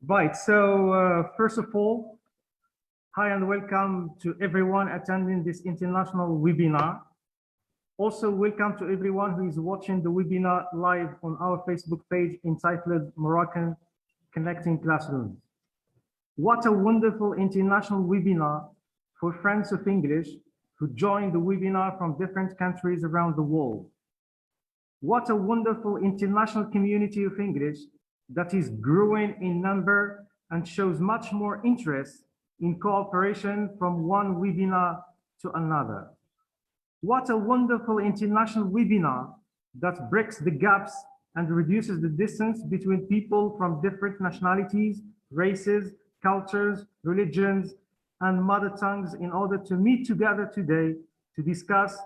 Right, so first of all, hi and welcome to everyone attending this international webinar. Also, welcome to everyone who is watching the webinar live on our Facebook page entitled Moroccan Connecting Classrooms. What a wonderful international webinar for friends of English who join the webinar from different countries around the world. What a wonderful international community of English that is growing in number and shows much more interest in cooperation from one webinar to another. What a wonderful international webinar that breaks the gaps and reduces the distance between people from different nationalities, races, cultures, religions, and mother tongues in order to meet together today to discuss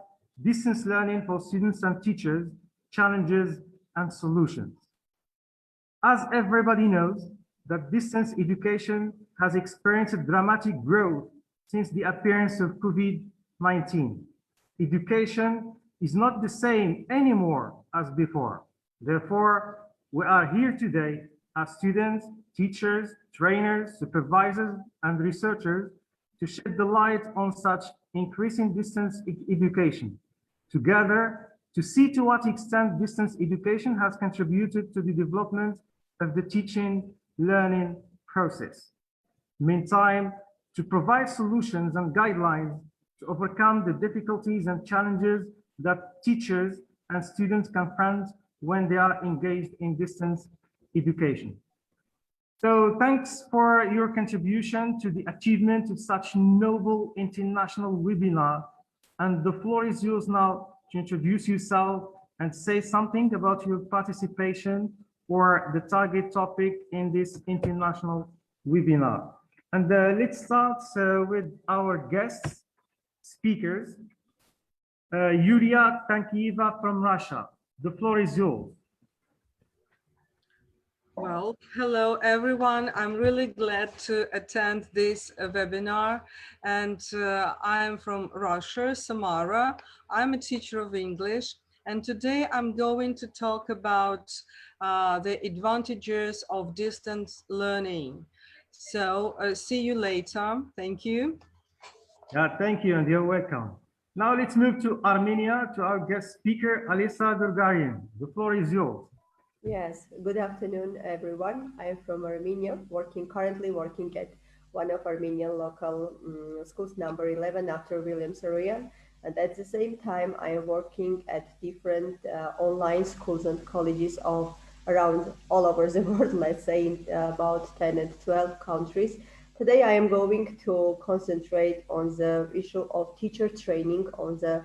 distance learning for students and teachers, challenges and solutions. As everybody knows, that distance education has experienced a dramatic growth since the appearance of COVID-19. Education is not the same anymore as before. Therefore, we are here today as students, teachers, trainers, supervisors, and researchers to shed the light on such increasing distance education. Together, to see to what extent distance education has contributed to the development of the teaching learning process. Meantime, to provide solutions and guidelines to overcome the difficulties and challenges that teachers and students confront when they are engaged in distance education. So thanks for your contribution to the achievement of such noble international webinar. And the floor is yours now to introduce yourself and say something about your participation or the target topic in this international webinar. And let's start with our guest speakers. Yulia Tankieva from Russia. The floor is yours. Well, hello everyone. I'm really glad to attend this webinar, and I'm from Russia, Samara. I'm a teacher of English, and today I'm going to talk about the advantages of distance learning. So see you later. Thank you. Yeah, thank you, and you're welcome. Now let's move to Armenia, to our guest speaker, Alisa Durgarian. The floor is yours. Yes, good afternoon, everyone. I am from Armenia, currently working at one of Armenian local schools, number 11, after William Saroyan. And at the same time, I am working at different online schools and colleges of around all over the world, let's say in about 10 and 12 countries. Today, I am going to concentrate on the issue of teacher training on a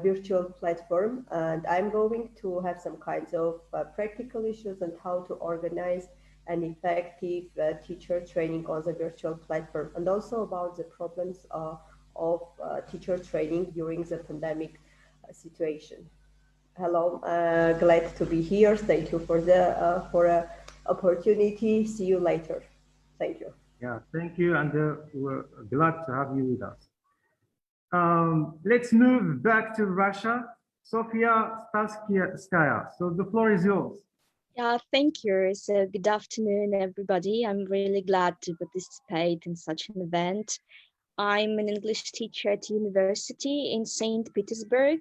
virtual platform, and I'm going to have some kinds of practical issues and how to organize an effective teacher training on the virtual platform, and also about the problems of teacher training during the pandemic situation. Hello, glad to be here. Thank you for the opportunity. See you later. Thank you. Yeah, thank you, and we're glad to have you with us. Let's move back to Russia. Sofia Stalskaya. So the floor is yours. Yeah, thank you. So good afternoon, everybody. I'm really glad to participate in such an event. I'm an English teacher at university in St. Petersburg,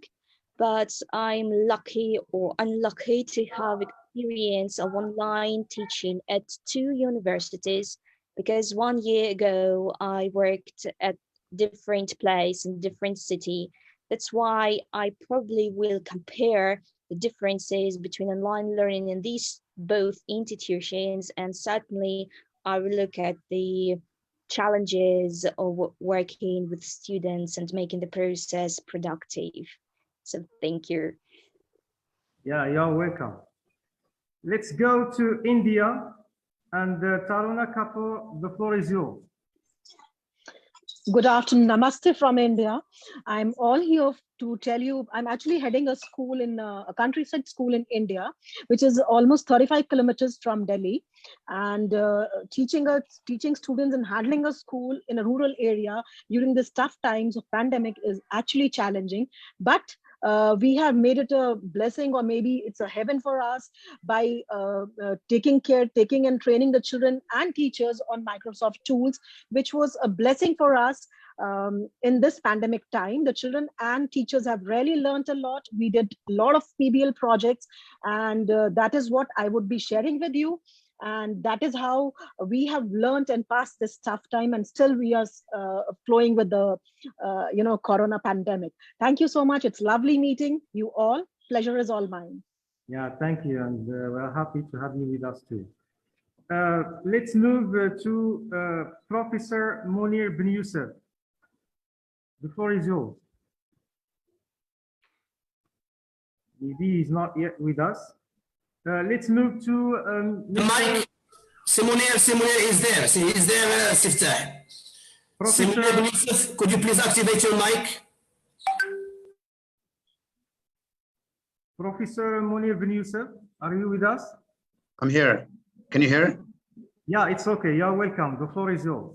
but I'm lucky or unlucky to have experience of online teaching at 2 universities, because 1 year ago I worked at different place in different city. That's why I probably will compare the differences between online learning in these both institutions, and certainly I will look at the challenges of working with students and making the process productive. So thank you. Yeah, you're welcome. Let's go to India, and Taruna Kapoor, the floor is yours. Good afternoon, Namaste from India. I'm all here to tell you, I'm actually heading a school in a countryside school in India, which is almost 35 kilometers from Delhi. And teaching students and handling a school in a rural area during this tough times of pandemic is actually challenging. But we have made it a blessing, or maybe it's a heaven for us by taking and training the children and teachers on Microsoft tools, which was a blessing for us. In this pandemic time, the children and teachers have really learned a lot. We did a lot of PBL projects, and that is what I would be sharing with you. And that is how we have learned and passed this tough time, and still we are flowing with the corona pandemic. Thank you so much. It's lovely meeting you all. Pleasure is all mine. Yeah, thank you, and we're happy to have you with us too. Let's move to Professor Monir Ben Youssef. The floor is yours. Maybe he's not yet with us. Let's move to Mike. Simonir is there. See, he's there, Siftah. Professor Ben Youssef, could you please activate your mic? Professor Monir Ben Youssef, are you with us? I'm here. Can you hear? Yeah, it's okay. You're welcome. The floor is yours.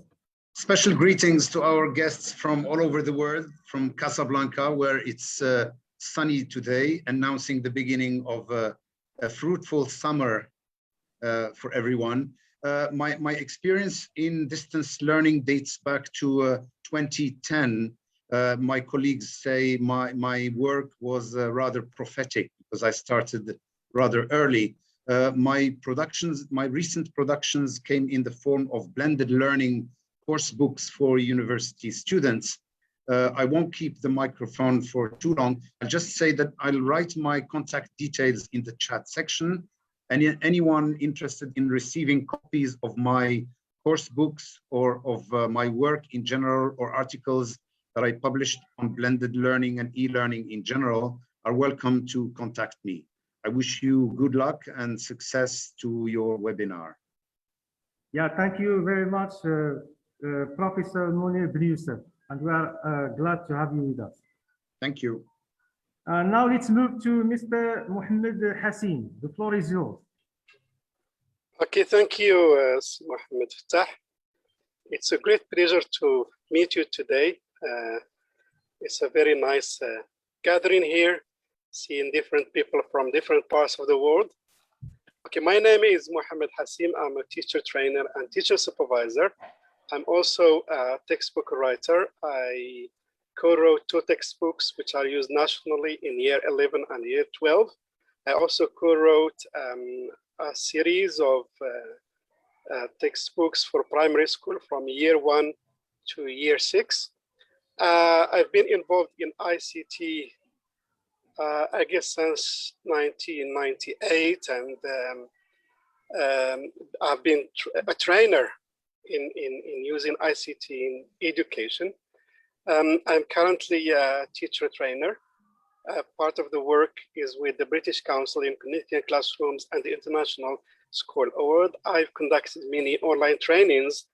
Special greetings to our guests from all over the world, from Casablanca, where it's sunny today, announcing the beginning of a fruitful summer for everyone. My experience in distance learning dates back to 2010. My colleagues say my work was rather prophetic because I started rather early. My recent productions came in the form of blended learning course books for university students. I won't keep the microphone for too long. I'll just say that I'll write my contact details in the chat section. And anyone interested in receiving copies of my course books or of my work in general, or articles that I published on blended learning and e-learning in general, are welcome to contact me. I wish you good luck and success to your webinar. Yeah, thank you very much, Professor Monir Ben Youssef, and we are glad to have you with us. Thank you. Now let's move to Mr. Mohammed Hassim. The floor is yours. Okay, thank you, Mohammed Fattah. It's a great pleasure to meet you today. It's a very nice gathering here, seeing different people from different parts of the world. Okay, my name is Mohammed Hassim. I'm a teacher trainer and teacher supervisor. I'm also a textbook writer. I co-wrote 2 textbooks which are used nationally in year 11 and year 12. I also co-wrote a series of textbooks for primary school from year 1 to year 6. I've been involved in ICT, I guess, since 1998, and I've been a trainer in using ICT in education. I'm currently a teacher trainer. Part of the work is with the British Council in Connecting Classrooms and the International School Award. I've conducted many online trainings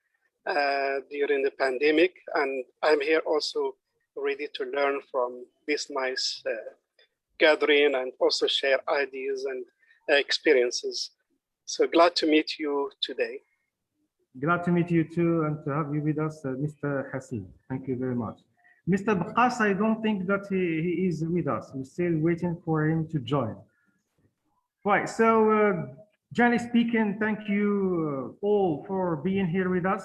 during the pandemic, and I'm here also ready to learn from this nice gathering and also share ideas and experiences. So glad to meet you today. Glad to meet you too, and to have you with us, Mr. Hassim. Thank you very much. Mr. Baqas, I don't think that he is with us. We're still waiting for him to join. Right, so generally speaking, thank you all for being here with us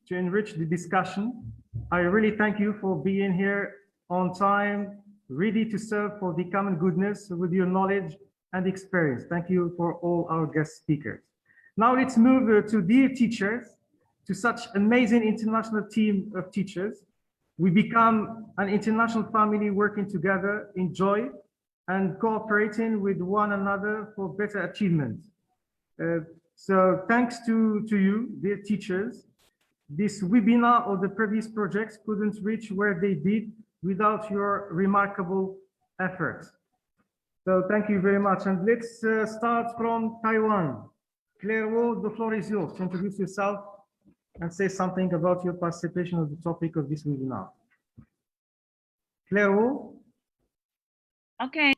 to enrich the discussion. I really thank you for being here on time, ready to serve for the common goodness with your knowledge and experience. Thank you for all our guest speakers. Now let's move to dear teachers, to such amazing international team of teachers. We become an international family working together in joy and cooperating with one another for better achievements. So thanks to you, dear teachers. This webinar or the previous projects couldn't reach where they did without your remarkable efforts. So thank you very much. And let's start from Taiwan. Claire Wu, the floor is yours to introduce yourself and say something about your participation of the topic of this webinar. Claire Wu? Okay.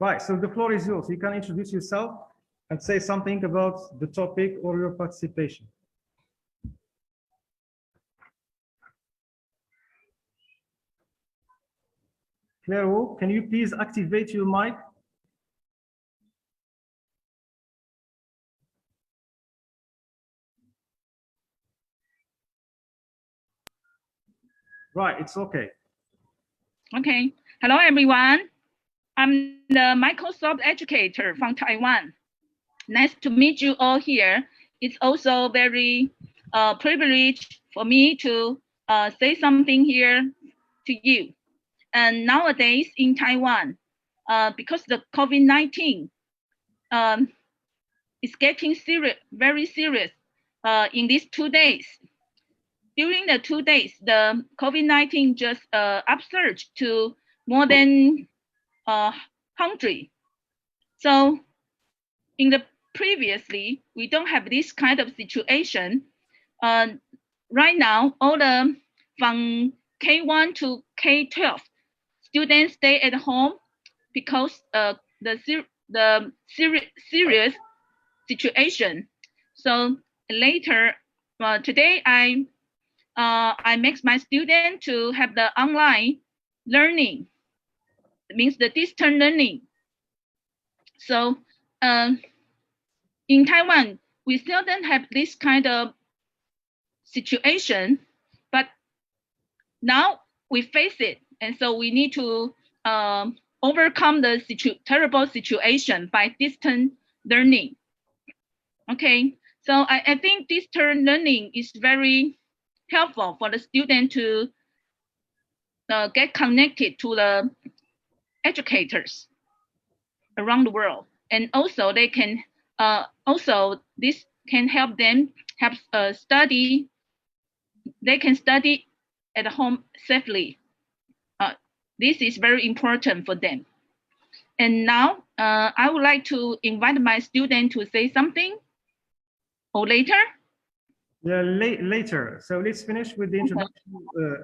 Right, so the floor is yours. You can introduce yourself and say something about the topic or your participation. Claire Wu, can you please activate your mic? Right, it's okay. Okay. Hello, everyone. I'm the Microsoft educator from Taiwan. Nice to meet you all here. It's also very privileged for me to say something here to you. And nowadays in Taiwan, because the COVID-19 is getting serious, very serious in these 2 days. During the 2 days, the COVID-19 just upsurged to more than 100. So in the previously, we don't have this kind of situation. Right now, all the from K1 to K12 students stay at home because the serious situation. So later, today I make my student to have the online learning. It means the distance learning. So in Taiwan, we still don't have this kind of situation, but now we face it. And so we need to overcome the terrible situation by distance learning. Okay, so I think distance learning is very helpful for the student to get connected to the educators around the world. And also they can, this can help them have study. They can study at home safely. This is very important for them. And now I would like to invite my student to say something. Or later? Yeah, later. So let's finish with the introduction.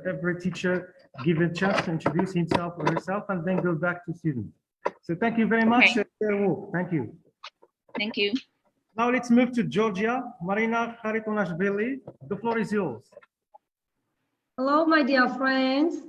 Every teacher give a chance to introduce himself or herself and then go back to students. So thank you very much. Thank you. Thank you. Now let's move to Georgia. Marina Kharitonashvili, the floor is yours. Hello, my dear friends.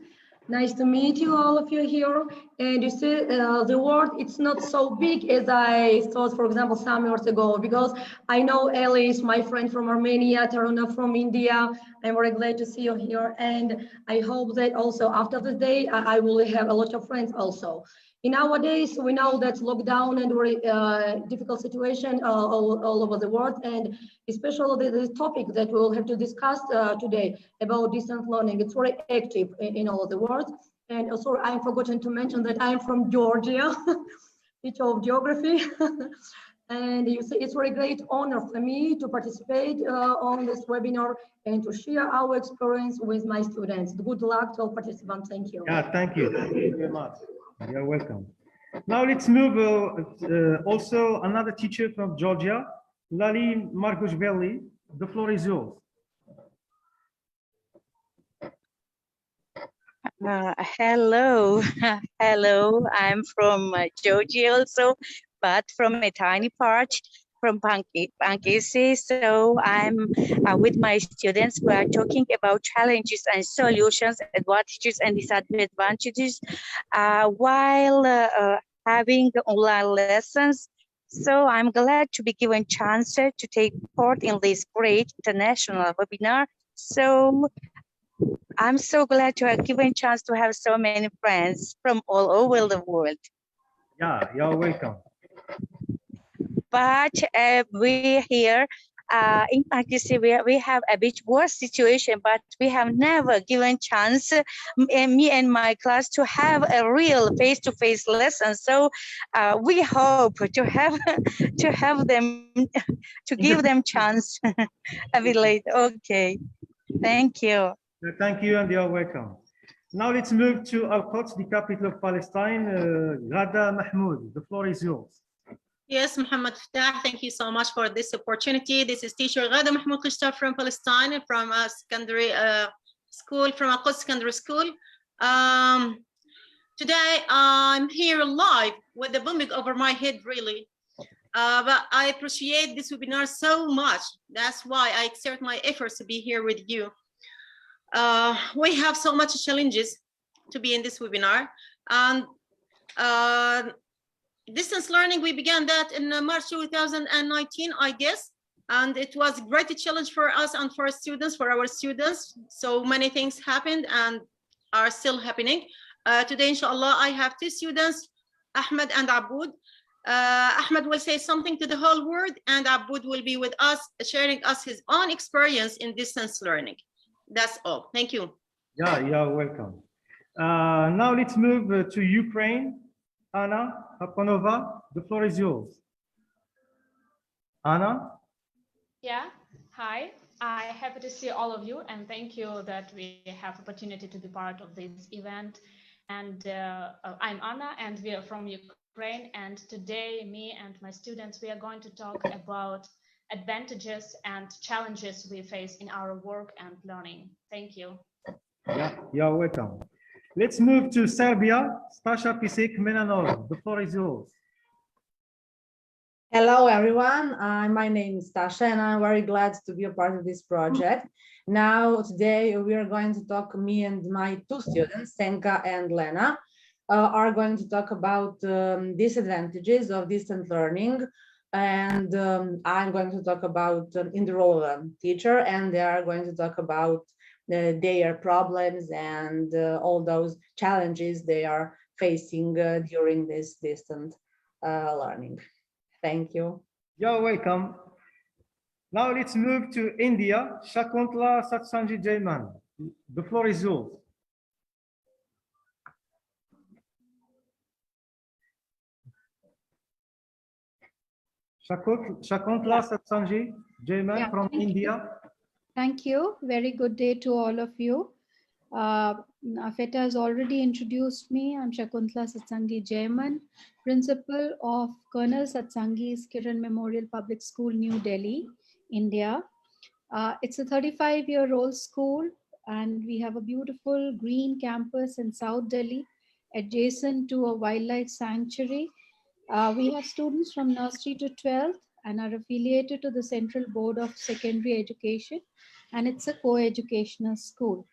Nice to meet you, all of you here. And you see, the world, it's not so big as I thought, for example, some years ago, because I know Alice, my friend from Armenia, Taruna from India. I'm very glad to see you here. And I hope that also after the day, I will have a lot of friends also. In nowadays, we know that lockdown and very difficult situation all over the world, and especially the topic that we will have to discuss today about distance learning. It's very active in all of the world. And also, I forgotten to mention that I'm from Georgia, teacher of geography. And you see, it's a very great honor for me to participate on this webinar and to share our experience with my students. Good luck to all participants. Thank you. Yeah, thank you. Thank you very much. You're welcome. Now let's move also another teacher from Georgia, Lali Margushvili. The floor is yours. Hello, hello. I'm from Georgia also, but from a tiny part from Pankisi. So I'm with my students. We are talking about challenges and solutions, advantages and disadvantages while having online lessons. So I'm glad to be given chance to take part in this great international webinar. So I'm so glad to have given chance to have so many friends from all over the world. Yeah, you're welcome. But we here in Pakistan, we have a bit worse situation, but we have never given chance, me and my class, to have a real face-to-face lesson. So we hope to have them, to give them chance a bit late. Okay, thank you. Thank you, and you're welcome. Now let's move to Al-Quds, the capital of Palestine. Ghada Mahmoud, the floor is yours. Yes, Muhammad Fattah, thank you so much for this opportunity. This is teacher Ghada Mahmoud Qishta from Palestine, from a secondary school, from Al-Quds Secondary School. Today, I'm here live with the booming over my head, really. But I appreciate this webinar so much. That's why I exert my efforts to be here with you. We have so much challenges to be in this webinar. And distance learning, we began that in March 2019, I guess. And it was a great challenge for us and for students, for our students. So many things happened and are still happening. Today, inshallah, I have two students, Ahmed and Aboud. Ahmed will say something to the whole world, and Aboud will be with us, sharing us his own experience in distance learning. That's all. Thank you. Yeah, you're welcome. Now let's move to Ukraine. Anna Aponova, the floor is yours. Anna? Yeah, hi. I'm happy to see all of you, and thank you that we have opportunity to be part of this event. And I'm Anna, and we are from Ukraine. And today, me and my students, we are going to talk about advantages and challenges we face in our work and learning. Thank you. Yeah, you're welcome. Let's move to Serbia. Stasha Pisik Menanov, the floor is yours. Hello, everyone. My name is Stasha, and I'm very glad to be a part of this project. Now, today, we are going to talk, me and my two students, Senka and Lena, are going to talk about disadvantages of distance learning. And I'm going to talk about in the role of a teacher, and they are going to talk about their problems and all those challenges they are facing during this distance learning. Thank you. You're welcome. Now let's move to India. Shakuntala Satsanji Jayman, the floor is yours. Shakuntala Satsanji Jayman from India. Thank you. Very good day to all of you. Afeta has already introduced me. I'm Shakuntala Satsangi Jayman, principal of Colonel Satsangi's Kiran Memorial Public School, New Delhi, India. It's a 35-year-old school, and we have a beautiful green campus in South Delhi, adjacent to a wildlife sanctuary. We have students from nursery to 12th and are affiliated to the Central Board of Secondary Education, and it's a co-educational school.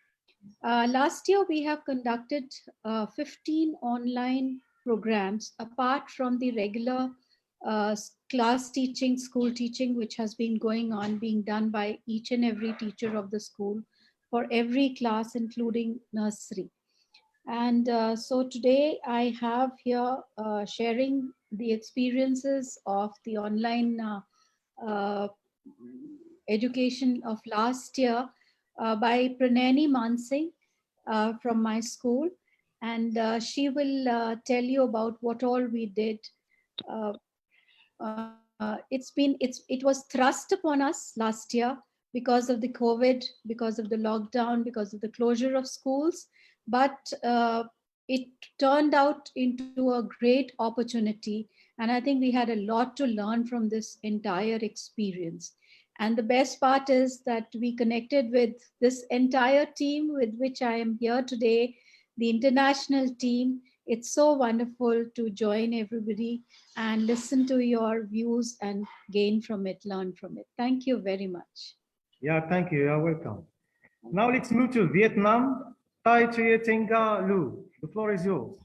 Last year, we have conducted 15 online programs apart from the regular class teaching, school teaching, which has been going on, being done by each and every teacher of the school for every class, including nursery. And so today I have here sharing the experiences of the online education of last year by Pranani Mansingh from my school, and she will tell you about what all we did. It was thrust upon us last year because of the COVID, because of the lockdown, because of the closure of schools, but it turned out into a great opportunity, and I think we had a lot to learn from this entire experience. And the best part is that we connected with this entire team with which I am here today, the international team. It's so wonderful to join everybody and listen to your views and gain from it, learn from it. Thank you very much. Yeah, thank you. You're welcome. Now let's move to Vietnam. Tai Chie Tenga Lu, the floor is yours.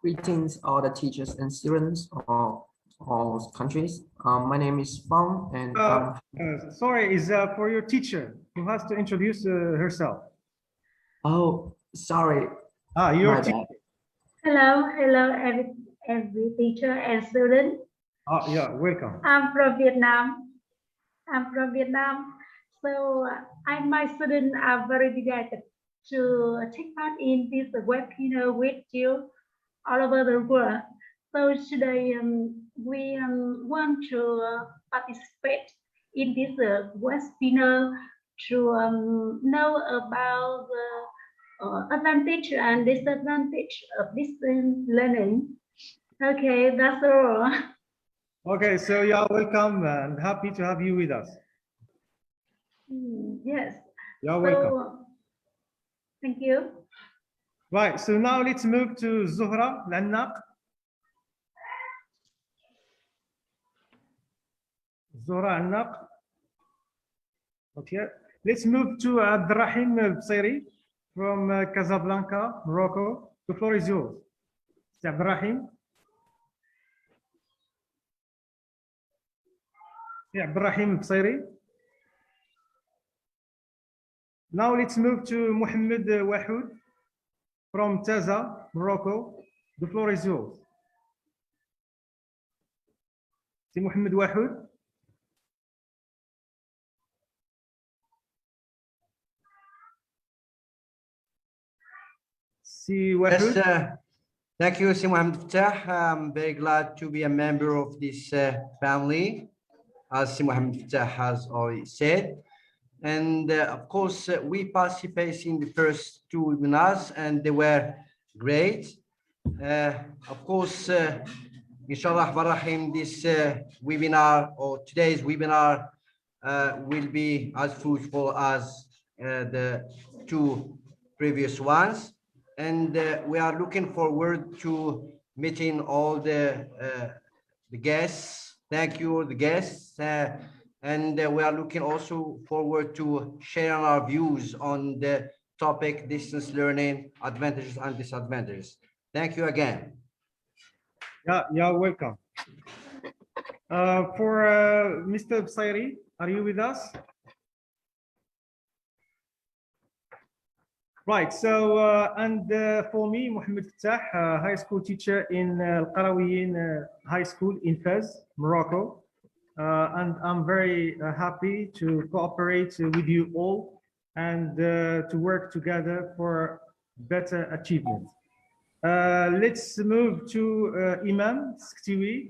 Greetings, all the teachers and students of all countries. My name is Fong, and sorry, is for your teacher who has to introduce herself. Oh, sorry. Your teacher. Hello, every teacher and student. Yeah, welcome. I'm from Vietnam. So my students are very delighted to take part in this webinar with you all over the world. So today we want to participate in this webinar to know about the advantage and disadvantage of distance learning. Okay, that's all. Okay, so you're welcome and happy to have you with us. Yes. You're welcome. Thank you. Right, so now let's move to Zuhra Lannak. Zuhra Lannak. Okay, let's move to Abdurrahim Bsairi from Casablanca, Morocco. The floor is yours. Mr. Abdelrahim. Abdelrahim Bsairi. Now let's move to Mohammed Wahoud from Taza, Morocco. The floor is yours. See Mohammed Wahoud. See Wahoud. Yes, thank you, Si Mohammed Fattah. I'm very glad to be a member of this family, as Si Mohammed Fattah has already said. And of course, we participated in the first two webinars and they were great. Of course, Inshallah Rahim, this webinar or today's webinar will be as fruitful as the two previous ones. And we are looking forward to meeting all the guests. Thank you, the guests. And we are looking also forward to sharing our views on the topic distance learning, advantages and disadvantages. Thank you again. Yeah, you're welcome. For Mr. Bsairi, are you with us? Right, so, for me, Mohammed Fattah, high school teacher in Al-Qarawiyyin High School in Fez, Morocco. And I'm very happy to cooperate with you all and to work together for better achievement. Let's move to Imam Sktiwi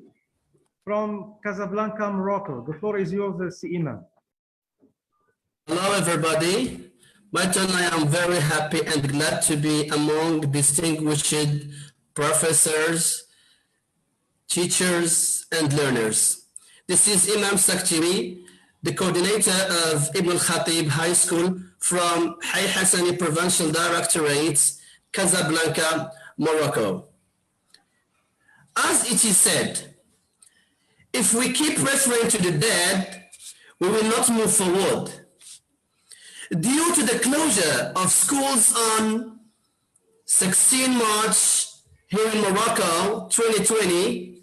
from Casablanca, Morocco. The floor is yours, Imam. Hello, everybody. My turn. I am very happy and glad to be among distinguished professors, teachers, and learners. This is Imam Sktiwi, the coordinator of Ibn Khatib High School from Hay Hassani Provincial Directorate, Casablanca, Morocco. As it is said, if we keep referring to the dead, we will not move forward. Due to the closure of schools on 16 March here in Morocco, 2020,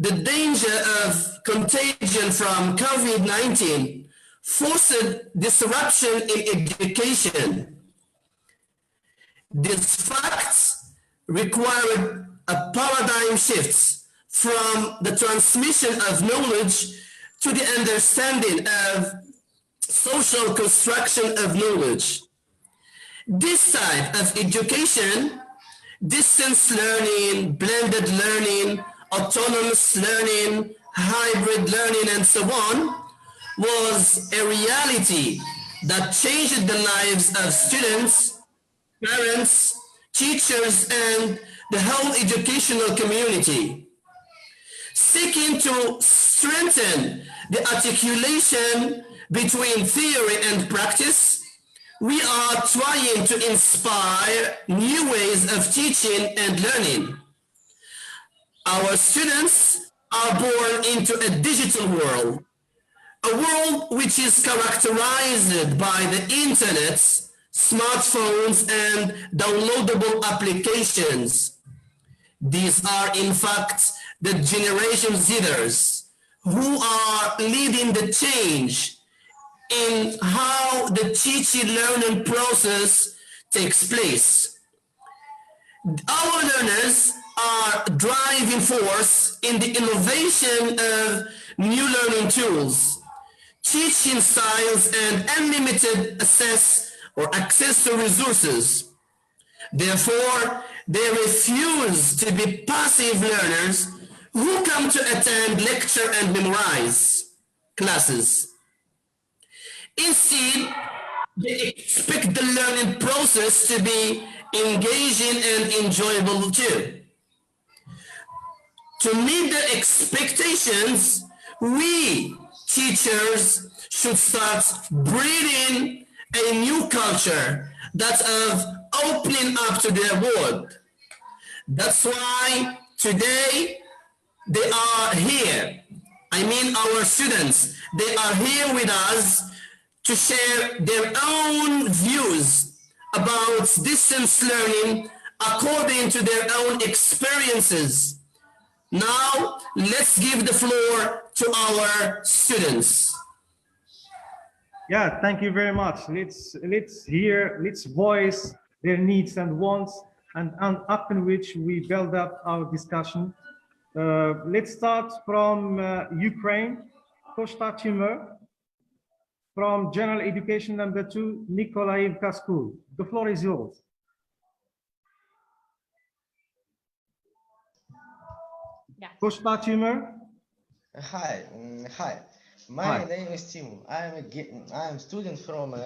the danger of contagion from COVID-19 forced disruption in education. These facts required a paradigm shift from the transmission of knowledge to the understanding of social construction of knowledge. This type of education, distance learning, blended learning, autonomous learning, hybrid learning, and so on, was a reality that changed the lives of students, parents, teachers, and the whole educational community. Seeking to strengthen the articulation between theory and practice, we are trying to inspire new ways of teaching and learning. Our students are born into a digital world, a world which is characterized by the internet, smartphones, and downloadable applications. These are, in fact, the Generation Zers who are leading the change in how the teaching learning process takes place. Our learners are driving force in the innovation of new learning tools, teaching styles, and unlimited access to resources. Therefore, they refuse to be passive learners who come to attend lecture and memorize classes. Instead, they expect the learning process to be engaging and enjoyable too. To meet their expectations, we teachers should start breeding a new culture that of opening up to their world. That's why today they are here. I mean our students, they are here with us to share their own views about distance learning according to their own experiences. Now, let's give the floor to our students. Yeah, thank you very much. Let's voice their needs and wants, and upon which we build up our discussion. Let's start from Ukraine, Kosta Timur. From General Education number 2, Nikolaevka School. The floor is yours. Yes. Kosta Timur. Hi. My name is Timur. I'm a student from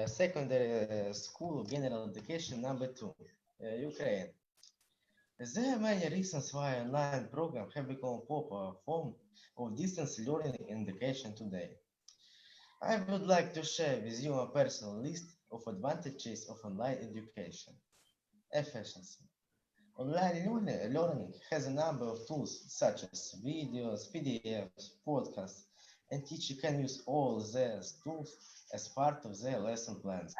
secondary school of General Education number 2, Ukraine. There are many reasons why online programs have become a popular form of distance learning and education today. I would like to share with you a personal list of advantages of online education. Efficiency. Online learning has a number of tools such as videos, PDFs, podcasts, and teachers can use all these tools as part of their lesson plans.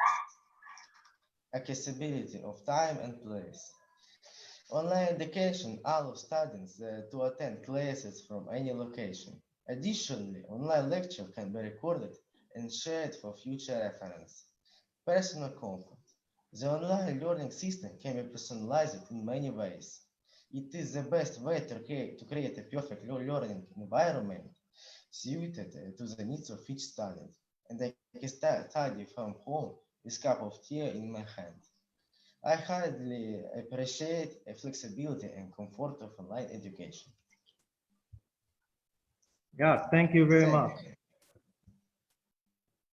Accessibility of time and place. Online education allows students to attend classes from any location. Additionally, online lecture can be recorded and shared for future reference. Personal comfort. The online learning system can be personalized in many ways. It is the best way to create a perfect learning environment suited to the needs of each student. And I can study from home with a cup of tea in my hand. I highly appreciate the flexibility and comfort of online education. Yeah, thank you very much.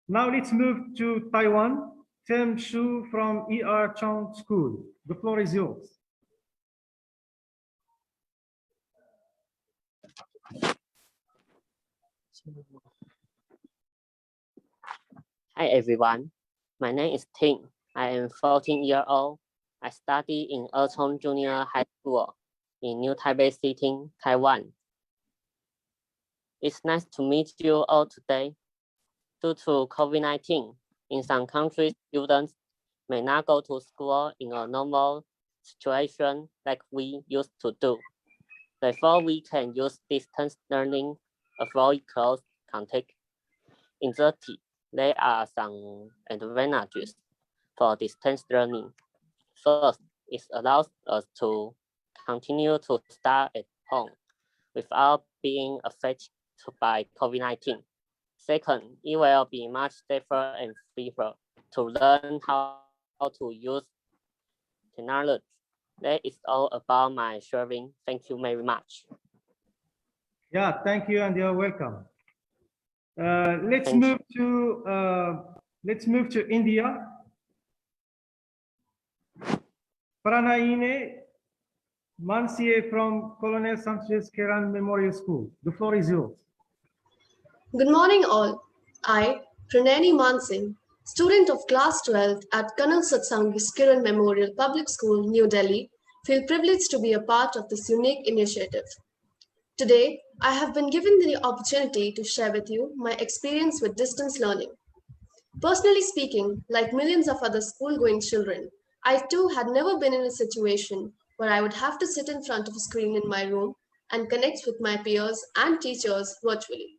Now let's move to Taiwan. Tim Shu from ER Chong School. The floor is yours. Hi everyone, my name is Ting. I am 14 years old. I study in Erchong Junior High School in New Taipei City, Taiwan. It's nice to meet you all today. Due to COVID-19, in some countries, students may not go to school in a normal situation like we used to do. Therefore, we can use distance learning, avoid close contact. In reality, there are some advantages for distance learning. First, it allows us to continue to study at home without being affected by COVID-19. Second, it will be much safer and safer to learn how to use technology. That is all about my sharing. Thank you very much. Yeah, thank you, and you're welcome. Let's move to India. Pranayine Mansiye from Colonel Sanchez Kiran Memorial School. The floor is yours. Good morning all. I, Pranayini Mansingh, student of class 12 at Colonel Satsangi Kiran Memorial Public School, New Delhi, feel privileged to be a part of this unique initiative. Today, I have been given the opportunity to share with you my experience with distance learning. Personally speaking, like millions of other school-going children, I too had never been in a situation where I would have to sit in front of a screen in my room and connect with my peers and teachers virtually.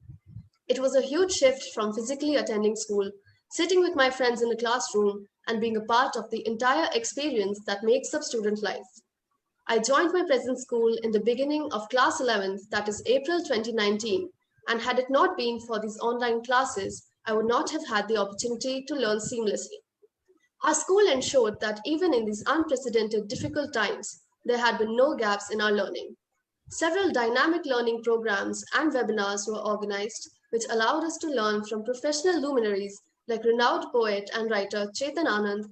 It was a huge shift from physically attending school, sitting with my friends in the classroom, and being a part of the entire experience that makes up student life. I joined my present school in the beginning of class 11th, that is April 2019, and had it not been for these online classes, I would not have had the opportunity to learn seamlessly. Our school ensured that even in these unprecedented difficult times, there had been no gaps in our learning. Several dynamic learning programs and webinars were organized, which allowed us to learn from professional luminaries like renowned poet and writer Chetan Anand,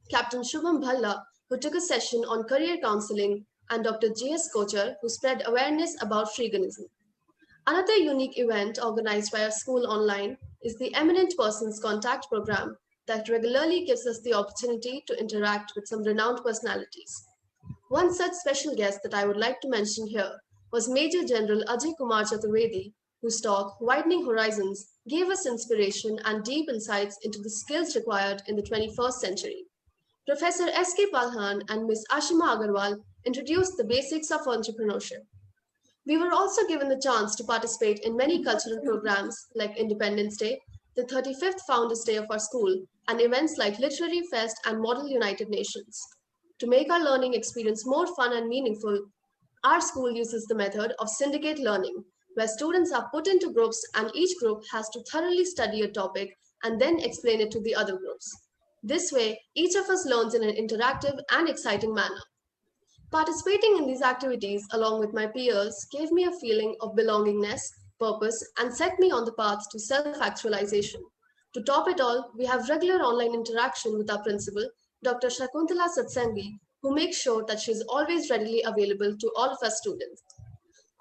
Captain Shubham Bhalla, who took a session on career counseling, and Dr. J.S. Kochar, who spread awareness about freeganism. Another unique event organized by our school online is the Eminent Persons Contact Program that regularly gives us the opportunity to interact with some renowned personalities. One such special guest that I would like to mention here was Major General Ajay Kumar Chaturvedi, whose talk, Widening Horizons, gave us inspiration and deep insights into the skills required in the 21st century. Professor S.K. Palhan and Ms. Ashima Agarwal introduced the basics of entrepreneurship. We were also given the chance to participate in many cultural programs like Independence Day, the 35th Founders Day of our school, and events like Literary Fest and Model United Nations. To make our learning experience more fun and meaningful, our school uses the method of syndicate learning, where students are put into groups and each group has to thoroughly study a topic and then explain it to the other groups. This way, each of us learns in an interactive and exciting manner. Participating in these activities along with my peers gave me a feeling of belongingness, purpose, and set me on the path to self-actualization. To top it all, we have regular online interaction with our principal, Dr. Shakuntala Satsangi, who makes sure that she is always readily available to all of us students.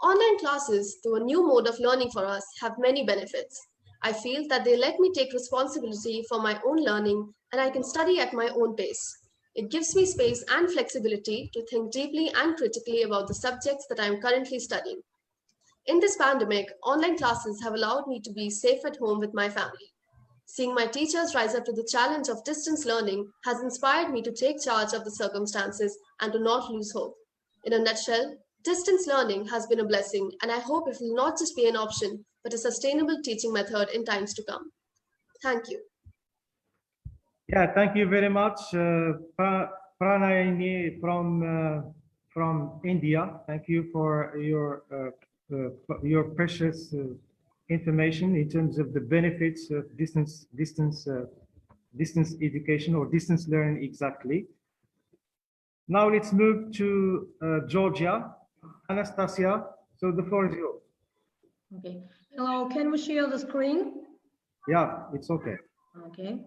Online classes, though a new mode of learning for us, have many benefits. I feel that they let me take responsibility for my own learning and I can study at my own pace. It gives me space and flexibility to think deeply and critically about the subjects that I am currently studying. In this pandemic, online classes have allowed me to be safe at home with my family. Seeing my teachers rise up to the challenge of distance learning has inspired me to take charge of the circumstances and to not lose hope. In a nutshell, distance learning has been a blessing, and I hope it will not just be an option, but a sustainable teaching method in times to come. Thank you. Yeah, thank you very much, Pranayini from India. Thank you for your precious information in terms of the benefits of distance education or distance learning exactly. Now let's move to Georgia. Anastasia, so the floor is yours. Okay. Hello, can we share the screen? Yeah, it's okay. Okay.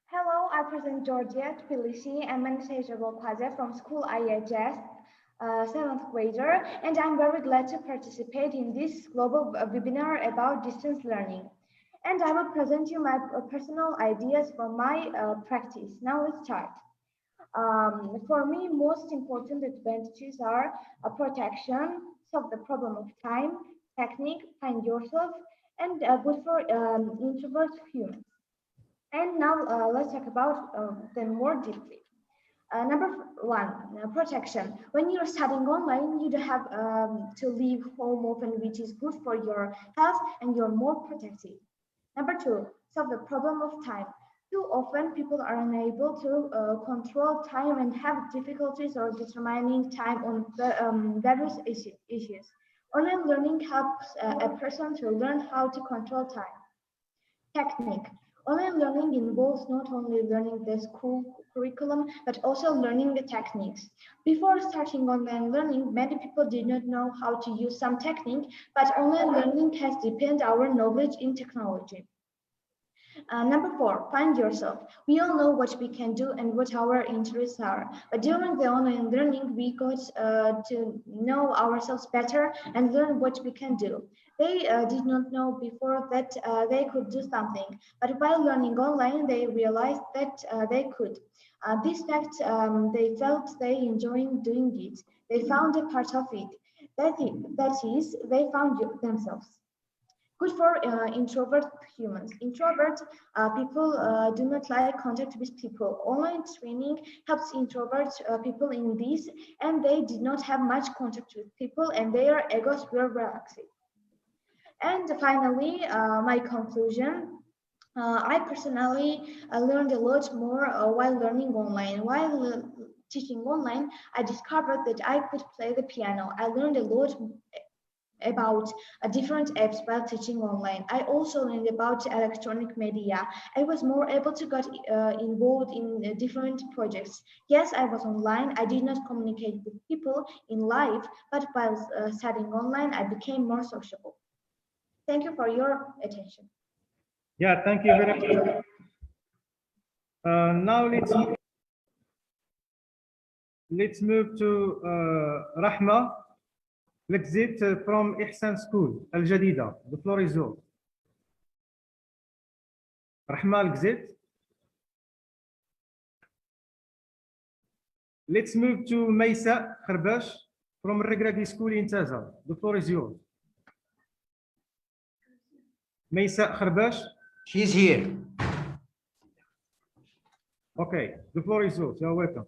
Hello, I present Georgia Tbilisi and Anastasia Golpaze from School IHS, 7th grader, and I'm very glad to participate in this global webinar about distance learning. And I will present you my personal ideas from my practice. Now let's start. For me, most important advantages are protection, solve the problem of time, technique, find yourself, and good for introvert humans. And now let's talk about them more deeply. Number one, protection. When you're studying online, you don't have to leave home often, which is good for your health and you're more protected. Number two, solve the problem of time. Too often, people are unable to control time and have difficulties or determining time on various issues. Online learning helps a person to learn how to control time. Technique. Online learning involves not only learning the school curriculum, but also learning the techniques. Before starting online learning, many people did not know how to use some technique, but online learning has deepened our knowledge in technology. Number four, find yourself. We all know what we can do and what our interests are. But during the online learning, we got to know ourselves better and learn what we can do. They did not know before that they could do something, but while learning online, they realized that they could. This fact, they felt they enjoying doing it. They found a part of it. That is, they found themselves. Good for introvert humans. Introvert people do not like contact with people. Online training helps introvert people in this, and they did not have much contact with people, and their egos were relaxed. And finally, my conclusion. I personally learned a lot more while learning online. While teaching online, I discovered that I could play the piano. I learned a lot about different apps while teaching online. I also learned about electronic media. I was more able to get involved in different projects. Yes, I was online. I did not communicate with people in live, but while studying online, I became more sociable. Thank you for your attention. Yeah, thank you very much. Now let's move to Rahma Lekzit from Ihsan School, Al Jadida. The floor is yours. Rahma Lekzit. Let's move to Maysa Kharbash from Regragui School in Taza. The floor is yours. Maysa Kharbash. She's here. Okay, the floor is yours. You're welcome.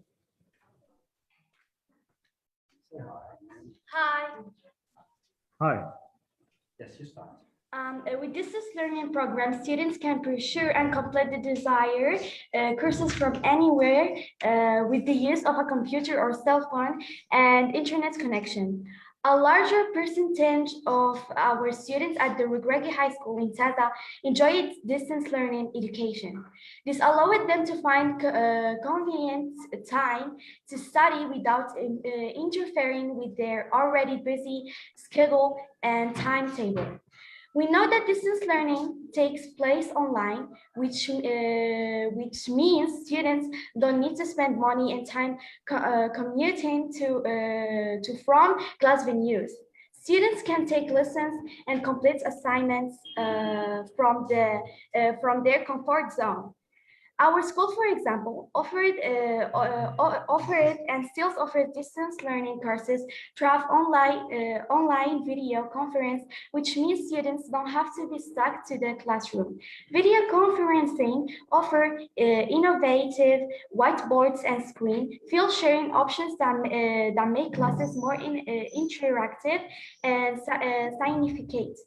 Hi. Hi. Yes, you start. With distance learning program, students can pursue and complete the desired courses from anywhere with the use of a computer or cell phone and internet connection. A larger percentage of our students at the Regragui High School in Taza enjoy distance learning education. This allowed them to find convenient time to study without interfering with their already busy schedule and timetable. We know that distance learning takes place online, which means students don't need to spend money and time commuting to from class venues. Students can take lessons and complete assignments from their comfort zone. Our school, for example, offered and still offers distance learning courses through online video conference, which means students don't have to be stuck to the classroom. Video conferencing offers innovative whiteboards and screen field sharing options that make classes more interactive and significant.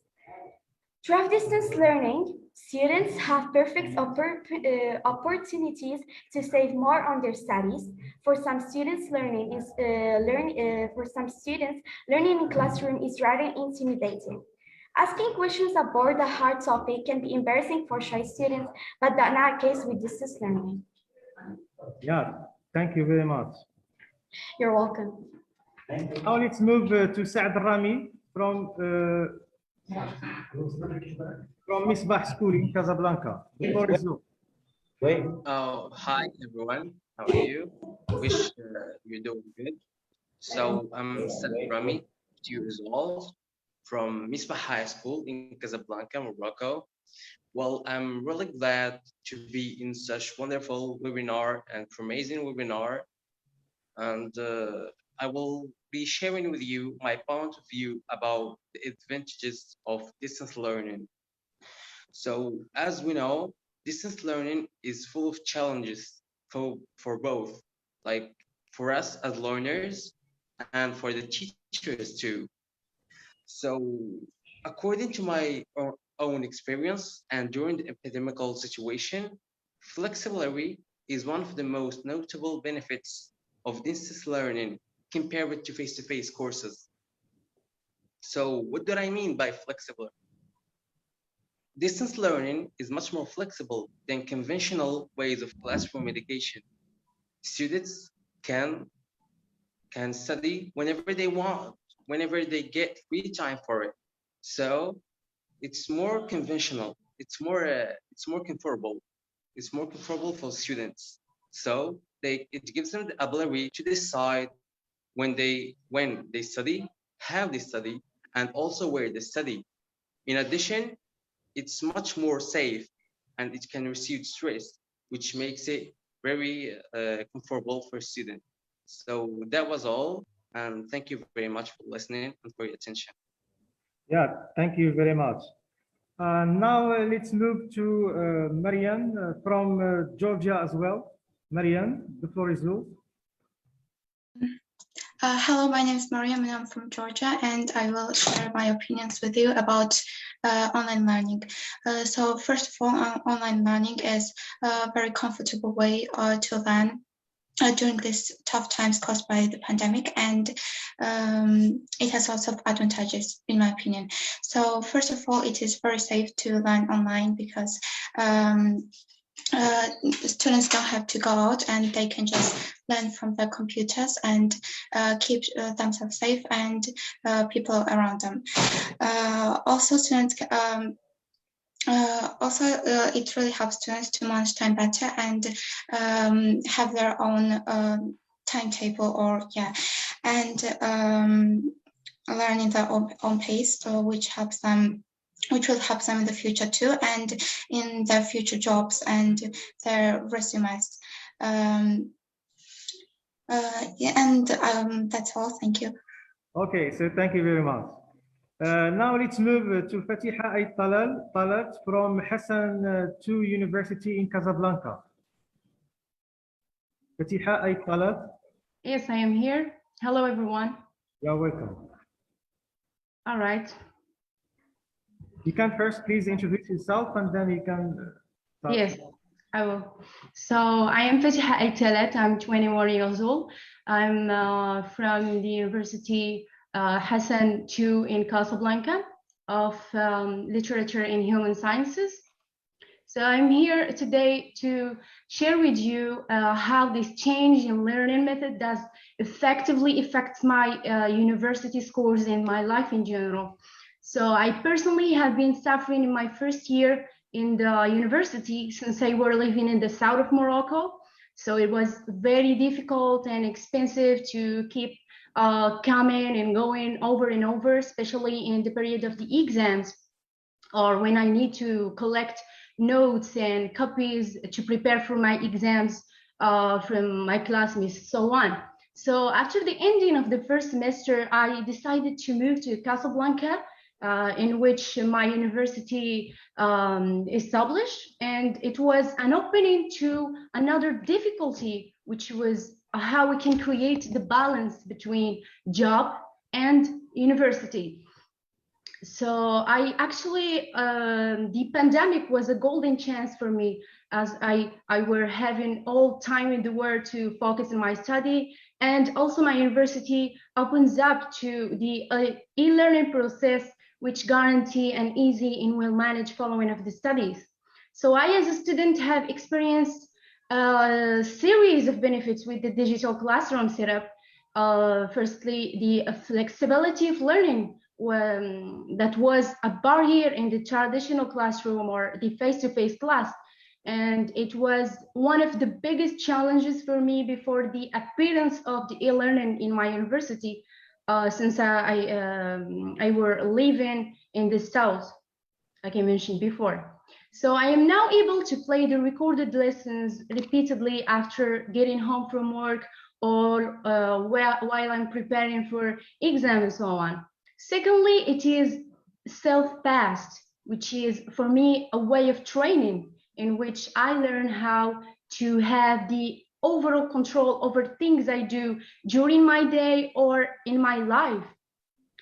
Through distance learning, students have perfect opportunities to save more on their studies. For some students, learning in classroom is rather intimidating. Asking questions about a hard topic can be embarrassing for shy students, but that's not the case with distance learning. Yeah, thank you very much. You're welcome. Now let's move to Saad Rami from Misbah School in Casablanca. The floor is yours. Hi everyone, how are you? Wish you're doing good. So I'm Saad Rami, 2 years old, from Misbah High School in Casablanca, Morocco. Well, I'm really glad to be in such wonderful webinar and amazing webinar. And I will be sharing with you my point of view about the advantages of distance learning. So as we know, distance learning is full of challenges for both, like for us as learners and for the teachers too. So according to my own experience and during the epidemical situation, flexibility is one of the most notable benefits of distance learning compared to face-to-face courses. So what do I mean by flexible? Distance learning is much more flexible than conventional ways of classroom education. Students can study whenever they want, whenever they get free time for it. So it's more conventional. It's more comfortable. It's more comfortable for students. So it gives them the ability to decide when they study, how they study, and also where they study. In addition, it's much more safe and it can reduce stress, which makes it very comfortable for students. So that was all. And thank you very much for listening and for your attention. Yeah, thank you very much. Now let's move to Marianne from Georgia as well. Marianne, the floor is yours. Hello, my name is Mariam and I'm from Georgia, and I will share my opinions with you about online learning. So first of all, online learning is a very comfortable way to learn during these tough times caused by the pandemic, and it has lots of advantages in my opinion. So first of all, it is very safe to learn online because students don't have to go out and they can just learn from their computers and keep themselves safe and people around them. Also, students it really helps students to manage time better and have their own timetable and learn in their own pace, which will help them in the future too, and in their future jobs and their resumes. That's all. Thank you. Okay, so thank you very much. Now let's move to Fatiha Ait Talat from Hassan II University in Casablanca. Fatiha Ait Talat. Yes, I am here. Hello, everyone. You're welcome. All right. You can first please introduce yourself and then you can start. Yes, I will. So I am Fatiha Ait Talat. I'm 21 years old. I'm from the University Hassan II in Casablanca of Literature in Human Sciences. So I'm here today to share with you how this change in learning method does effectively affect my university scores and my life in general. So I personally have been suffering in my first year in the university since I were living in the south of Morocco. So it was very difficult and expensive to keep coming and going over and over, especially in the period of the exams or when I need to collect notes and copies to prepare for my exams from my classmates, so on. So after the ending of the first semester, I decided to move to Casablanca, in which my university established, and it was an opening to another difficulty, which was how we can create the balance between job and university. So I actually, the pandemic was a golden chance for me, as I were having all time in the world to focus on my study, and also my university opens up to the e-learning process, which guarantee an easy and well-managed following of the studies. So I, as a student, have experienced a series of benefits with the digital classroom setup. Firstly, the flexibility of learning, that was a barrier in the traditional classroom or the face-to-face class. And it was one of the biggest challenges for me before the appearance of the e-learning in my university, since I were living in the south, like I mentioned before. So I am now able to play the recorded lessons repeatedly after getting home from work or while I'm preparing for exams and so on. Secondly, it is self-paced, which is for me a way of training in which I learn how to have the overall control over things I do during my day or in my life.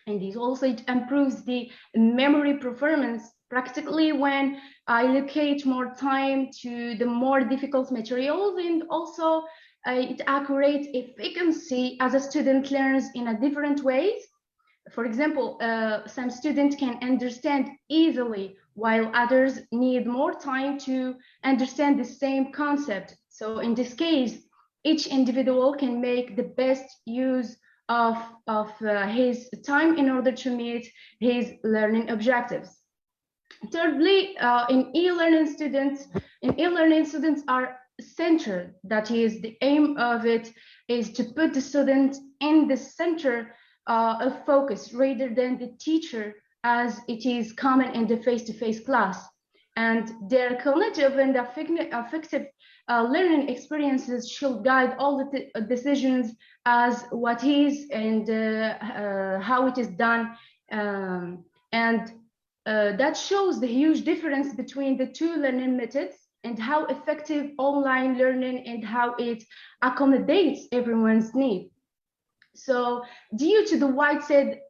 And this also improves the memory performance practically when I allocate more time to the more difficult materials, and also it accurate efficiency as a student learns in a different ways. For example, some students can understand easily while others need more time to understand the same concept. So in this case, each individual can make the best use of his time in order to meet his learning objectives. Thirdly, in e-learning students are centered. That is, the aim of it is to put the student in the center of focus rather than the teacher, as it is common in the face-to-face class. And their cognitive and affective learning experiences should guide all the decisions as what is and how it is done. That shows the huge difference between the two learning methods and how effective online learning and how it accommodates everyone's need. So due to the wide set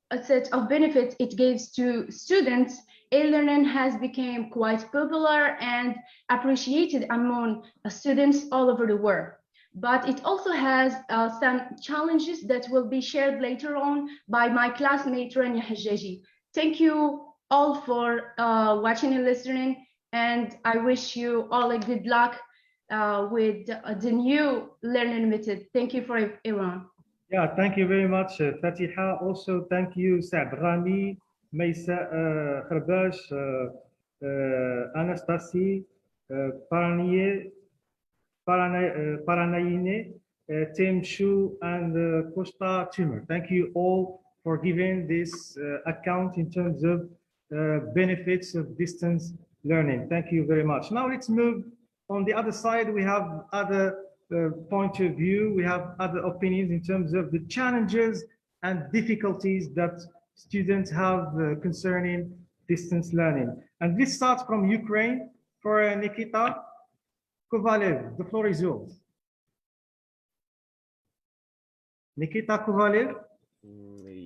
of benefits it gives to students, e-learning has become quite popular and appreciated among students all over the world. But it also has some challenges that will be shared later on by my classmate Rania Hajjaji. Thank you all for watching and listening, and I wish you all a good luck with the new learning method. Thank you for everyone. Yeah, thank you very much, Fatiha. Also, thank you, Saad Rami, Maysa Kharbash, Anastasie, Paranayine, Tim Shu, and Costa Timur. Thank you all for giving this account in terms of benefits of distance learning. Thank you very much. Now let's move on the other side. We have other point of view. We have other opinions in terms of the challenges and difficulties that students have concerning distance learning. And this starts from Ukraine for Nikita Kovalev. The floor is yours. Nikita Kovalev.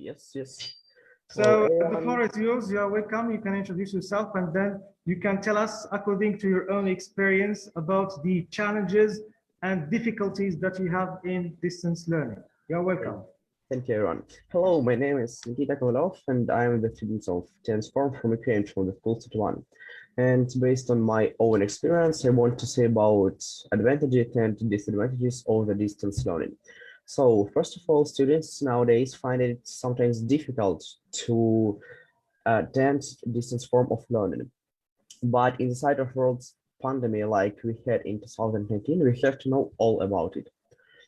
Yes, yes. So the floor is yours. You are welcome. You can introduce yourself and then you can tell us, according to your own experience, about the challenges and difficulties that you have in distance learning. You're welcome. Thank you, everyone. Hello, my name is Nikita Kovalov, and I am the student of 10th form from Ukraine from the school City 1. And based on my own experience, I want to say about advantages and disadvantages of the distance learning. So first of all, students nowadays find it sometimes difficult to attend distance form of learning. But in the side of world's pandemic like we had in 2019, we have to know all about it.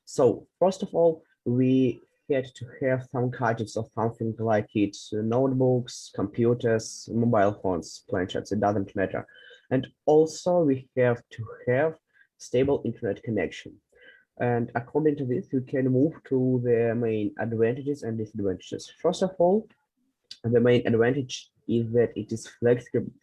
So first of all, we had to have some gadgets or something like it, notebooks, computers, mobile phones, planchets, it doesn't matter. And also we have to have stable internet connection. And according to this, we can move to the main advantages and disadvantages. First of all, the main advantage is that it is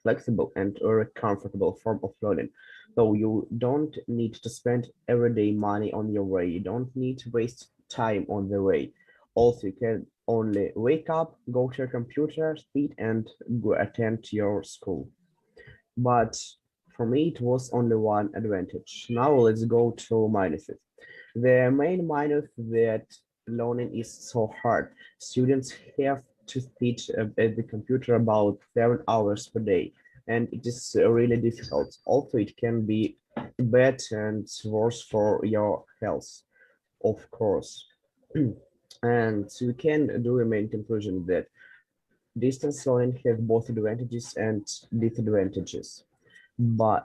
flexible and a comfortable form of learning. So you don't need to spend everyday money on your way. You don't need to waste time on the way. Also, you can only wake up, go to your computer, sit, and go attend your school. But for me, it was only one advantage. Now let's go to minuses. The main minus that learning is so hard. Students have to sit at the computer about 7 hours per day, and it is really difficult. Also, it can be bad and worse for your health, of course. And we can do a main conclusion that distance learning has both advantages and disadvantages.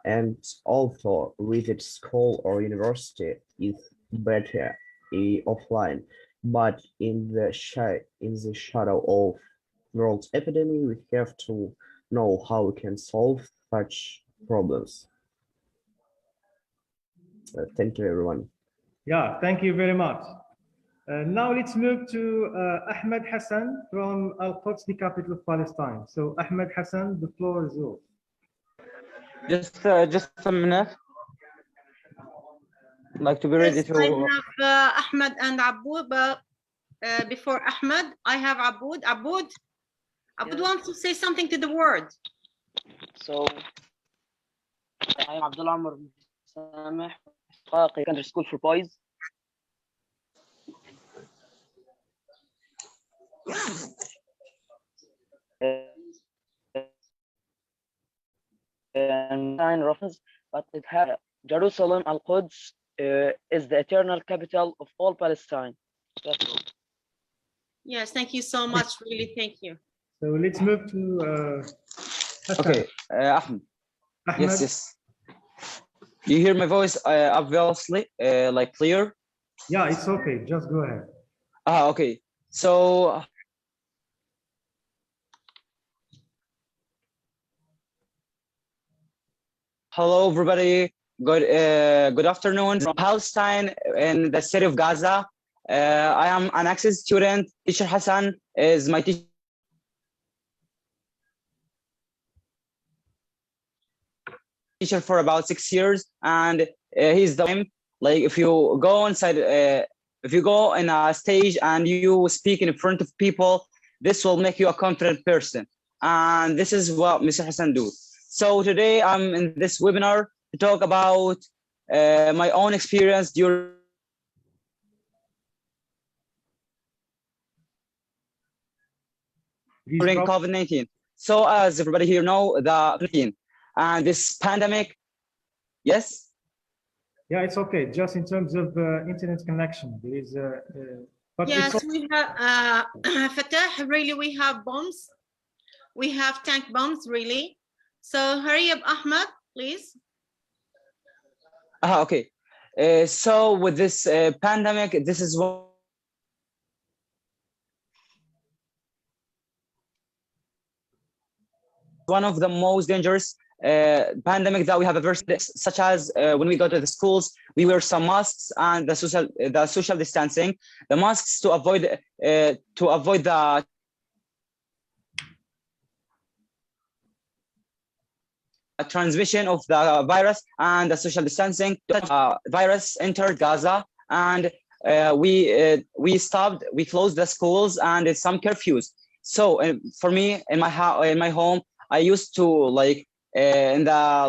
And also visit school or university is better offline. But in the shadow of world epidemic, we have to know how we can solve such problems. Thank you, everyone. Yeah, thank you very much. Now let's move to Ahmed Hassan from Al-Quds, the capital of Palestine. So Ahmed Hassan, the floor is yours. Just a minute. Like to be ready to. I have Ahmed and Aboud, but before Ahmed, I have Aboud. Aboud wants to say something to the word. So, I'm Abdullah Amr Sameh, secondary school for boys. And nine reference, but it has Jerusalem, Al-Quds is the eternal capital of all Palestine. That's all. Yes, thank you so much. Really, thank you. So let's move to Okay, Ahmed. Yes, yes. You hear my voice obviously, like clear? Yeah, it's okay. Just go ahead. Okay. So hello, everybody. Good afternoon from Palestine in the city of Gaza. I am an access student. Teacher Hassan is my teacher. For about 6 years, and he's the same. Like if you go inside, if you go in a stage and you speak in front of people, this will make you a confident person. And this is what Mr. Hassan do. So today I'm in this webinar to talk about my own experience during COVID-19. So as everybody here know, and this pandemic, yes? Yeah, it's okay. Just in terms of internet connection, there is but yes, we have Fatah, really we have bombs. We have tank bombs, really. So hurry up, Ahmed, please. Okay. So with this pandemic, this is one of the most dangerous pandemic that we have ever seen, such as when we go to the schools, we wear some masks and the social distancing. The masks to avoid the transmission of the virus, and the social distancing. Virus entered Gaza, and we closed the schools and some curfews. So for me, in my home, I used to like in the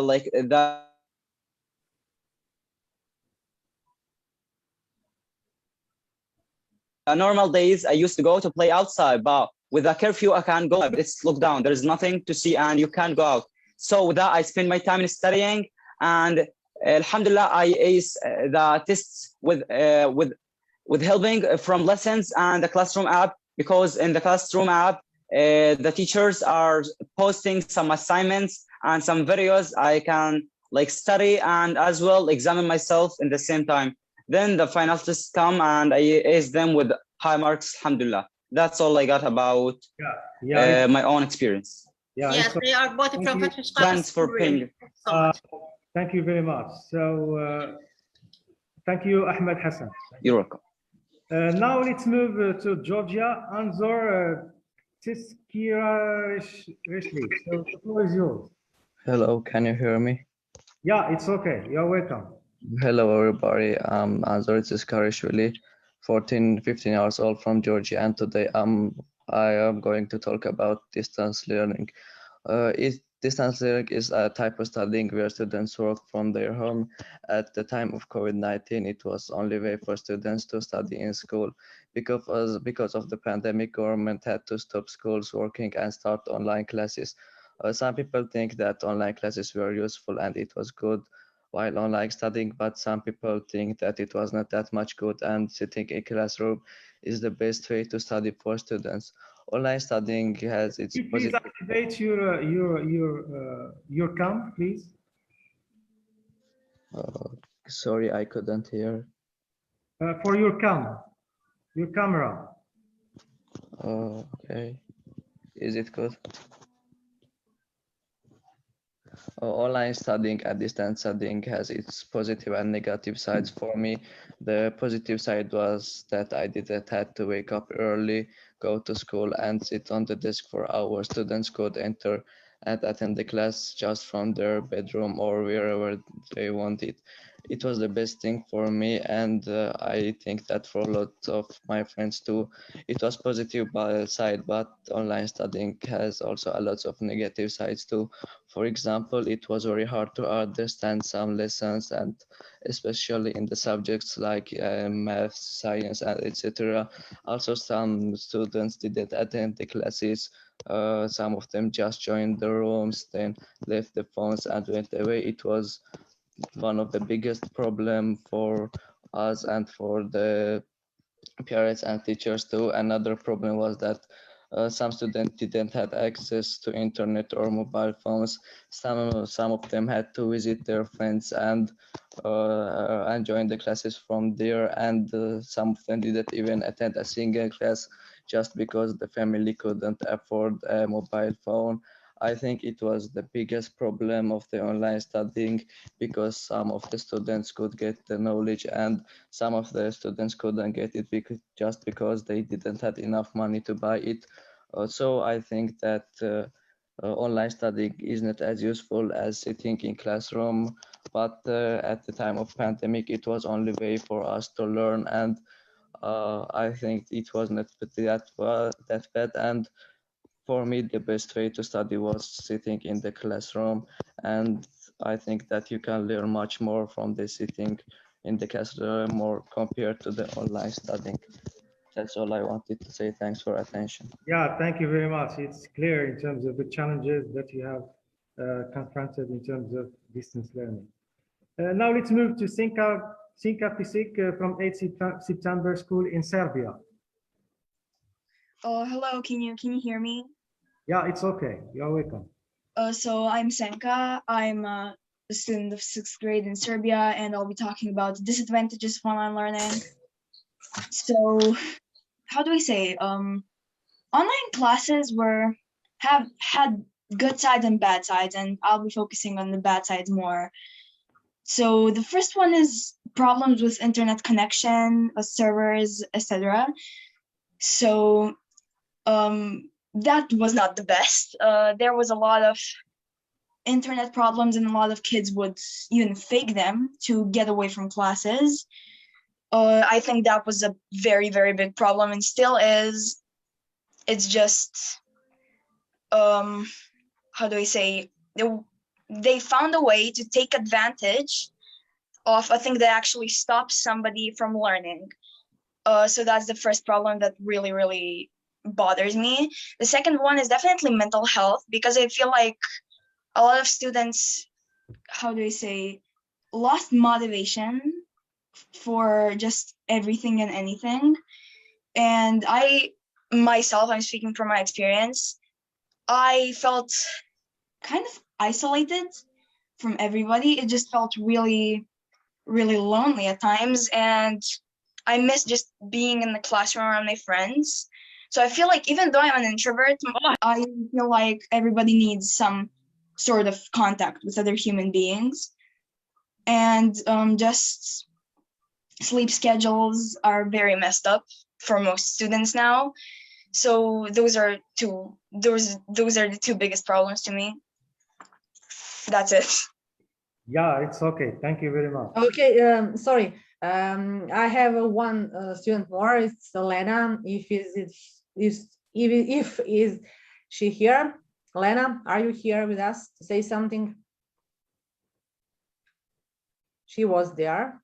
normal days, I used to go to play outside, but with the curfew, I can't go. It's locked down. There is nothing to see, and you can't go out. So with that, I spend my time in studying, and alhamdulillah, I ace the tests with helping from lessons and the classroom app, because in the classroom app, the teachers are posting some assignments and some videos I can like study and as well examine myself in the same time. Then the final tests come and I ace them with high marks, alhamdulillah. That's all I got about my own experience. Yes, they are both from Fatih Thanks for paying. Thank you very much. So thank you, Ahmed Hassan. You're welcome. Now let's move to Georgia. Anzor Tiskirashvili. So the floor is yours. Hello, can you hear me? Yeah, it's okay. You're welcome. Hello, everybody. I'm Anzor Tiskirashvili, 15 years old from Georgia, and today I am going to talk about distance learning. Distance learning is a type of studying where students work from their home. At the time of COVID-19, it was only way for students to study in school. Because of the pandemic, government had to stop schools working and start online classes. Some people think that online classes were useful and it was good while online studying, but some people think that it was not that much good, and sitting in classroom is the best way to study for students. Online studying has its Please activate your cam, please. Sorry, I couldn't hear. For your camera. Okay. Is it good? Online studying and distance studying has its positive and negative sides for me. The positive side was that I didn't have to wake up early, go to school and sit on the desk for hours. Students could enter and attend the class just from their bedroom or wherever they wanted. It was the best thing for me, and I think that for a lot of my friends too. It was positive side, but online studying has also a lot of negative sides too. For example, it was very hard to understand some lessons, and especially in the subjects like math, science, and etc. Also, some students didn't attend the classes. Some of them just joined the rooms, then left the phones and went away. It was one of the biggest problem for us and for the parents and teachers too. Another problem was that some students didn't have access to internet or mobile phones. Some of them had to visit their friends and join the classes from there, and some of them didn't even attend a single class just because the family couldn't afford a mobile phone. I think it was the biggest problem of the online studying, because some of the students could get the knowledge and some of the students couldn't get it just because they didn't have enough money to buy it. So I think that online studying is not as useful as sitting in classroom, but at the time of pandemic, it was only way for us to learn, and I think it was not that bad. And for me, the best way to study was sitting in the classroom, and I think that you can learn much more from the sitting in the classroom more compared to the online studying. That's all I wanted to say. Thanks for attention. Yeah, thank you very much. It's clear in terms of the challenges that you have confronted in terms of distance learning. Now let's move to Sinka Pisik from 8th September School in Serbia. Oh, hello. Can you hear me? Yeah, it's okay. You're welcome. So I'm Senka. I'm a student of 6th grade in Serbia, and I'll be talking about the disadvantages of online learning. So, how do we say? Online classes had good sides and bad sides, and I'll be focusing on the bad sides more. So the first one is problems with internet connection, servers, etc. So that was not the best. There was a lot of internet problems, and a lot of kids would even fake them to get away from classes. I think that was a very, very big problem, and still is. It's just, how do I say, they found a way to take advantage of a thing that actually stops somebody from learning. So that's the first problem that really, really bothers me. The second one is definitely mental health, because I feel like a lot of students, how do I say, lost motivation for just everything and anything. And I myself, I'm speaking from my experience, I felt kind of isolated from everybody. It just felt really, really lonely at times. And I miss just being in the classroom around my friends. So I feel like even though I'm an introvert, I feel like everybody needs some sort of contact with other human beings. And just sleep schedules are very messed up for most students now. So those are the two biggest problems to me. That's it. Yeah, it's okay. Thank you very much. Okay, sorry. I have one student more. It's Elena. If is she here? Elena, are you here with us to say something? She was there.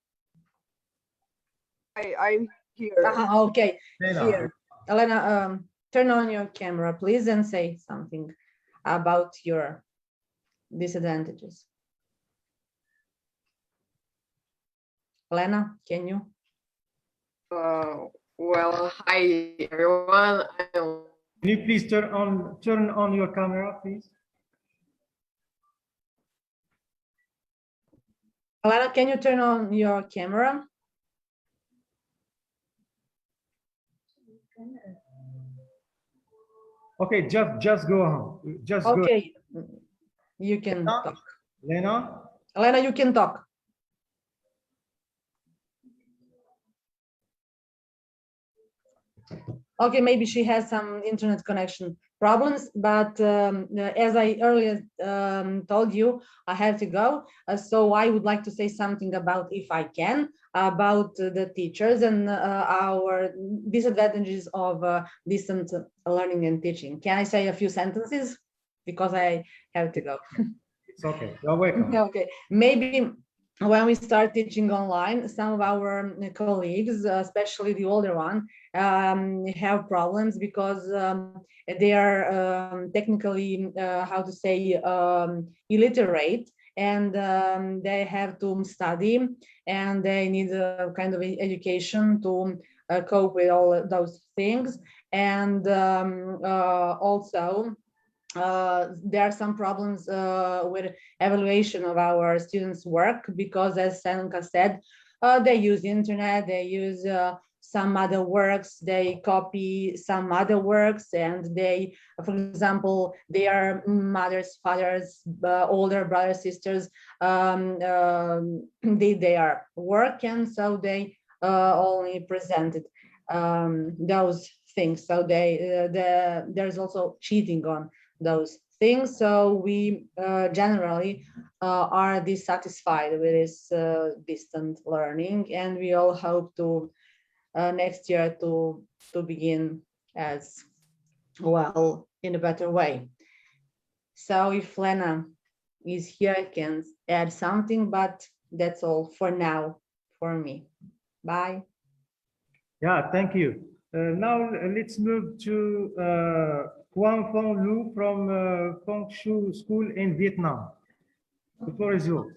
I'm here. Okay. Elena. Here. Elena, turn on your camera, please, and say something about your disadvantages. Elena, can you? Well, hi everyone. Can you please turn on your camera, please? Elena, can you turn on your camera? Okay, just go on. Just go. Okay, you can talk. Lena? Elena, you can talk. Okay, maybe she has some internet connection problems, but as I earlier told you, I have to go. So I would like to say something about, if I can, about the teachers and our disadvantages of distant learning and teaching. Can I say a few sentences? Because I have to go. It's okay. You're welcome. Okay, maybe when we start teaching online, some of our colleagues, especially the older one, have problems because they are technically, how to say, illiterate, and they have to study, and they need a kind of education to cope with all those things. And also, there are some problems with evaluation of our students' work, because as Senka said, they use internet, they use some other works, they copy some other works, and they, for example, their mothers, fathers, older brothers, sisters did their work, and so they only presented those things. So there's also cheating on those things. So we generally are dissatisfied with this distant learning, and we all hope to next year to begin as well in a better way. So if Lena is here, I can add something, but that's all for now for me. Bye. Yeah, thank you. Now let's move to Quang Phong Lu from Phong Shu School in Vietnam. The floor is yours.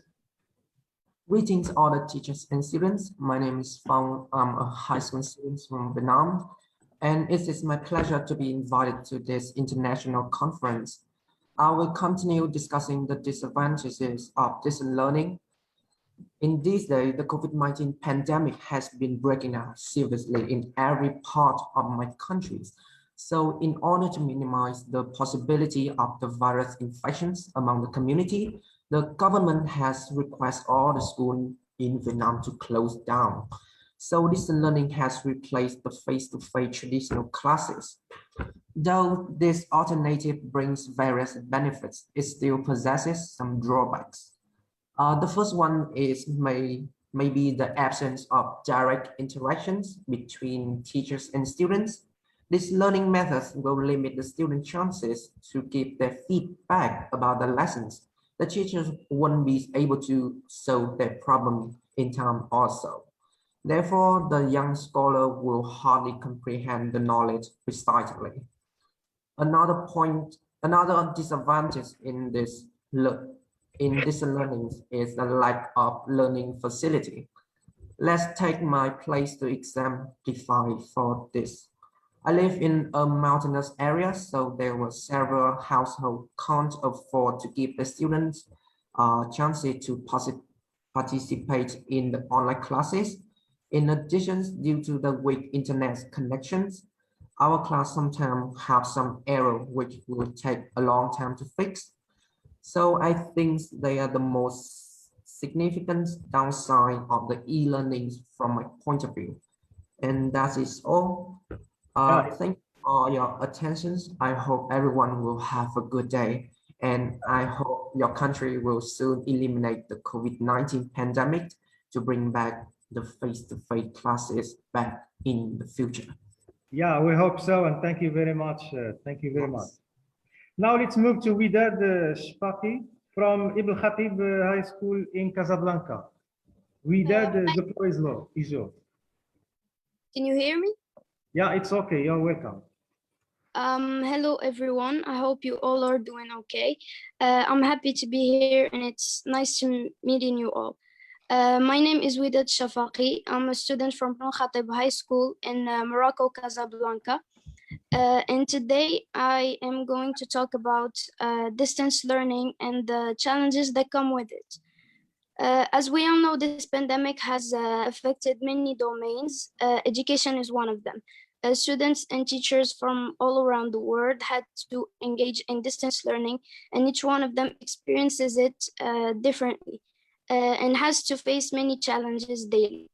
Greetings, all the teachers and students. My name is Phong. I'm a high school student from Vietnam, and it is my pleasure to be invited to this international conference. I will continue discussing the disadvantages of distant learning. In these days, the COVID-19 pandemic has been breaking out seriously in every part of my country. So in order to minimize the possibility of the virus infections among the community, the government has requested all the schools in Vietnam to close down. So distance learning has replaced the face-to-face traditional classes. Though this alternative brings various benefits, it still possesses some drawbacks. The first one is maybe the absence of direct interactions between teachers and students. These learning methods will limit the students' chances to give their feedback about the lessons. The teachers won't be able to solve their problem in time also. Therefore, the young scholar will hardly comprehend the knowledge precisely. Another disadvantage in this learning is the lack of learning facility. Let's take my place to exemplify for this. I live in a mountainous area, so there were several households can't afford to give the students chances to participate in the online classes. In addition, due to the weak internet connections, our class sometimes have some error which will take a long time to fix. So I think they are the most significant downside of the e-learning from my point of view. And that is all. Thank you for your attention. I hope everyone will have a good day. And I hope your country will soon eliminate the COVID-19 pandemic to bring back the face-to-face classes back in the future. Yeah, we hope so. And thank you very much. Thank you very much. Now let's move to Widad Shfaqi from Ibn Khatib High School in Casablanca. Widad, the floor is yours. Can you hear me? Yeah, it's okay. You're welcome. Hello everyone. I hope you all are doing okay. I'm happy to be here and it's nice to meeting you all. My name is Widad Shafaqi. I'm a student from Ibn Khatib High School in Morocco, Casablanca. And today I am going to talk about distance learning and the challenges that come with it. As we all know, this pandemic has affected many domains. Education is one of them. Students and teachers from all around the world had to engage in distance learning, and each one of them experiences it differently and has to face many challenges daily.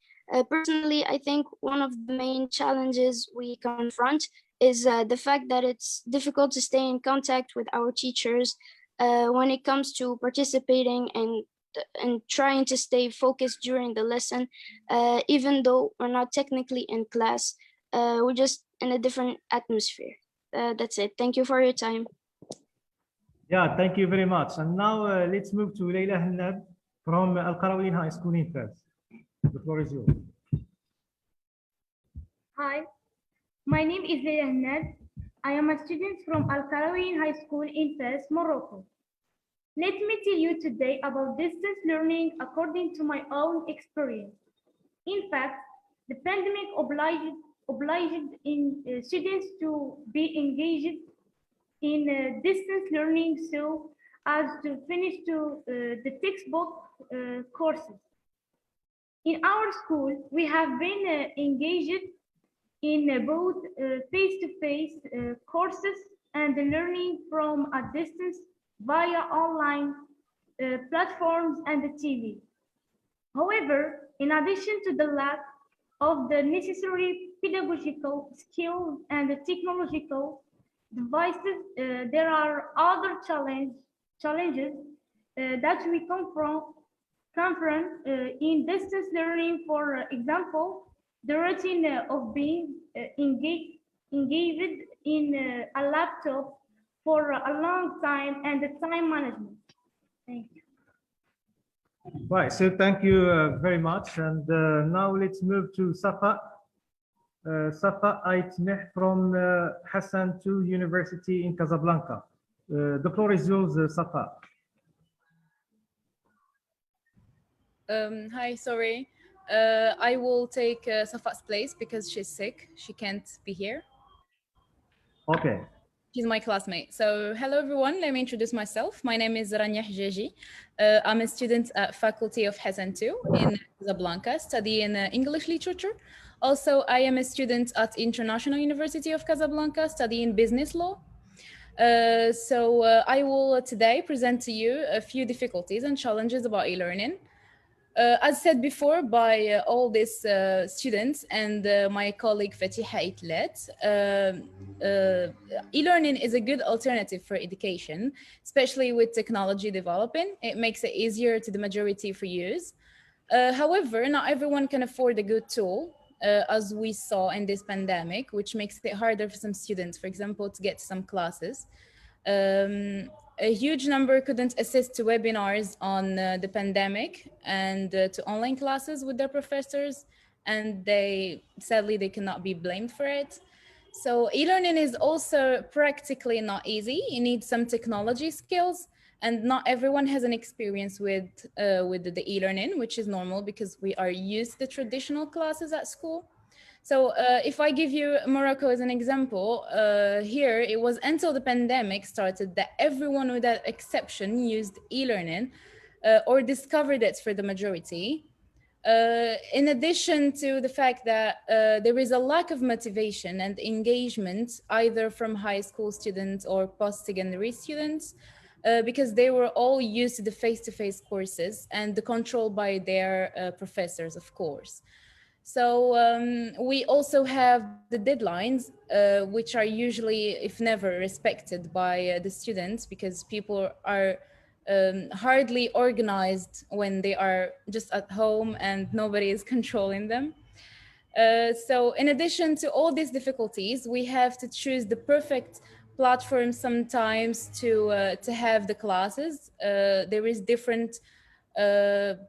Personally, I think one of the main challenges we confront is the fact that it's difficult to stay in contact with our teachers when it comes to participating and trying to stay focused during the lesson, even though we're not technically in class. We're just in a different atmosphere. That's it. Thank you for your time. Yeah, thank you very much. And now let's move to Leila Hannad from Al Qarawiyyin High School in Fez. The floor is yours. Hi, my name is Leila Hannad. I am a student from Al Qarawiyyin High School in Fez, Morocco. Let me tell you today about distance learning according to my own experience. In fact, the pandemic obliged students to be engaged in distance learning so as to finish the textbook courses. In our school, we have been engaged in both face-to-face courses and learning from a distance via online platforms and the TV. However, in addition to the lack of the necessary pedagogical skills and the technological devices, there are other challenges that we confront in distance learning. For example, the routine of being engaged in a laptop for a long time and the time management. Thank you. Right, so thank you very much. And now let's move to Safa. Safa Aitmeh from Hassan II University in Casablanca. The floor is yours, Safa. Hi, sorry. I will take Safa's place because she's sick. She can't be here. Okay. She's my classmate. So hello, everyone. Let me introduce myself. My name is Rania Hijaji. I'm a student at Faculty of Hassan II in Casablanca, studying English literature. Also, I am a student at International University of Casablanca studying business law. I will today present to you a few difficulties and challenges about e-learning. As said before by all these students and my colleague Fatiha Itlet, e-learning is a good alternative for education, especially with technology developing. It makes it easier to the majority for use. However, not everyone can afford a good tool, as we saw in this pandemic, which makes it harder for some students, for example, to get to some classes. A huge number couldn't assist to webinars on the pandemic and to online classes with their professors, and sadly they cannot be blamed for it. So e-learning is also practically not easy. You need some technology skills, and not everyone has an experience with the e-learning, which is normal because we are used to traditional classes at school. So if I give you Morocco as an example, here it was until the pandemic started that everyone without exception used e-learning or discovered it for the majority. In addition to the fact that there is a lack of motivation and engagement either from high school students or post-secondary students, because they were all used to the face-to-face courses and the control by their professors, of course. So we also have the deadlines, which are usually, if never, respected by the students, because people are hardly organized when they are just at home and nobody is controlling them. So in addition to all these difficulties, we have to choose the perfect platform sometimes to have the classes. There is different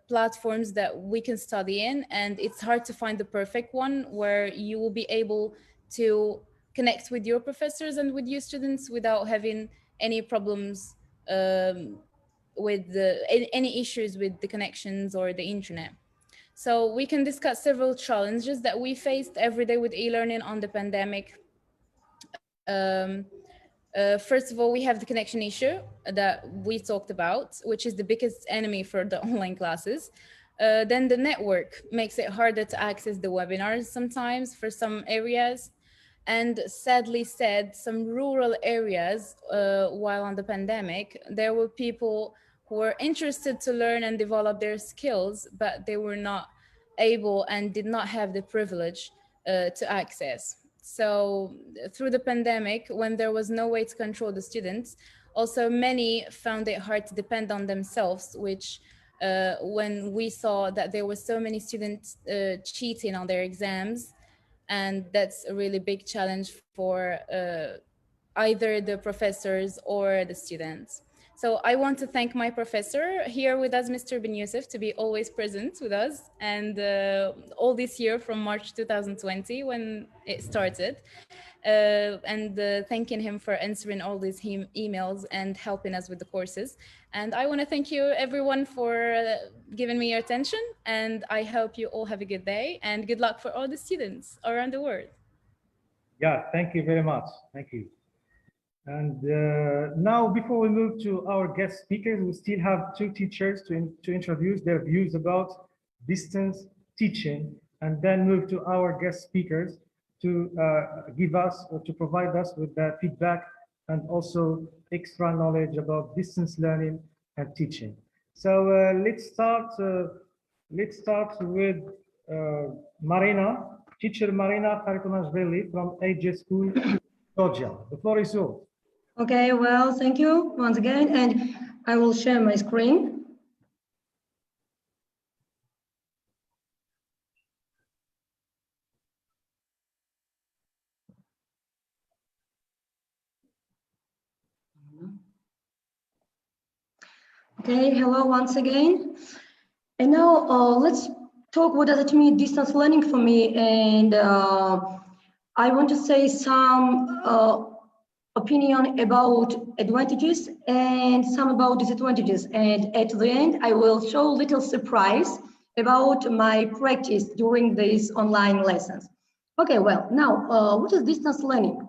platforms that we can study in, and it's hard to find the perfect one where you will be able to connect with your professors and with your students without having any problems with any issues with the connections or the internet. So we can discuss several challenges that we faced every day with e-learning on the pandemic. First of all, we have the connection issue that we talked about, which is the biggest enemy for the online classes. Then the network makes it harder to access the webinars sometimes for some areas. And sadly said, some rural areas, while on the pandemic, there were people who were interested to learn and develop their skills, but they were not able and did not have the privilege to access. So through the pandemic, when there was no way to control the students, also many found it hard to depend on themselves, which when we saw that there were so many students cheating on their exams, and that's a really big challenge for either the professors or the students. So I want to thank my professor here with us, Mr. Ben Youssef, to be always present with us, and all this year from March 2020 when it started, and thanking him for answering all these emails and helping us with the courses. And I want to thank you everyone for giving me your attention, and I hope you all have a good day and good luck for all the students around the world. Yeah, thank you very much. Thank you. And now, before we move to our guest speakers, we still have two teachers to introduce their views about distance teaching, and then move to our guest speakers to give us or to provide us with the feedback and also extra knowledge about distance learning and teaching. So let's start with Marina, teacher Marina Kharitonashvili from AJ School, Georgia. The floor is yours. Okay, well, thank you once again, and I will share my screen. Okay, hello once again. And now let's talk what does it mean distance learning for me, and I want to say some opinion about advantages and some about disadvantages, and at the end I will show a little surprise about my practice during these online lessons. Okay, well, now what is distance learning?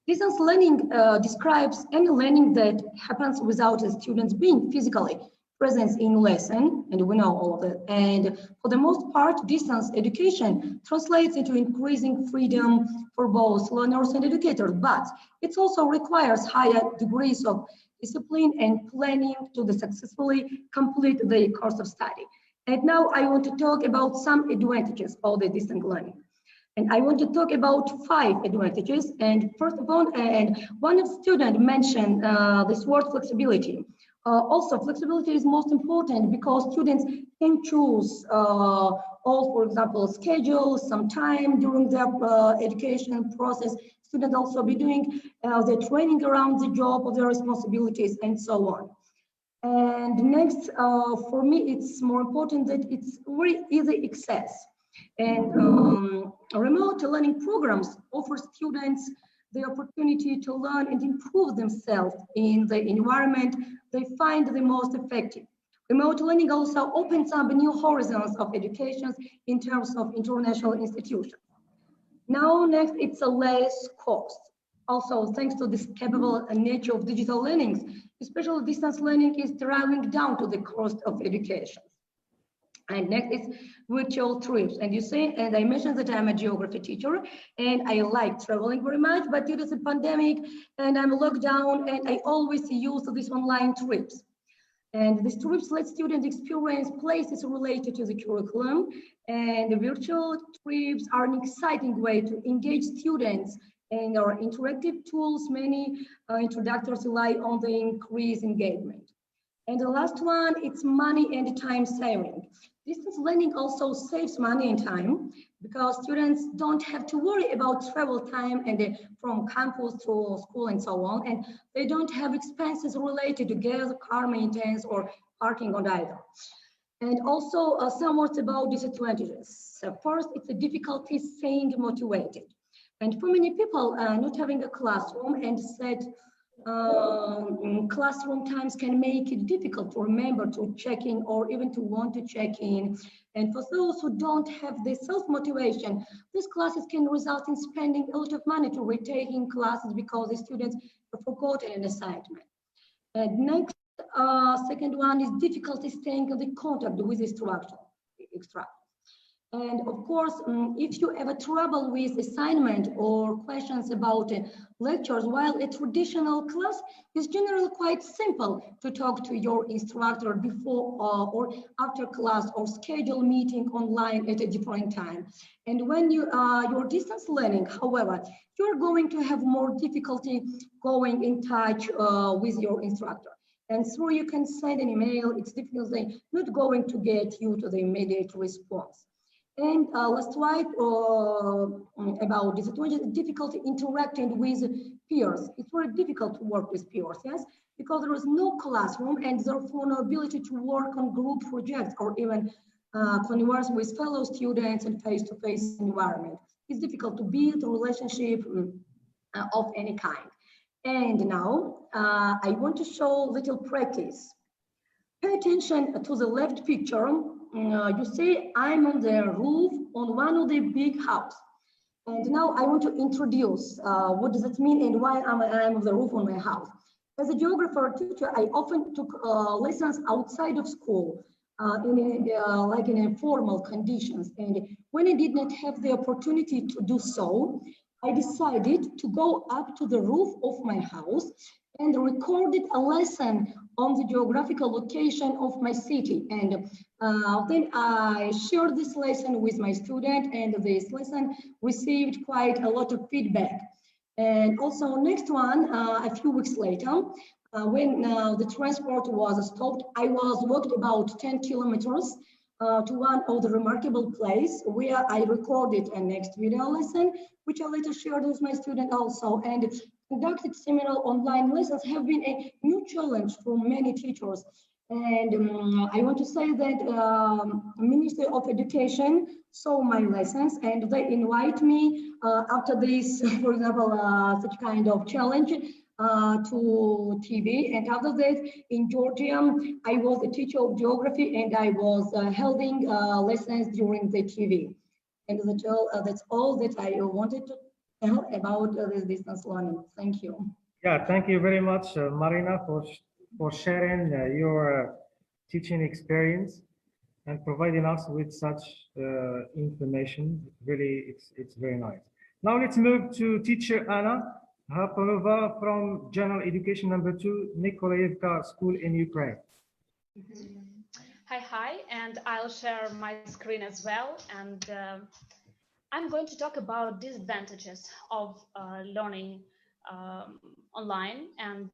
Distance learning describes any learning that happens without the students being physically presence in lesson, and we know all of it. And for the most part, distance education translates into increasing freedom for both learners and educators, but it also requires higher degrees of discipline and planning to successfully complete the course of study. And now I want to talk about some advantages of the distance learning. And I want to talk about 5 advantages. And first of all, and one of the students mentioned this word flexibility. Also, flexibility is most important because students can choose all, for example, schedules, some time during their education process. Students also be doing their training around the job of their responsibilities and so on. And next, for me, it's more important that it's very easy access. And remote learning programs offer students the opportunity to learn and improve themselves in the environment they find the most effective. Remote learning also opens up new horizons of education in terms of international institutions. Now, next, it's a less cost. Also, thanks to this capable nature of digital learning, especially distance learning is driving down to the cost of education. And next is virtual trips. And you see, and I mentioned that I'm a geography teacher and I like traveling very much, but due to the pandemic and I'm locked down, and I always use these online trips. And these trips let students experience places related to the curriculum, and the virtual trips are an exciting way to engage students. And our interactive tools, many introductors rely on the increased engagement. And the last one, it's money and time saving. Distance learning also saves money and time because students don't have to worry about travel time and from campus to school and so on. And they don't have expenses related to gas, car maintenance, or parking on either. And also some words about disadvantages. First, it's a difficulty staying motivated. And for many people, not having a classroom and set classroom times can make it difficult to remember to check in or even to want to check in. And for those who don't have the self-motivation, these classes can result in spending a lot of money to retaking classes because the students have forgotten an assignment. And next, second one is difficulty staying in the contact with the instructor. And of course, if you have a trouble with assignment or questions about lectures, while a traditional class is generally quite simple to talk to your instructor before or after class or schedule meeting online at a different time. And when you're distance learning, however, you're going to have more difficulty going in touch with your instructor. And so you can send an email, it's definitely not going to get you to the immediate response. And last slide about disadvantages, difficulty interacting with peers. It's very difficult to work with peers, yes, because there is no classroom and therefore no ability to work on group projects or even converse with fellow students in face-to-face environment. It's difficult to build a relationship of any kind. And now I want to show little practice. Pay attention to the left picture. You see I'm on the roof on one of the big house. And now I want to introduce what does it mean and why I'm on the roof on my house. As a geographer teacher, I often took lessons outside of school like in informal conditions. And when I did not have the opportunity to do so, I decided to go up to the roof of my house and recorded a lesson on the geographical location of my city. And then I shared this lesson with my student, and this lesson received quite a lot of feedback. And also next one, a few weeks later, when the transport was stopped, I was walked about 10 kilometers to one of the remarkable place where I recorded a next video lesson, which I later shared with my student also. And conducted similar online lessons have been a new challenge for many teachers. And I want to say that Ministry of Education saw my lessons and they invite me after this, for example, such kind of challenge to TV. And after that, in Georgia, I was a teacher of geography and I was holding lessons during the TV. And that's all that I wanted to tell about this distance learning. Thank you. Yeah, thank you very much, Marina, for sharing your teaching experience and providing us with such information. Really, it's very nice. Now let's move to teacher Anna Hapanova from General Education number 2, Nikolaevka School in Ukraine. Hi, and I'll share my screen as well. And I'm going to talk about disadvantages of learning online, and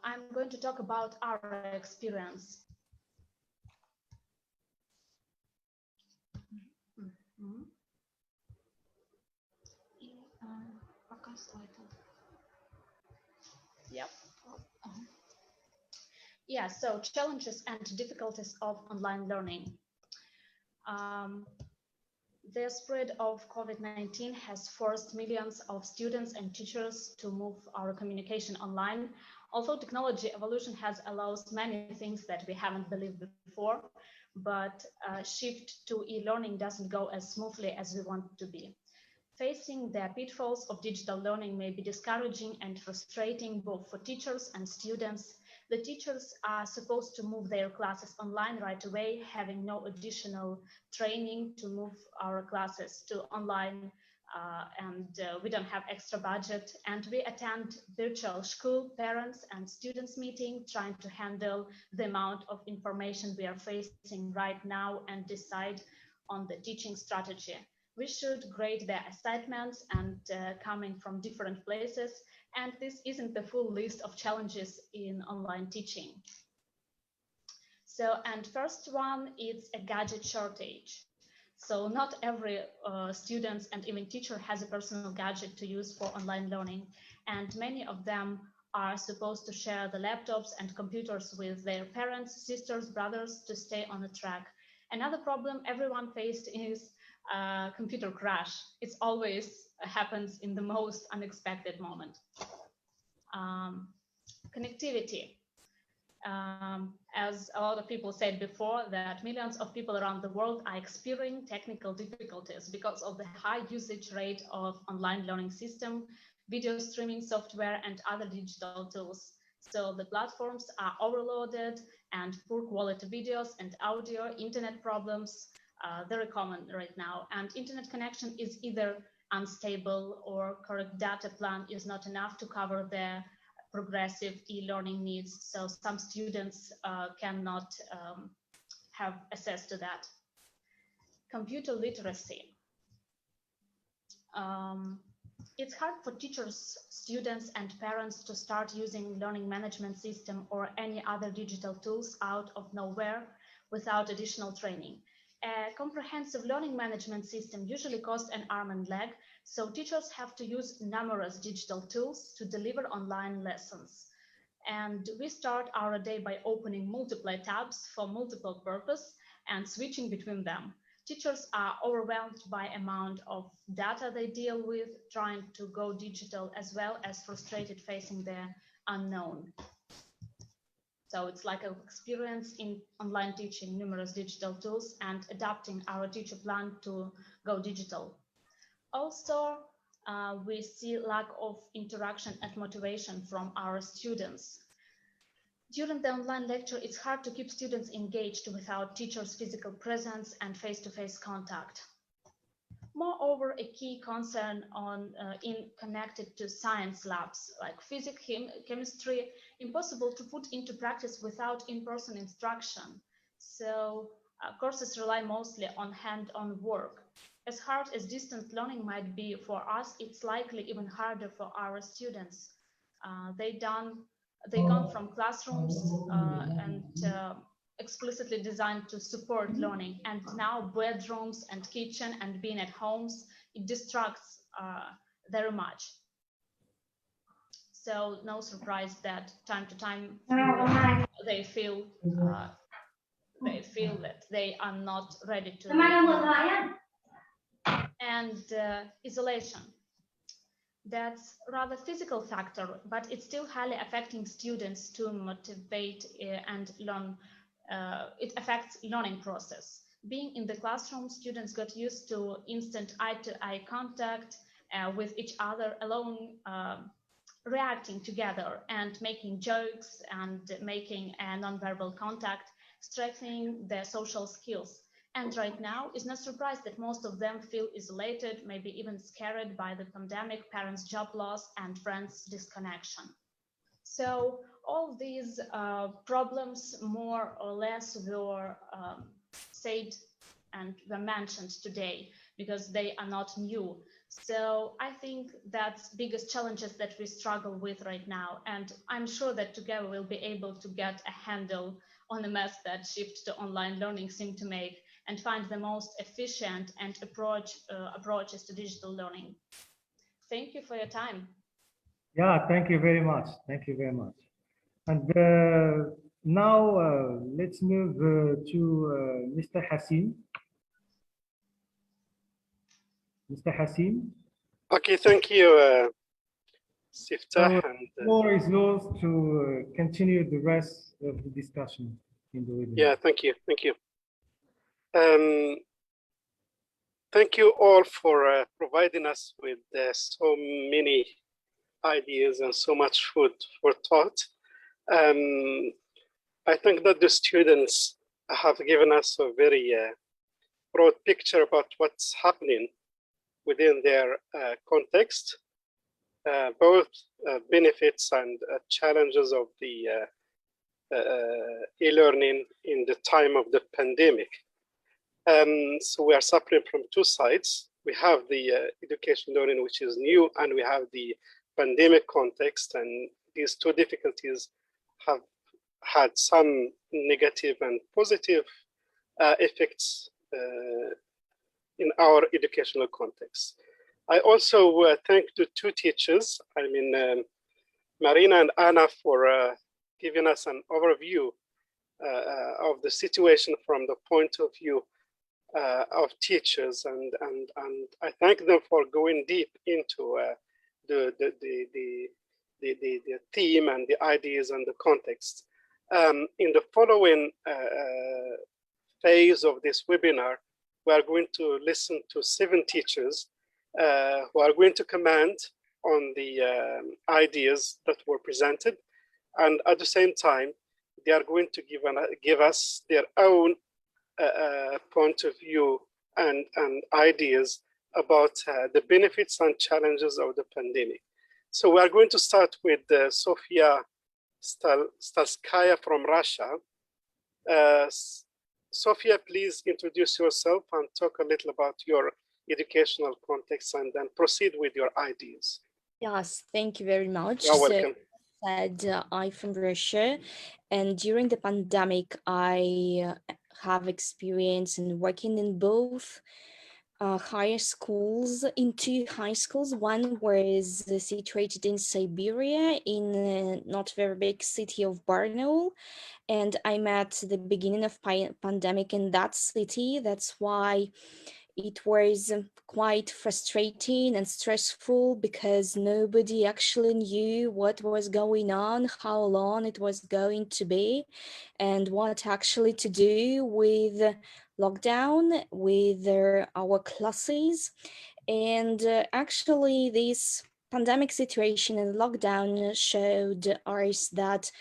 I'm going to talk about our experience. Yep. Yeah, so challenges and difficulties of online learning. The spread of COVID-19 has forced millions of students and teachers to move our communication online. Although technology evolution has allowed many things that we haven't believed before, but shift to e-learning doesn't go as smoothly as we want it to be. Facing the pitfalls of digital learning may be discouraging and frustrating both for teachers and students. The teachers are supposed to move their classes online right away, having no additional training to move our classes to online, and we don't have extra budget. And we attend virtual school parents and students meeting, trying to handle the amount of information we are facing right now and decide on the teaching strategy. We should grade their assignments and coming from different places. And this isn't the full list of challenges in online teaching. So, and first one is a gadget shortage. So not every student and even teacher has a personal gadget to use for online learning. And many of them are supposed to share the laptops and computers with their parents, sisters, brothers to stay on the track. Another problem everyone faced is computer crash. It always happens in the most unexpected moment. Connectivity. As a lot of people said before, that millions of people around the world are experiencing technical difficulties because of the high usage rate of online learning system, video streaming software, and other digital tools. So the platforms are overloaded, and poor quality videos and audio, internet problems, very common right now. And internet connection is either unstable or correct data plan is not enough to cover the progressive e-learning needs. So some students cannot have access to that. Computer literacy. It's hard for teachers, students, and parents to start using learning management system or any other digital tools out of nowhere without additional training. A comprehensive learning management system usually costs an arm and leg, so teachers have to use numerous digital tools to deliver online lessons. And we start our day by opening multiple tabs for multiple purposes and switching between them. Teachers are overwhelmed by amount of data they deal with, trying to go digital, as well as frustrated facing the unknown. So it's like an experience in online teaching, numerous digital tools, and adapting our teacher plan to go digital. Also, we see lack of interaction and motivation from our students. During the online lecture, it's hard to keep students engaged without teachers' physical presence and face-to-face contact. Moreover, a key concern connected to science labs like physics, chemistry, impossible to put into practice without in-person instruction. So courses rely mostly on hand-on work. As hard as distance learning might be for us, it's likely even harder for our students. They come from classrooms and explicitly designed to support learning, and now bedrooms and kitchen and being at homes, it distracts very much. So no surprise that time to time they feel that they are not ready to learn. And isolation. That's rather physical factor, but it's still highly affecting students to motivate and learn. It affects learning process. Being in the classroom, students got used to instant eye-to-eye contact with each other, alone reacting together and making jokes and making a non-verbal contact. strengthening their social skills. And right now, it's not surprised that most of them feel isolated, maybe even scared by the pandemic, parents' job loss, and friends' disconnection. So all these problems more or less were said and were mentioned today because they are not new. So I think that's biggest challenges that we struggle with right now. And I'm sure that together we'll be able to get a handle on the mess that shift to online learning seem to make and find the most efficient and approaches to digital learning. Thank you for your time. Yeah, thank you very much. Thank you very much. And now let's move to Mr. Hassim. Mr. Hassim. Okay, thank you, Siftah. So And the floor is yours to continue the rest of the discussion in the webinar. yeah, thank you. Thank you. Thank you all for providing us with so many ideas and so much food for thought. I think that the students have given us a very broad picture about what's happening within their context, both benefits and challenges of the e-learning in the time of the pandemic. So we are suffering from two sides. We have the education learning, which is new, and we have the pandemic context, and these two difficulties have had some negative and positive effects in our educational context. I also thank the two teachers, Marina and Anna, for giving us an overview of the situation from the point of view of teachers, and I thank them for going deep into the theme and the ideas and the context. In the following phase of this webinar, we are going to listen to 7 teachers who are going to comment on the ideas that were presented, and at the same time, they are going to give us their own point of view and ideas about the benefits and challenges of the pandemic. So we are going to start with Sofia Stalskaya from Russia. Sofia, please introduce yourself and talk a little about your educational context, and then proceed with your ideas. Yes, thank you very much. You're welcome. I'm from Russia, and during the pandemic, I have experience in working in both higher schools, in 2 high schools. One was situated in Siberia, in a not very big city of Barnaul, and I met the beginning of pandemic in that city. That's why it was quite frustrating and stressful because nobody actually knew what was going on, how long it was going to be, and what actually to do with lockdown, with our classes. And actually this pandemic situation and lockdown showed us that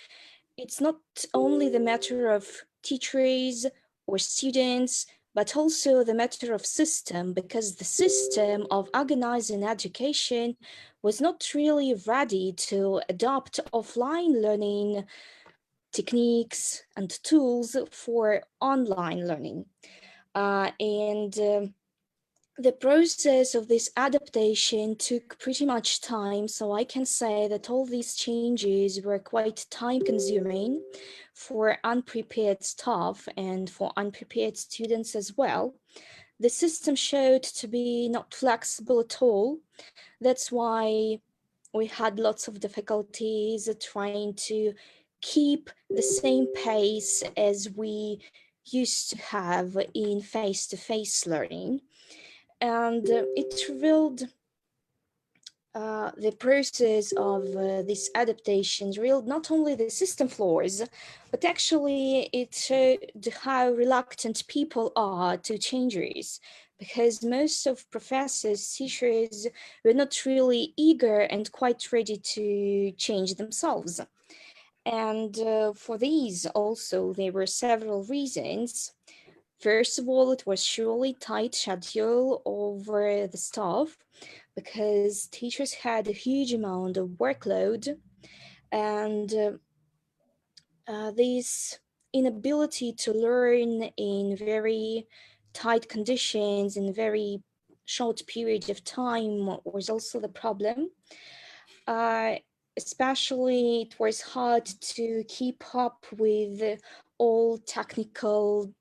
it's not only the matter of teachers or students, but also the matter of system, because the system of organizing education was not really ready to adopt offline learning techniques and tools for online learning. The process of this adaptation took pretty much time, so I can say that all these changes were quite time-consuming for unprepared staff and for unprepared students as well. The system showed to be not flexible at all. That's why we had lots of difficulties trying to keep the same pace as we used to have in face-to-face learning. And it revealed the process of this adaptation revealed not only the system flaws, but actually it showed how reluctant people are to changes, because most of professors, teachers were not really eager and quite ready to change themselves. And for these also, there were several reasons. First of all, it was surely tight schedule over the staff because teachers had a huge amount of workload, and this inability to learn in very tight conditions in very short period of time was also the problem. Especially it was hard to keep up with all technical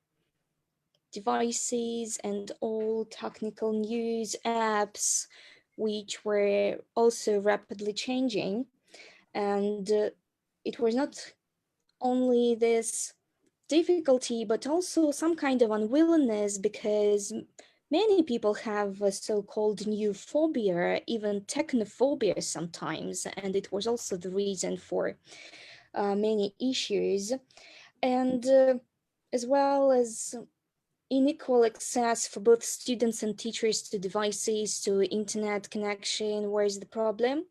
devices and all technical news apps, which were also rapidly changing. And it was not only this difficulty, but also some kind of unwillingness, because many people have a so-called new phobia, even technophobia sometimes, and it was also the reason for many issues. And as well as unequal access for both students and teachers to devices, to internet connection was the problem.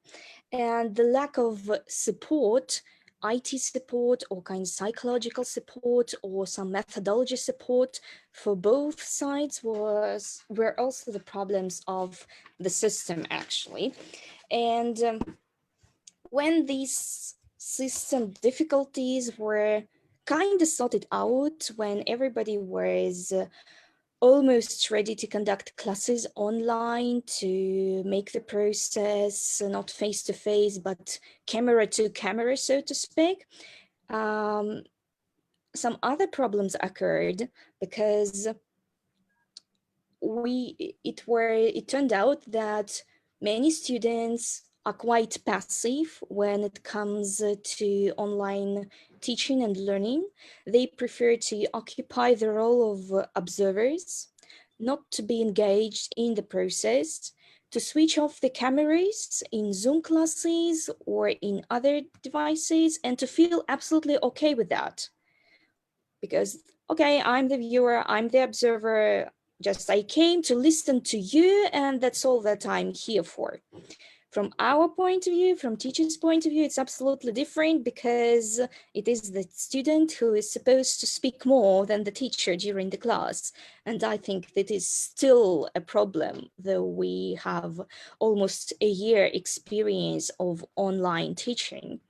And the lack of support, IT support or kind of psychological support or some methodology support for both sides were also the problems of the system actually. And when these system difficulties were kind of sorted out, when everybody was almost ready to conduct classes online, to make the process not face to face, but camera to camera, so to speak. Some other problems occurred because it turned out that many students are quite passive when it comes to online teaching and learning. They prefer to occupy the role of observers, not to be engaged in the process, to switch off the cameras in Zoom classes or in other devices, and to feel absolutely okay with that. Because, okay, I'm the viewer, I'm the observer, just I came to listen to you, and that's all that I'm here for. From our point of view, from teachers' point of view, it's absolutely different because it is the student who is supposed to speak more than the teacher during the class. And I think that is still a problem, though we have almost a year experience of online teaching.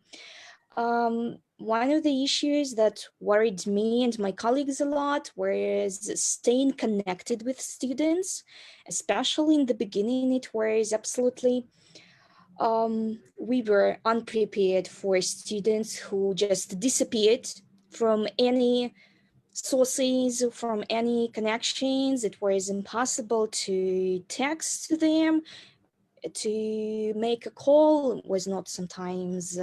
One of the issues that worried me and my colleagues a lot was staying connected with students, especially in the beginning. It was absolutely, we were unprepared for students who just disappeared from any sources, from any connections. It was impossible to text them, to make a call was not sometimes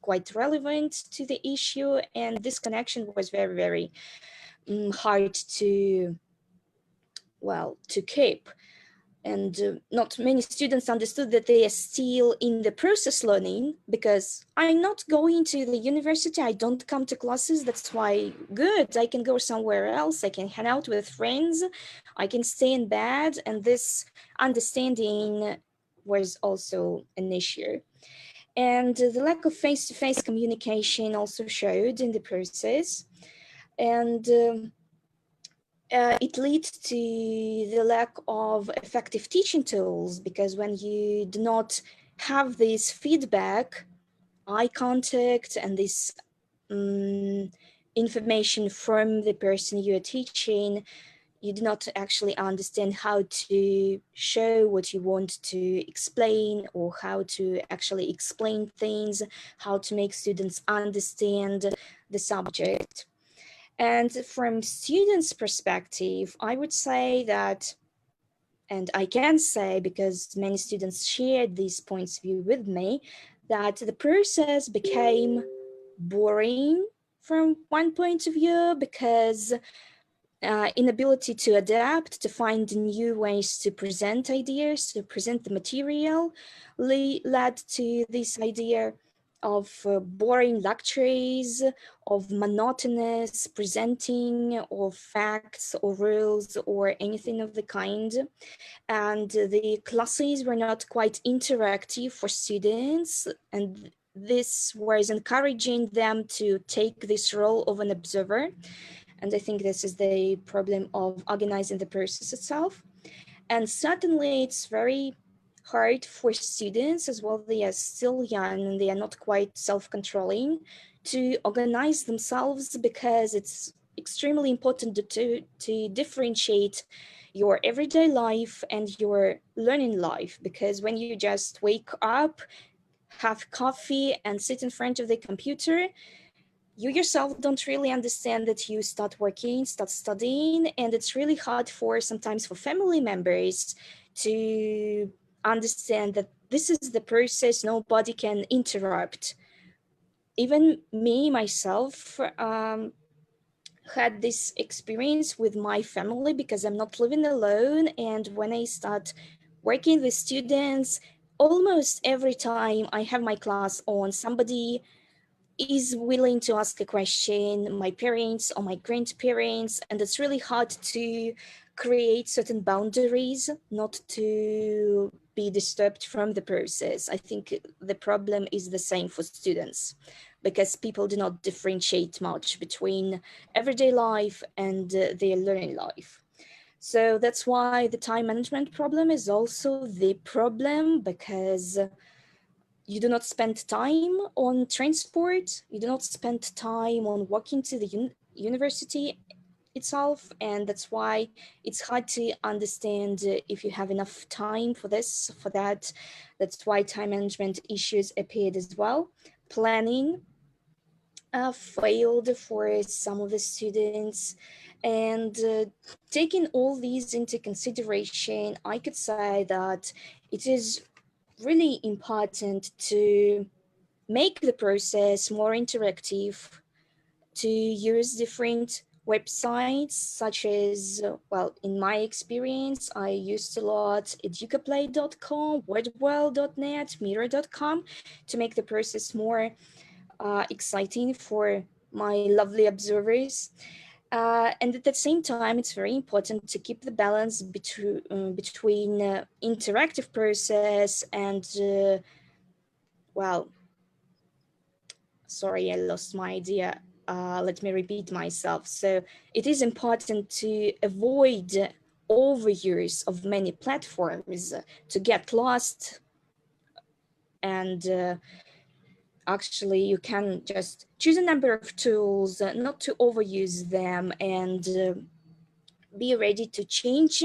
quite relevant to the issue, and this connection was very, very hard to keep. And not many students understood that they are still in the process learning, because I'm not going to the university, I don't come to classes, that's why good, I can go somewhere else, I can hang out with friends, I can stay in bed, and this understanding was also an issue. And the lack of face-to-face communication also showed in the process. And it leads to the lack of effective teaching tools, because when you do not have this feedback, eye contact, and this information from the person you are teaching, you do not actually understand how to show what you want to explain, or how to actually explain things, how to make students understand the subject. And from students' perspective, I would say that, and I can say because many students shared these points of view with me, that the process became boring from one point of view, because inability to adapt, to find new ways to present ideas, to present the material, led to this idea of boring lectures, of monotonous presenting of facts or rules or anything of the kind. And the classes were not quite interactive for students, and this was encouraging them to take this role of an observer. And I think this is the problem of organizing the process itself. And certainly it's very hard for students as well. They are still young and they are not quite self-controlling to organize themselves, because it's extremely important to differentiate your everyday life and your learning life. Because when you just wake up, have coffee and sit in front of the computer, you yourself don't really understand that you start working, start studying, and it's really hard for sometimes for family members to understand that this is the process, nobody can interrupt. Even me, myself, had this experience with my family because I'm not living alone. And when I start working with students, almost every time I have my class on, somebody is willing to ask a question, my parents or my grandparents, and it's really hard to create certain boundaries not to be disturbed from the process. I think the problem is the same for students, because people do not differentiate much between everyday life and their learning life. So that's why the time management problem is also the problem, because you do not spend time on transport, you do not spend time on walking to the university itself, and that's why it's hard to understand if you have enough time for this, for that. That's why time management issues appeared as well. Planning failed for some of the students, and taking all these into consideration, I could say that it is really important to make the process more interactive, to use different websites such as, well, in my experience, I used a lot educaplay.com, wordwell.net, mirror.com to make the process more exciting for my lovely observers. And at the same time, it's very important to keep the balance between interactive process and, well, sorry, I lost my idea. Let me repeat myself. So it is important to avoid overuse of many platforms to get lost, and actually you can just choose a number of tools, not to overuse them, and be ready to change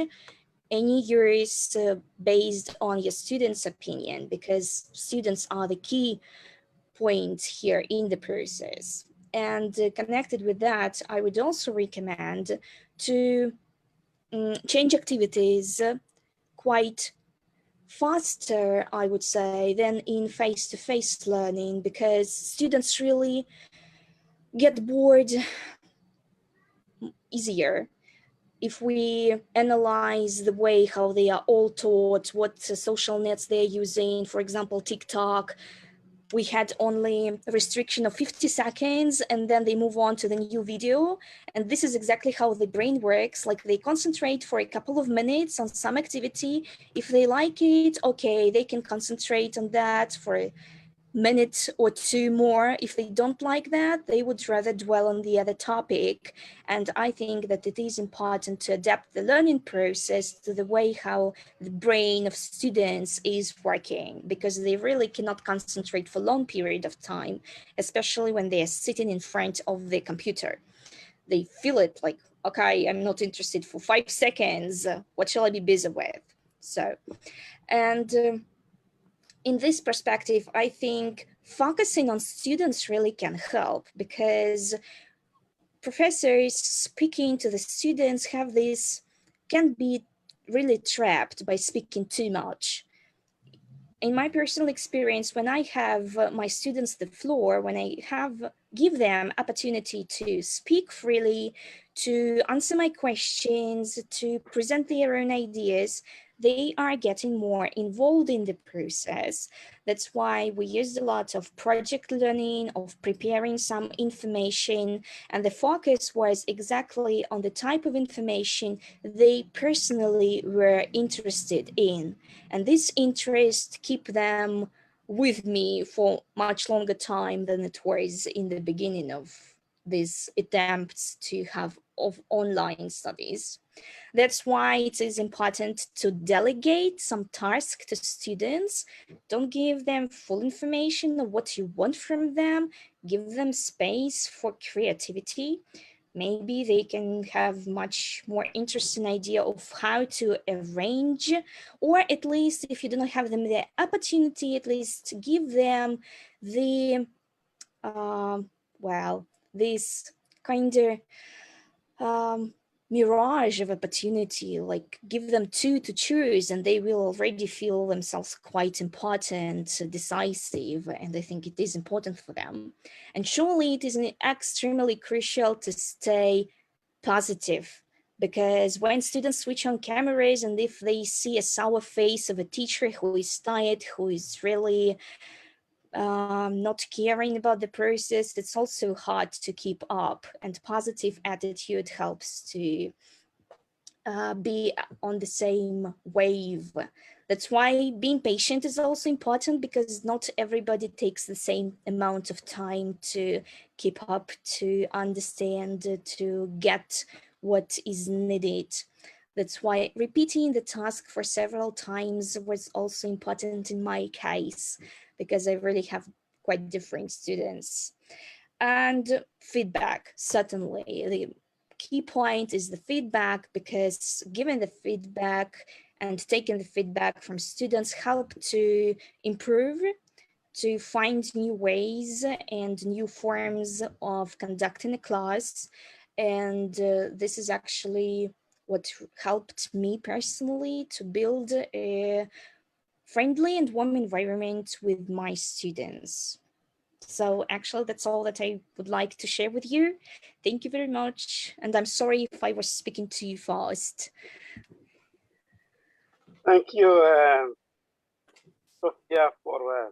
any use based on your students' opinion, because students are the key point here in the process. And connected with that, I would also recommend to change activities quite faster, I would say, than in face-to-face learning, because students really get bored easier if we analyze the way how they are all taught, what social nets they're using. For example, TikTok, we had only a restriction of 50 seconds and then they move on to the new video. And this is exactly how the brain works. Like, they concentrate for a couple of minutes on some activity. If they like it, okay, they can concentrate on that for a minute or two more. If they don't like that, they would rather dwell on the other topic. And I think that it is important to adapt the learning process to the way how the brain of students is working, because they really cannot concentrate for a long period of time, especially when they are sitting in front of the computer. They feel it like, okay, I'm not interested for 5 seconds. What shall I be busy with? So, and in this perspective, I think focusing on students really can help, because professors speaking to the students can be really trapped by speaking too much. In my personal experience, when I have my students the floor, when I give them opportunity to speak freely, to answer my questions, to present their own ideas, they are getting more involved in the process. That's why we used a lot of project learning, of preparing some information, and the focus was exactly on the type of information they personally were interested in. And this interest keep them with me for much longer time than it was in the beginning of these attempts to have online studies. That's why it is important to delegate some tasks to students. Don't give them full information of what you want from them. Give them space for creativity. Maybe they can have much more interesting idea of how to arrange, or at least if you do not have them the opportunity, at least give them the, well, this kind of mirage of opportunity, like give them two to choose and they will already feel themselves quite important, decisive, and I think it is important for them. And surely it is extremely crucial to stay positive, because when students switch on cameras and if they see a sour face of a teacher who is tired, who is really not caring about the process, it's also hard to keep up, and positive attitude helps to be on the same wave. That's why being patient is also important, because not everybody takes the same amount of time to keep up, to understand, to get what is needed. That's why repeating the task for several times was also important in my case, because I really have quite different students. And feedback, certainly. The key point is the feedback, because giving the feedback and taking the feedback from students help to improve, to find new ways and new forms of conducting a class. And this is actually what helped me personally to build a friendly and warm environment with my students. So actually, that's all that I would like to share with you. Thank you very much. And I'm sorry if I was speaking too fast. Thank you, Sophia, for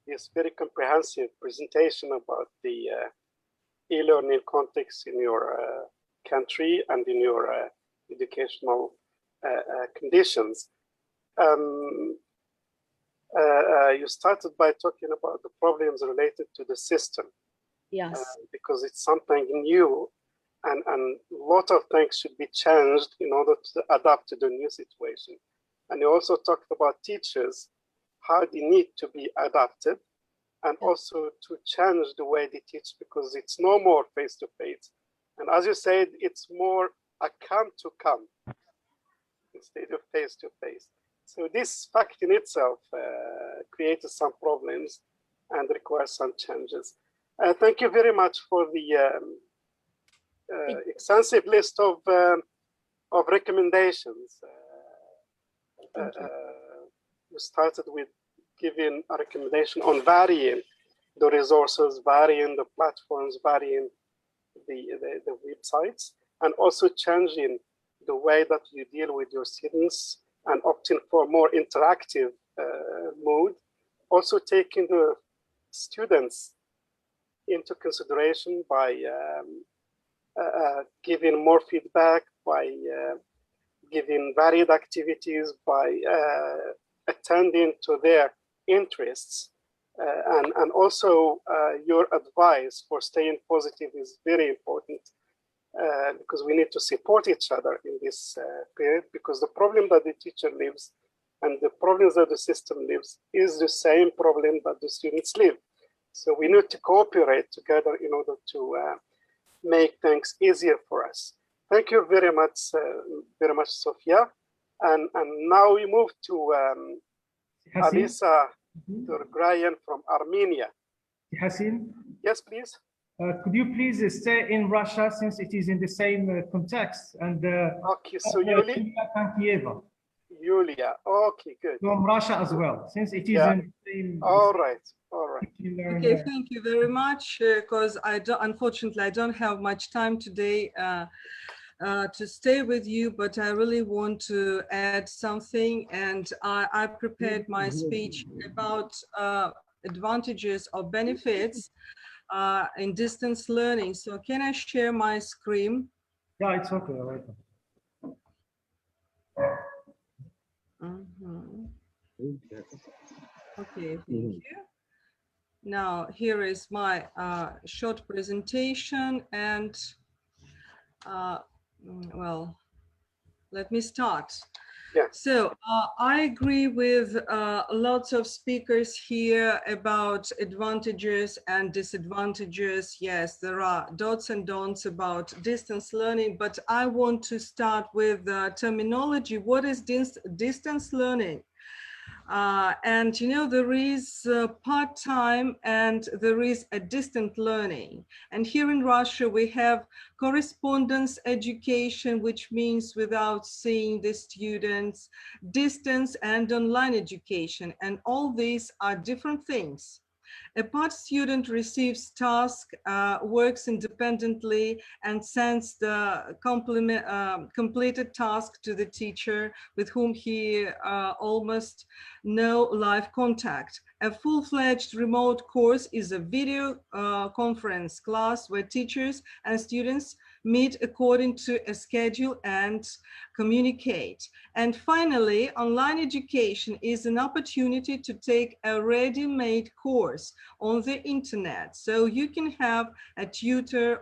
this very comprehensive presentation about the e-learning context in your country and in your educational conditions. You started by talking about the problems related to the system. Yes. Because it's something new, and a lot of things should be changed in order to adapt to the new situation. And you also talked about teachers, how they need to be adapted, and also to change the way they teach, because it's no more face-to-face. And as you said, it's more a come-to-come instead of face-to-face. So this fact in itself created some problems and requires some changes. Thank you very much for the extensive list of recommendations. You started with giving a recommendation on varying the resources, varying the platforms, varying the websites, and also changing the way that you deal with your students and opting for more interactive mode. Also taking the students into consideration by giving more feedback, by giving varied activities, by attending to their interests. And also your advice for staying positive is very important, because we need to support each other in this period, because the problem that the teacher lives and the problems that the system lives is the same problem that the students live. So we need to cooperate together in order to make things easier for us. Thank you very much, Sophia. And now we move to Alisa Turgrayan from Armenia. Hassin? Yes, please. Could you please stay in Russia, since it is in the same context? And okay, so Yulia, okay, good. From Russia as well, since it is in the same. All right, all right. Okay, thank you very much. Because unfortunately, I don't have much time today to stay with you, but I really want to add something. And I prepared my speech about advantages or benefits in distance learning. So can I share my screen? Yeah, it's okay. All right. Okay, thank you. Now, here is my short presentation and, well, let me start. Yeah. So I agree with lots of speakers here about advantages and disadvantages. Yes, there are dots and don'ts about distance learning, but I want to start with terminology. What is distance learning? And you know, there is part-time and there is a distant learning. And here in Russia, we have correspondence education, which means without seeing the students, distance and online education. And all these are different things. A part student receives task, works independently, and sends the completed task to the teacher with whom he almost no live contact. A full-fledged remote course is a video conference class where teachers and students meet according to a schedule and communicate. And finally, online education is an opportunity to take a ready-made course on the internet. So you can have a tutor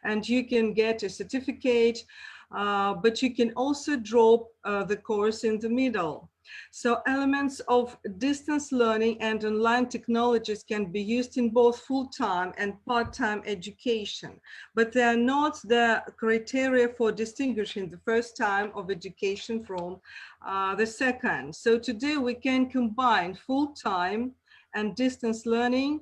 and you can get a certificate, but you can also drop the course in the middle. So elements of distance learning and online technologies can be used in both full-time and part-time education, but they are not the criteria for distinguishing the first time of education from the second. So today we can combine full-time and distance learning,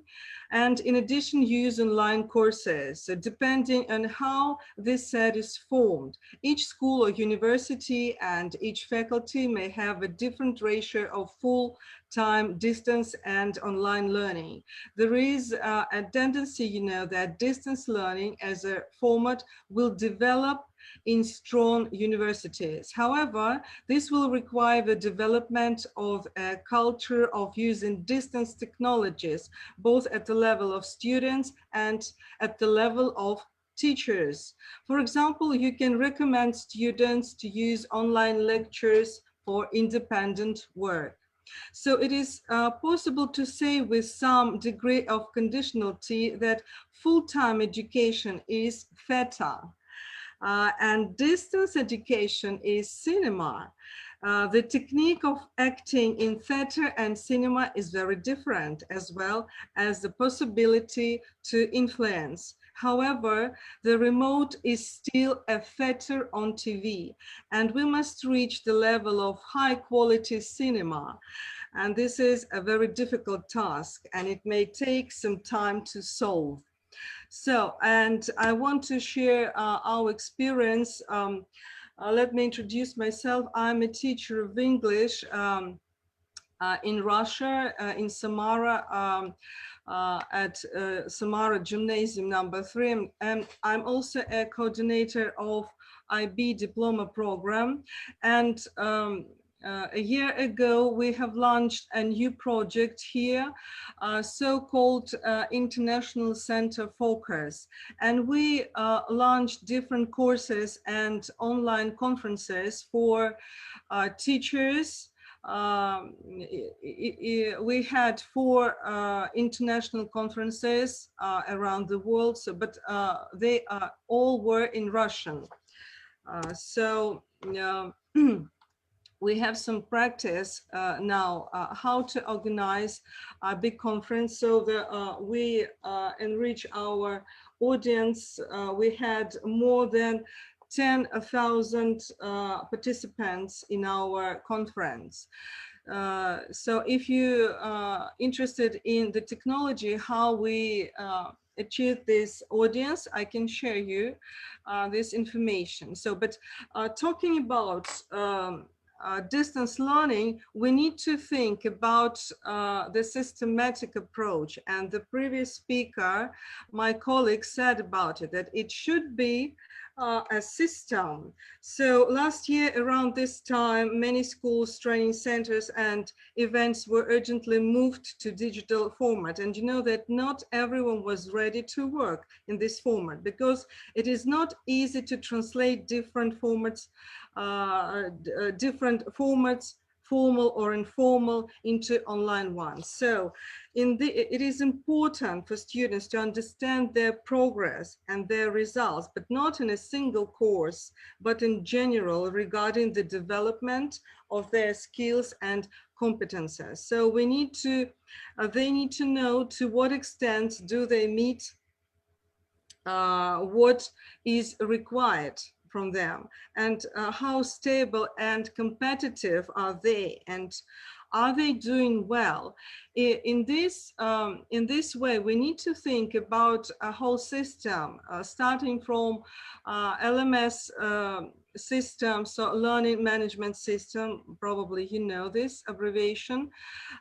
and in addition use online courses. So depending on how this set is formed, each school or university and each faculty may have a different ratio of full-time, distance and online learning. There is a tendency, you know, that distance learning as a format will develop in strong universities. However, this will require the development of a culture of using distance technologies, both at the level of students and at the level of teachers. For example, you can recommend students to use online lectures for independent work. So it is possible to say with some degree of conditionality that full-time education is theta. And distance education is cinema. The technique of acting in theater and cinema is very different, as well as the possibility to influence. However, the remote is still a theater on TV, and we must reach the level of high quality cinema. And this is a very difficult task, and it may take some time to solve. So, and I want to share our experience. Let me introduce myself. I'm a teacher of English in Russia, in Samara, at Samara Gymnasium number 3. And I'm also a coordinator of IB diploma program. And a year ago, we have launched a new project here, so-called International Center Focus. And we launched different courses and online conferences for teachers. We had 4 international conferences around the world, so, but they all were in Russian. We have some practice now how to organize a big conference so that we enrich our audience. We had more than 10,000 participants in our conference. So if you are interested in the technology, how we achieve this audience, I can share you this information. So, but talking about distance learning, we need to think about the systematic approach. And the previous speaker, my colleague, said about it, that it should be a system. So last year around this time, many schools, training centers and events were urgently moved to digital format. And you know that not everyone was ready to work in this format because it is not formal or informal into online ones. So it is important for students to understand their progress and their results, but not in a single course, but in general regarding the development of their skills and competences. So we need to, they need to know to what extent do they meet what is required from them, and how stable and competitive are they, and are they doing well? In this way, we need to think about a whole system, starting from LMS system, so learning management system, probably you know this abbreviation.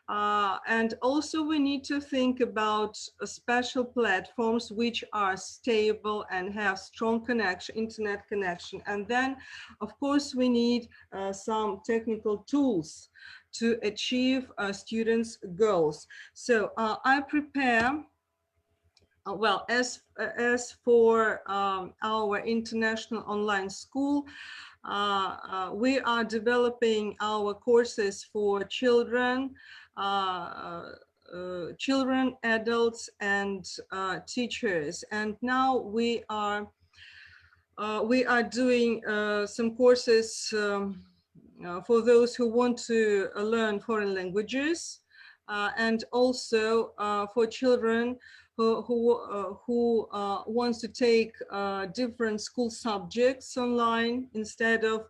And also we need to think about special platforms which are stable and have strong connection, internet connection. And then, of course, we need some technical tools to achieve students' goals. So I prepare, well, as for our international online school, we are developing our courses for children, adults, and teachers. And now we are doing some courses for those who want to learn foreign languages, and also for children who wants to take different school subjects online instead of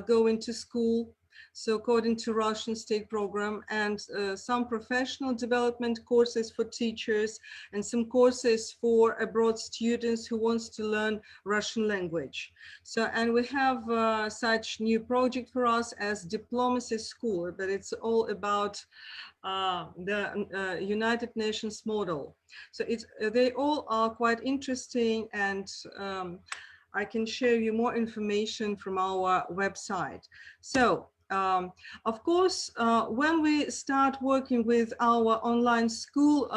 going to school. So according to Russian state program, and some professional development courses for teachers, and some courses for abroad students who wants to learn Russian language. So, and we have such new project for us as Diplomacy School, but it's all about the United Nations model. So they all are quite interesting, and I can share you more information from our website. So of course, when we start working with our online school,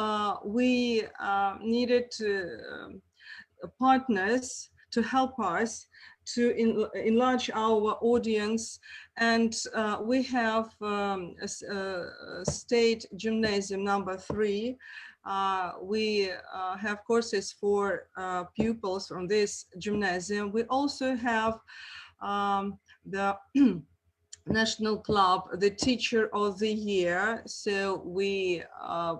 we needed partners to help us to enlarge our audience, and we have State Gymnasium number 3. We have courses for pupils from this gymnasium. We also have the National Club, the Teacher of the Year. So we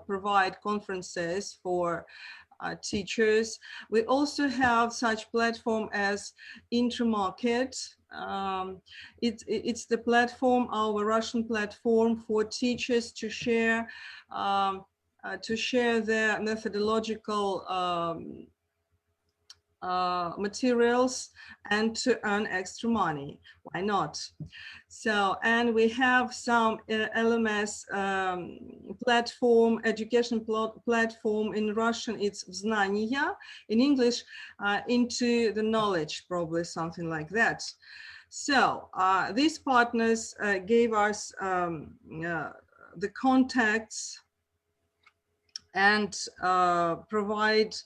provide conferences for teachers. We also have such platform as Intermarket. It's the platform, our Russian platform, for teachers to share their methodological materials and to earn extra money. Why not? So, and we have some LMS platform, education platform. In Russian, it's Vznaniya. In English, into the knowledge, probably something like that. So these partners gave us the contacts and provide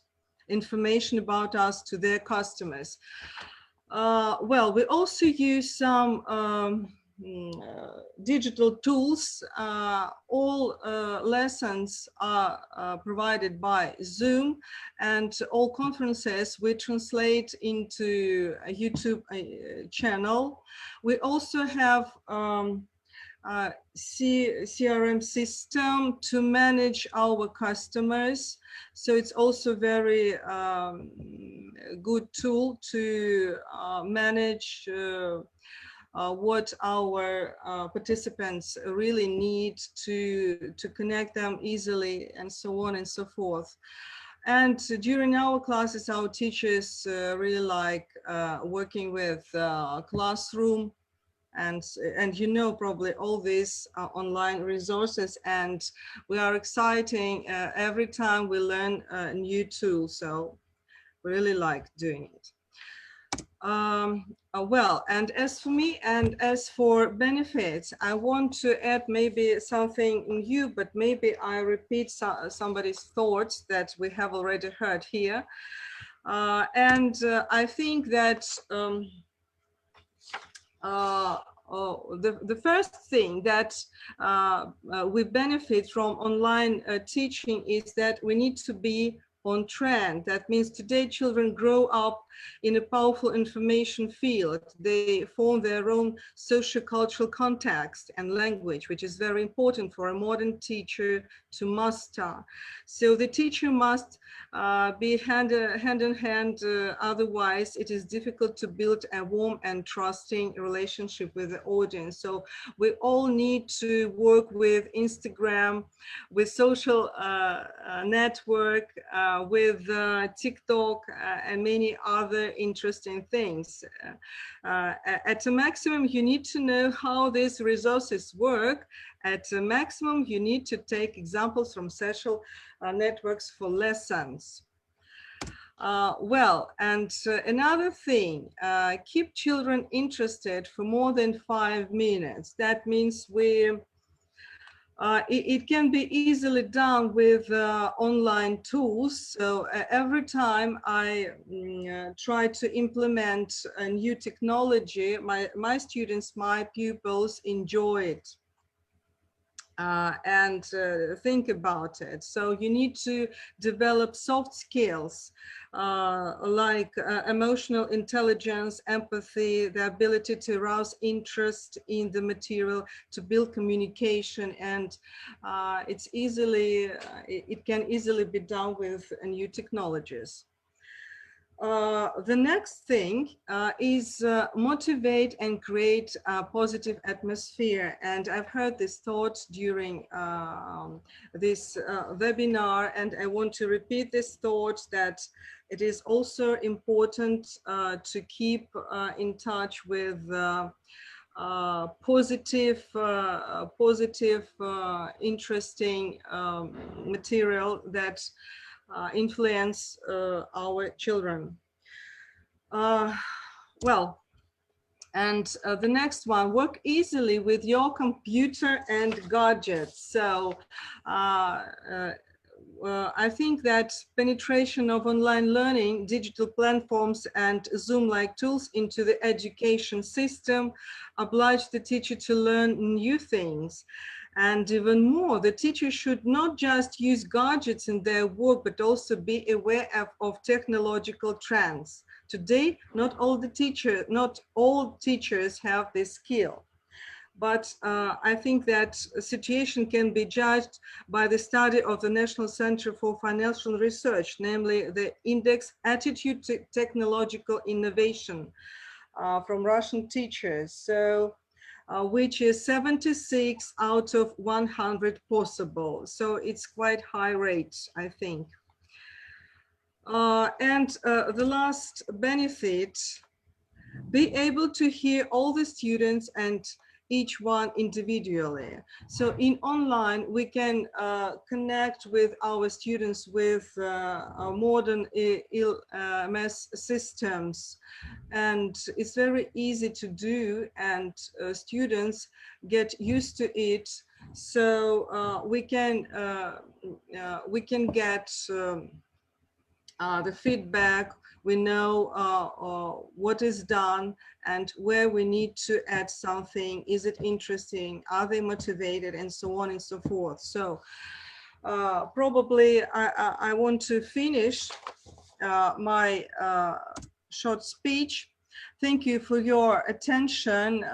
information about us to their customers. Well, we also use some digital tools. All lessons are provided by Zoom, and all conferences we translate into a YouTube channel. We also have CRM system to manage our customers. So it's also very good tool to manage what our participants really need to connect them easily, and so on and so forth. And during our classes, our teachers really like working with classroom, and you know probably all these online resources, and we are exciting every time we learn a new tool, so we really like doing it. Well, and as for me and as for benefits, I want to add maybe something new, but maybe I repeat somebody's thoughts that we have already heard here. I think that the first thing that we benefit from online teaching is that we need to be on trend. That means today children grow up in a powerful information field. They form their own socio-cultural context and language, which is very important for a modern teacher to master. So the teacher must be hand in hand, otherwise it is difficult to build a warm and trusting relationship with the audience. So we all need to work with Instagram, with social network, with TikTok and many other interesting things. At a maximum, you need to know how these resources work. At a maximum, you need to take examples from social networks for lessons. Another thing, keep children interested for more than 5 minutes. That means it can be easily done with online tools. So every time I try to implement a new technology, my students, my pupils enjoy it. And think about it. So you need to develop soft skills like emotional intelligence, empathy, the ability to arouse interest in the material, to build communication, and it can easily be done with new technologies. The next thing is motivate and create a positive atmosphere. And I've heard this thought during this webinar, and I want to repeat this thought that it is also important to keep in touch with positive, interesting material that influence our children. The next one, work easily with your computer and gadgets. So I think that penetration of online learning, digital platforms and Zoom-like tools into the education system oblige the teacher to learn new things. And even more, the teacher should not just use gadgets in their work, but also be aware of technological trends. Today, not all teachers have this skill. But I think that a situation can be judged by the study of the National Center for Financial Research, namely the Index Attitude to Technological Innovation from Russian teachers. So, which is 76 out of 100 possible. So it's quite high rate, I think. The last benefit, be able to hear all the students and each one individually. So in online, we can connect with our students with modern LMS systems. And it's very easy to do, and students get used to it. So we can get the feedback. We know what is done and where we need to add something. Is it interesting? Are they motivated? And so on and so forth. So probably I want to finish my short speech. Thank you for your attention.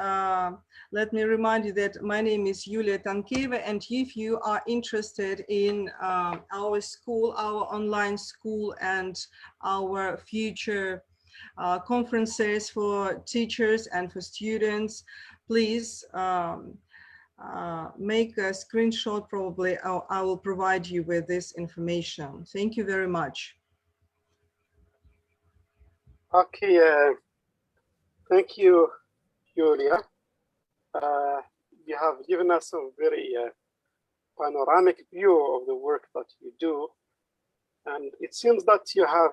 Let me remind you that my name is Yulia Tankeva, and if you are interested in our school, our online school, and our future conferences for teachers and for students, please make a screenshot. Probably I will provide you with this information. Thank you very much. Okay, thank you, Yulia. You have given us a very panoramic view of the work that you do. And it seems that you have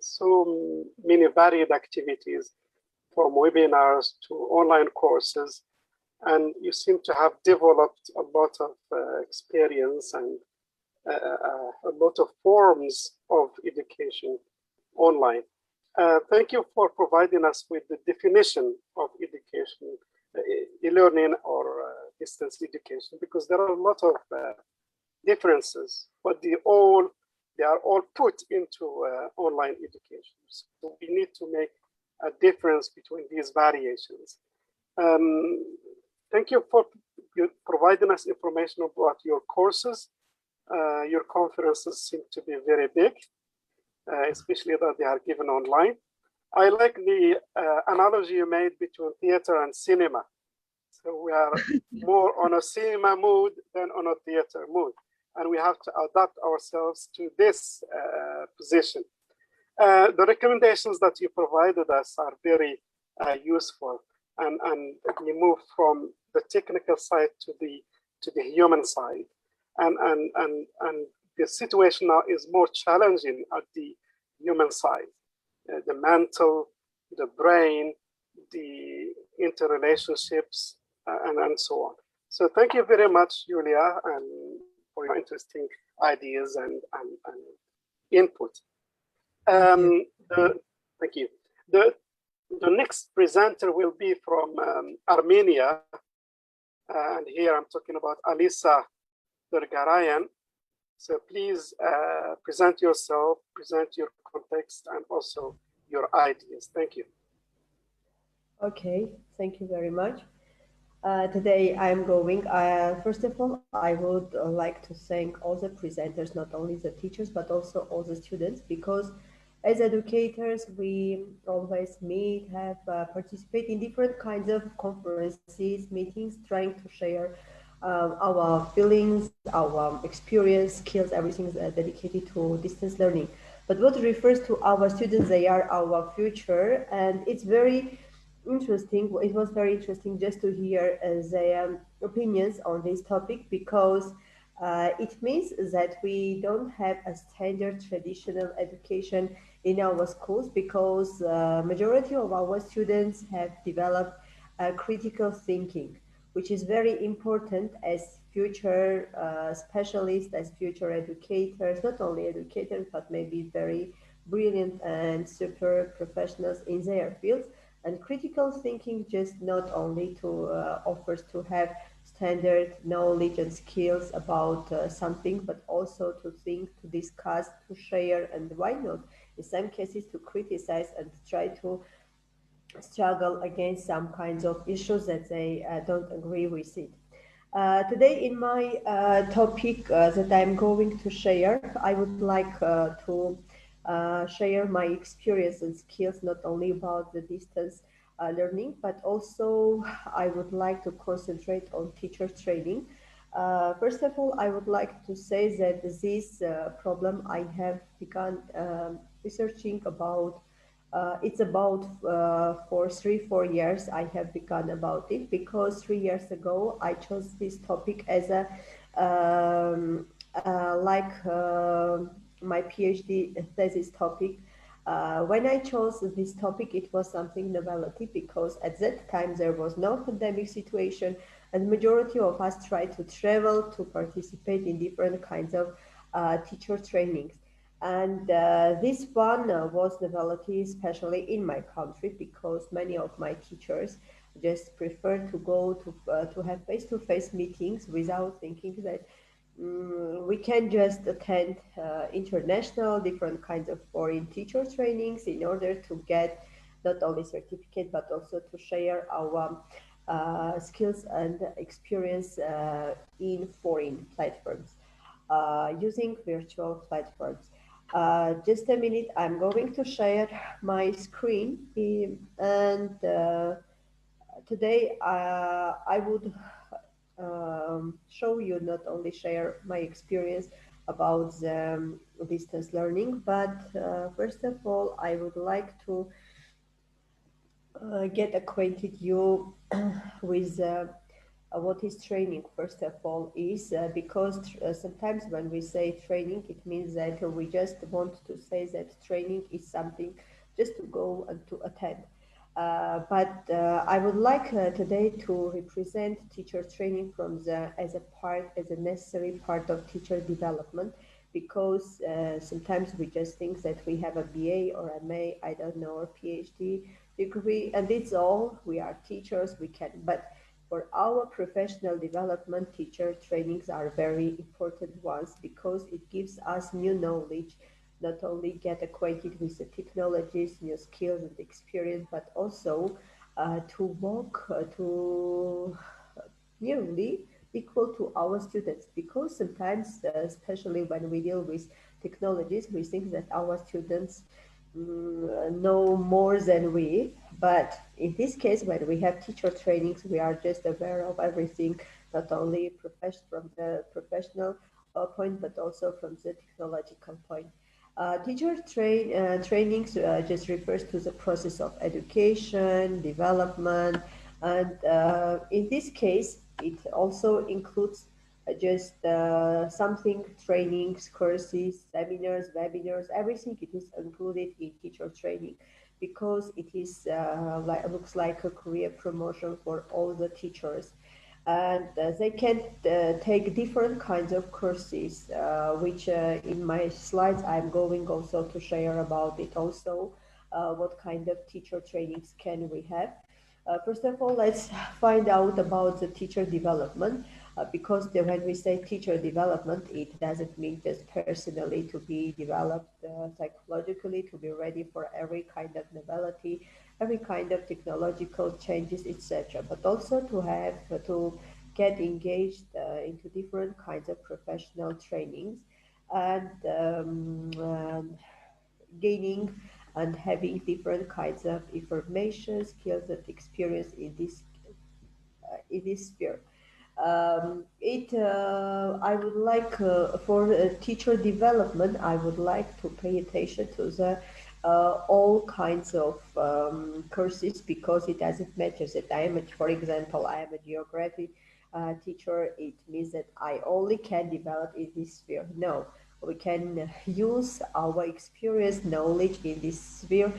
so many varied activities, from webinars to online courses. And you seem to have developed a lot of experience and a lot of forms of education online. Thank you for providing us with the definition of education e-learning or distance education, because there are a lot of differences, but they are all put into online education. So we need to make a difference between these variations. Thank you for providing us information about your courses. Your conferences seem to be very big, especially that they are given online. I like the analogy you made between theater and cinema. So we are more on a cinema mood than on a theater mood. And we have to adapt ourselves to this position. The recommendations that you provided us are very useful, and we move from the technical side to the human side, and the situation now is more challenging at the human side, the mental, the brain, the interrelationships, and so on. So thank you very much, Julia, and for your interesting ideas and input. Thank you. The next presenter will be from Armenia. And here I'm talking about Alisa Dergarayan. So please present yourself, present your context, and also your ideas. Thank you. Okay, thank you very much. Today I'm going, first of all, I would like to thank all the presenters, not only the teachers, but also all the students, because as educators, we always meet, participate in different kinds of conferences, meetings, trying to share our feelings, our experience, skills, everything is dedicated to distance learning. But what refers to our students, they are our future, and it's very interesting. It was very interesting just to hear their opinions on this topic, because it means that we don't have a standard traditional education in our schools, because majority of our students have developed critical thinking, which is very important as future specialists, as future educators, not only educators, but maybe very brilliant and super professionals in their fields. And critical thinking just not only to offers to have standard knowledge and skills about something, but also to think, to discuss, to share, and why not, in some cases, to criticize and try to struggle against some kinds of issues that they don't agree with it. Today in my topic that I'm going to share, I would like to share my experience and skills, not only about the distance learning, but also I would like to concentrate on teacher training. First of all, I would like to say that this problem I have begun researching about. It's about for 3-4 years I have begun about it, because 3 years ago I chose this topic as a my PhD thesis topic. When I chose this topic, it was something novelty, because at that time there was no pandemic situation, and majority of us tried to travel to participate in different kinds of teacher trainings. And this one was novelty, especially in my country, because many of my teachers just prefer to go to have face-to-face meetings without thinking that we can just attend international, different kinds of foreign teacher trainings in order to get not only certificate, but also to share our skills and experience in foreign platforms, using virtual platforms. Just a minute, I'm going to share my screen, and today I would show you, not only share my experience about the distance learning, but first of all, I would like to get acquainted you with what is training. First of all is because sometimes when we say training, it means that we just want to say that training is something just to go and to attend. But I would like today to represent teacher training from as a necessary part of teacher development, because sometimes we just think that we have a BA or MA, I don't know, or PhD degree, and it's all. We are teachers, we can, but For our professional development, teacher trainings are very important ones because it gives us new knowledge, not only get acquainted with the technologies, new skills and experience, but also to walk to nearly equal to our students, because sometimes, especially when we deal with technologies, we think that our students know more than we, but in this case, when we have teacher trainings, we are just aware of everything, not only from the professional point, but also from the technological point. Trainings just refers to the process of education, development, and in this case, it also includes just something, trainings, courses, seminars, webinars, everything. It is included in teacher training because it is looks like a career promotion for all the teachers. And they can take different kinds of courses, which in my slides I'm going also to share about it also, what kind of teacher trainings can we have. First of all, let's find out about the teacher development, because when we say teacher development, it doesn't mean just personally to be developed psychologically, to be ready for every kind of novelty, every kind of technological changes, etc. But also to get engaged into different kinds of professional trainings and gaining and having different kinds of information, skills, and experience in this sphere. I would like for teacher development, I would like to pay attention to the all kinds of courses, because it doesn't matter that I am, for example, I am a geography teacher. It means that I only can develop in this sphere. No, we can use our experience, knowledge in this sphere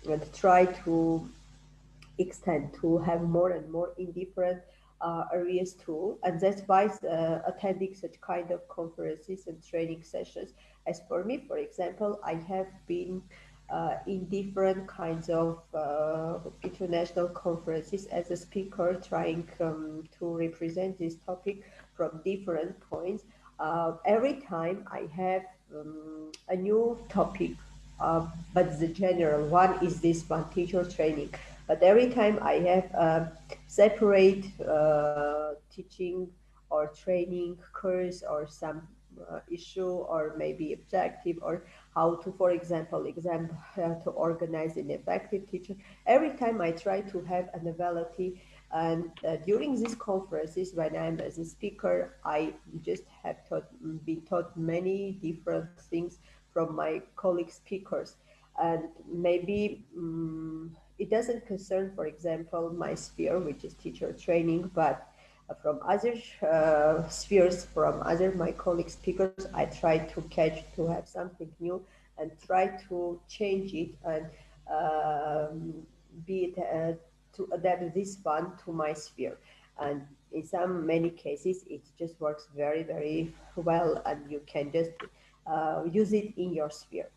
and try to extend, to have more and more in different areas too. And that's why attending such kind of conferences and training sessions. As for me, for example, I have been in different kinds of international conferences as a speaker, trying to represent this topic from different points. Every time I have a new topic, but the general one is this one, teacher training. But every time I have a separate teaching or training course or some issue or maybe objective, or how to, for example, to organize an effective teacher. Every time I try to have a novelty, and during these conferences, when I'm as a speaker, I just have been taught many different things from my colleague speakers. And maybe it doesn't concern, for example, my sphere, which is teacher training, but from other spheres, from other my colleague speakers, I try to catch, to have something new and try to change it and to adapt this one to my sphere. And in many cases, it just works very, very well, and you can just use it in your sphere.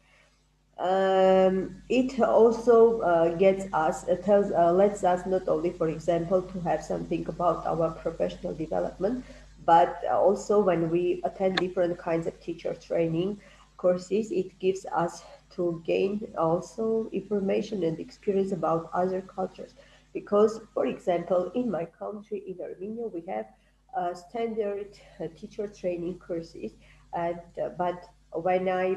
It also lets us not only, for example, to have something about our professional development, but also when we attend different kinds of teacher training courses, it gives us to gain also information and experience about other cultures. Because, for example, in my country, in Armenia, we have standard teacher training courses, and but when I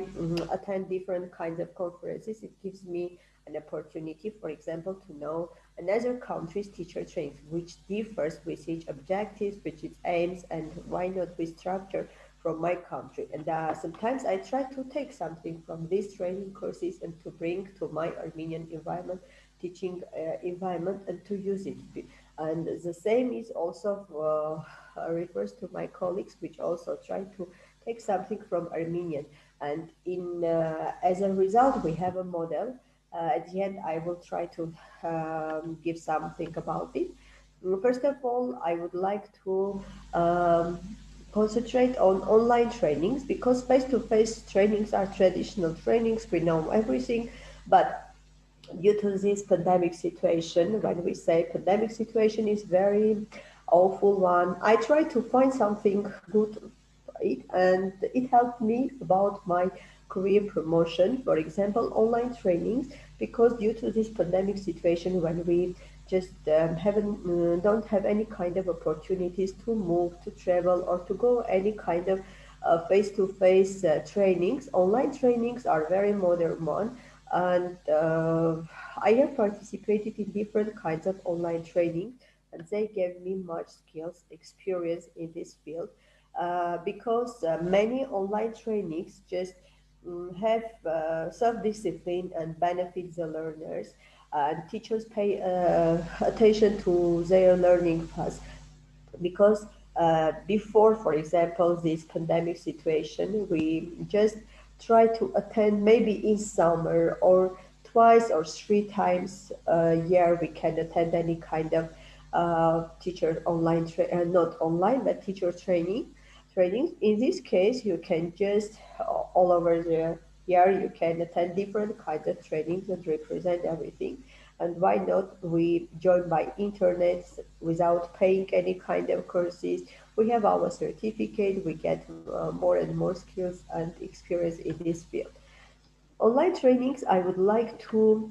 attend different kinds of conferences, it gives me an opportunity, for example, to know another country's teacher training, which differs with its objectives, with its aims, and why not with structure from my country. And sometimes I try to take something from these training courses and to bring to my Armenian environment, teaching environment, and to use it. And the same is also refers to my colleagues, which also try to take something from Armenian. And as a result, we have a model. At the end, I will try to give something about it. First of all, I would like to concentrate on online trainings, because face-to-face trainings are traditional trainings. We know everything, but due to this pandemic situation, when we say pandemic situation is very awful one. I try to find something good for it, and it helped me about my career promotion, for example, online trainings, because due to this pandemic situation, when we just don't have any kind of opportunities to move, to travel, or to go any kind of face-to-face trainings. Online trainings are very modern one, and I have participated in different kinds of online training, and they gave me much skills, experience in this field, because many online trainings just have self-discipline and benefit the learners, and teachers pay attention to their learning path, because before, for example, this pandemic situation, we just try to attend maybe in summer or twice or three times a year we can attend any kind of teacher online, not online, but teacher training. In this case, you can just all over the year, you can attend different kinds of trainings that represent everything. And why not we join by internet without paying any kind of courses? We have our certificate, we get more and more skills and experience in this field. Online trainings, I would like to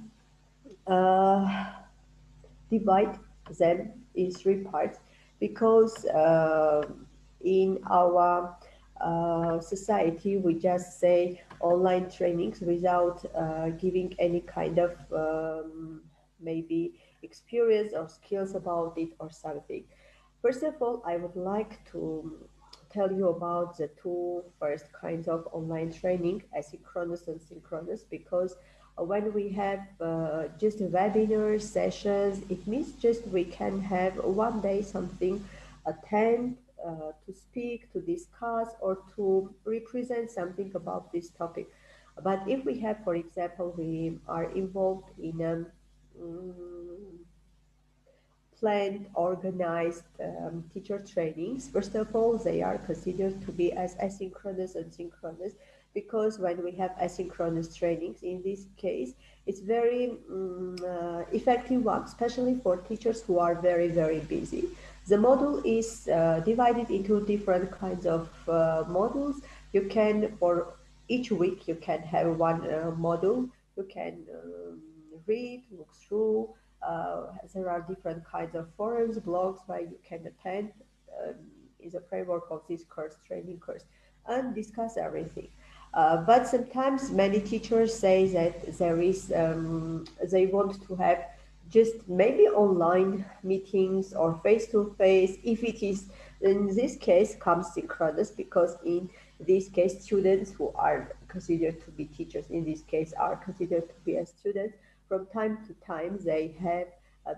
divide them in three parts, because in our society, we just say online trainings without giving any kind of maybe experience or skills about it or something. First of all, I would like to tell you about the two first kinds of online training, asynchronous and synchronous, because when we have just webinar sessions, it means just we can have one day something, attend, to speak, to discuss, or to represent something about this topic. But if we have, for example, we are involved in a planned, organized teacher trainings, first of all, they are considered to be as asynchronous and synchronous, because when we have asynchronous trainings, in this case, it's very effective one, especially for teachers who are very, very busy. The module is divided into different kinds of modules. You can, for each week, you can have one module. You can read, look through. There are different kinds of forums, blogs where you can attend in the framework of this course, training course, and discuss everything. But sometimes many teachers say that there is, they want to have just maybe online meetings or face-to-face. If it is, in this case, comes synchronous, because in this case, students who are considered to be teachers, in this case, are considered to be a student. From time to time, they have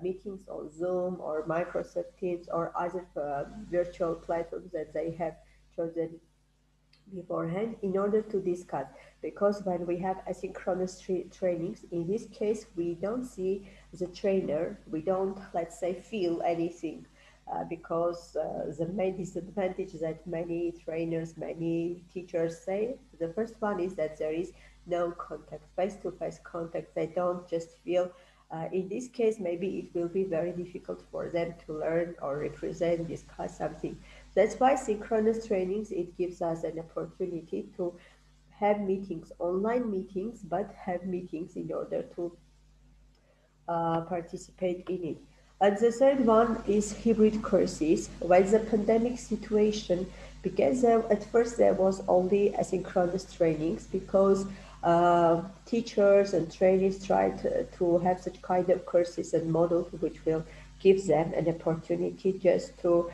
meetings on Zoom or Microsoft Teams or other virtual platforms that they have chosen beforehand in order to discuss. Because when we have asynchronous trainings, in this case, we don't see the trainer, we don't, let's say, feel anything. Because the main disadvantage that many trainers, many teachers say, the first one is that there is no contact, face-to-face contact. They don't just feel, in this case, maybe it will be very difficult for them to learn or represent, discuss something. That's why synchronous trainings, it gives us an opportunity to have meetings, online meetings, but have meetings in order to participate in it. And the third one is hybrid courses. When the pandemic situation began, at first there was only asynchronous trainings, because teachers and trainees tried to have such kind of courses and models which will give them an opportunity just to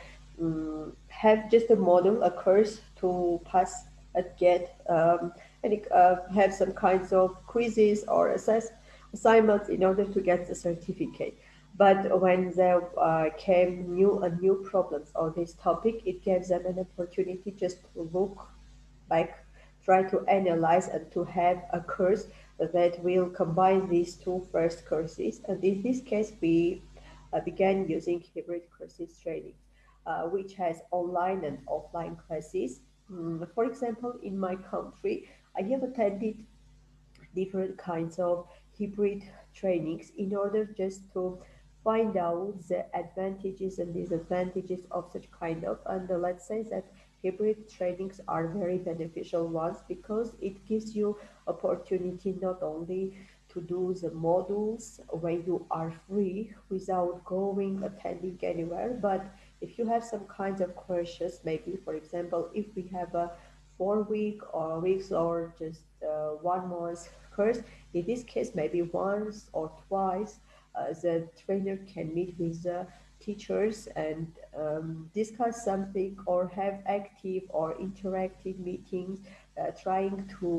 have just a model, a course to pass and get, and have some kinds of quizzes or assignments in order to get the certificate. But when there came new problems on this topic, it gave them an opportunity just to look back, try to analyze, and to have a course that will combine these two first courses. And in this case, we began using hybrid courses training, which has online and offline classes. For example, in my country, I have attended different kinds of hybrid trainings in order just to find out the advantages and disadvantages of such kind of, and let's say that hybrid trainings are very beneficial ones because it gives you opportunity not only to do the modules when you are free without going attending anywhere, but if you have some kinds of questions, maybe for example, if we have a 4 week or weeks or just 1 month course, in this case maybe once or twice the trainer can meet with the teachers and discuss something or have active or interactive meetings, trying to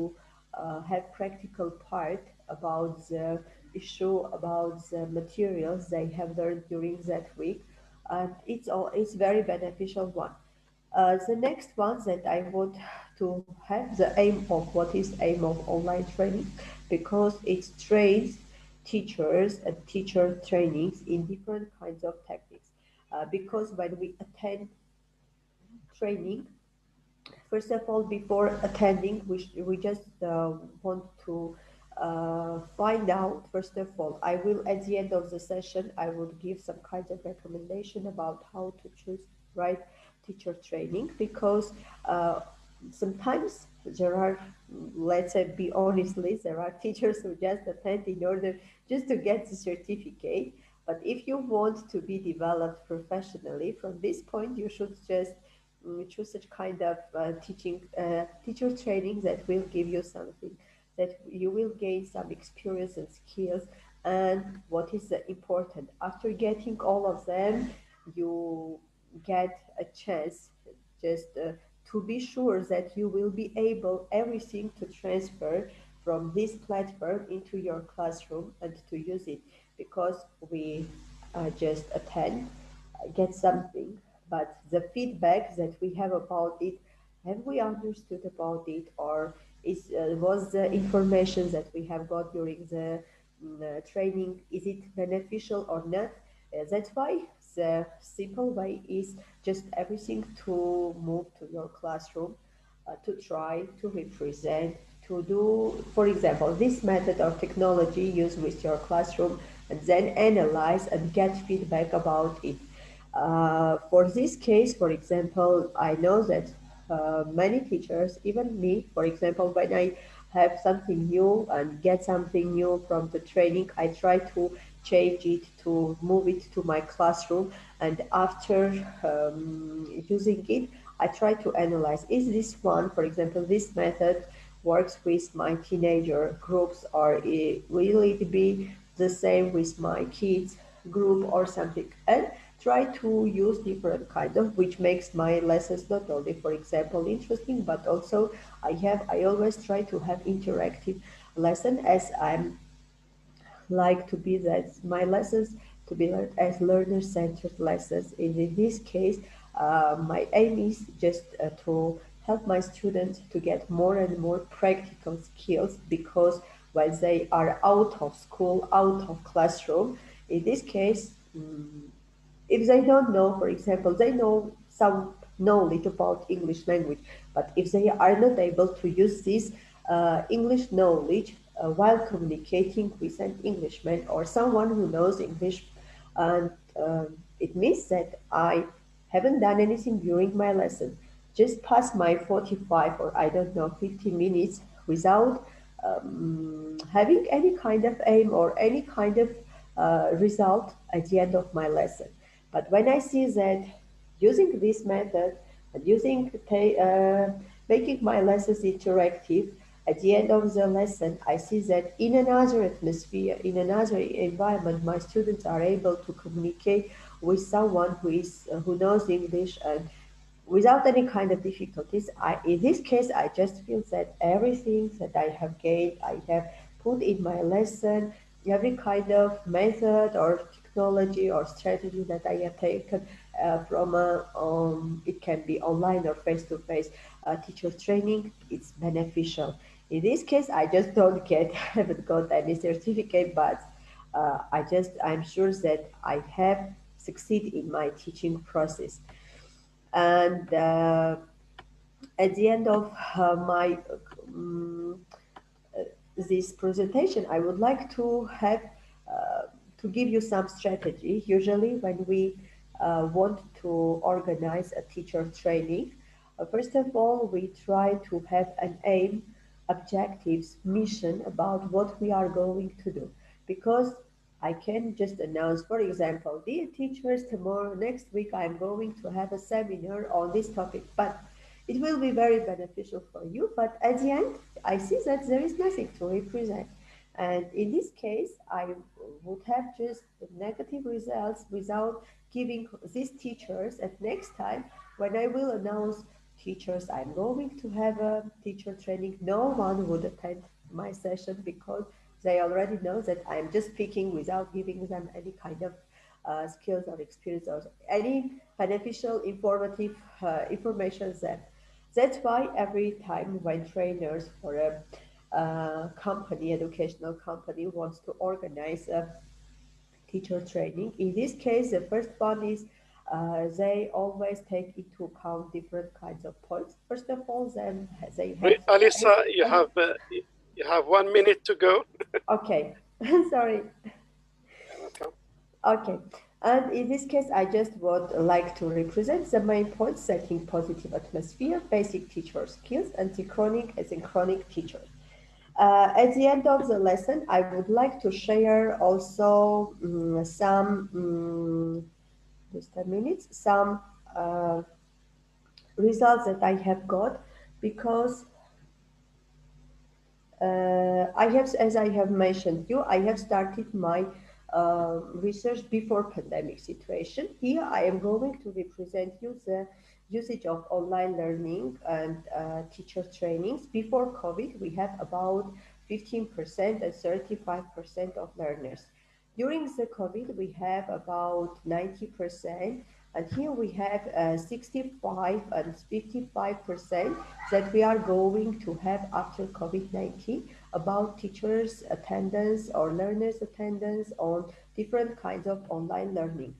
have practical part about the issue, about the materials they have learned during that week, and it's very beneficial one. The next one that I want to have the aim of what is aim of online training, because it trains teachers and teacher trainings in different kinds of techniques. Because when we attend training, first of all, before attending, we just want to find out, first of all, I will, at the end of the session, I will give some kinds of recommendation about how to choose right teacher training, because sometimes there are, let's say, be honestly, there are teachers who just attend in order just to get the certificate. But if you want to be developed professionally, from this point, you should just choose such kind of teacher training that will give you something, that you will gain some experience and skills. And what is important, after getting all of them, you get a chance just to be sure that you will be able everything to transfer from this platform into your classroom and to use it, because we just attend, get something, but the feedback that we have about it, have we understood about it, or was the information that we have got during the training, is it beneficial or not? That's why the simple way is just everything to move to your classroom, to try to represent, to do, for example, this method of technology used with your classroom, and then analyze and get feedback about it. For this case, for example, I know that many teachers, even me, for example, when I have something new and get something new from the training, I try to change it, to move it to my classroom, and after using it, I try to analyze, is this one, for example, this method works with my teenager groups, or will it be the same with my kids group or something, and try to use different kinds of, which makes my lessons not only, for example, interesting, but also I always try to have interactive lesson, as I'm like to be that my lessons to be learned as learner-centered lessons. In this case, my aim is just to help my students to get more and more practical skills, because when they are out of school, out of classroom, in this case, if they don't know, for example, they know some knowledge about English language, but if they are not able to use this English knowledge while communicating with an Englishman or someone who knows English, and it means that I haven't done anything during my lesson, just pass my 45 or I don't know 50 minutes without having any kind of aim or any kind of result at the end of my lesson. But when I see that using this method and using making my lessons interactive, at the end of the lesson, I see that in another atmosphere, in another environment, my students are able to communicate with someone who knows English and without any kind of difficulties. In this case, I just feel that everything that I have gained, I have put in my lesson, every kind of method or technology or strategy that I have taken from it can be online or face-to-face teacher training, it's beneficial. In this case, I just haven't got any certificate, but I'm sure that I have succeeded in my teaching process. And at the end of my this presentation, I would like to have to give you some strategy. Usually when we want to organize a teacher training, first of all, we try to have an aim, objectives, mission about what we are going to do. Because I can just announce, for example, dear teachers, tomorrow, next week, I'm going to have a seminar on this topic, but it will be very beneficial for you. But at the end, I see that there is nothing to represent. And in this case, I would have just negative results without giving these teachers at next time when I will announce teachers, I'm going to have a teacher training. No one would attend my session because they already know that I'm just speaking without giving them any kind of skills or experience or any beneficial, informative information that. That's why every time when trainers for a company, educational company wants to organize a teacher training, in this case, the first one is they always take into account different kinds of points. First of all, then they have. Alisa, you have 1 minute to go. Okay, sorry. Okay, and in this case, I just would like to represent the main points: setting positive atmosphere, basic teacher skills, and synchronic and asynchronic teachers. At the end of the lesson, I would like to share also some, just a minute, some results that I have got because I have, as I have mentioned you, I have started my research before pandemic situation. Here I am going to represent you the usage of online learning and teacher trainings. Before COVID, we had about 15% and 35% of learners. During the COVID, we have about 90%, and here we have 65 and 55% that we are going to have after COVID-19 about teachers' attendance or learners' attendance on different kinds of online learning.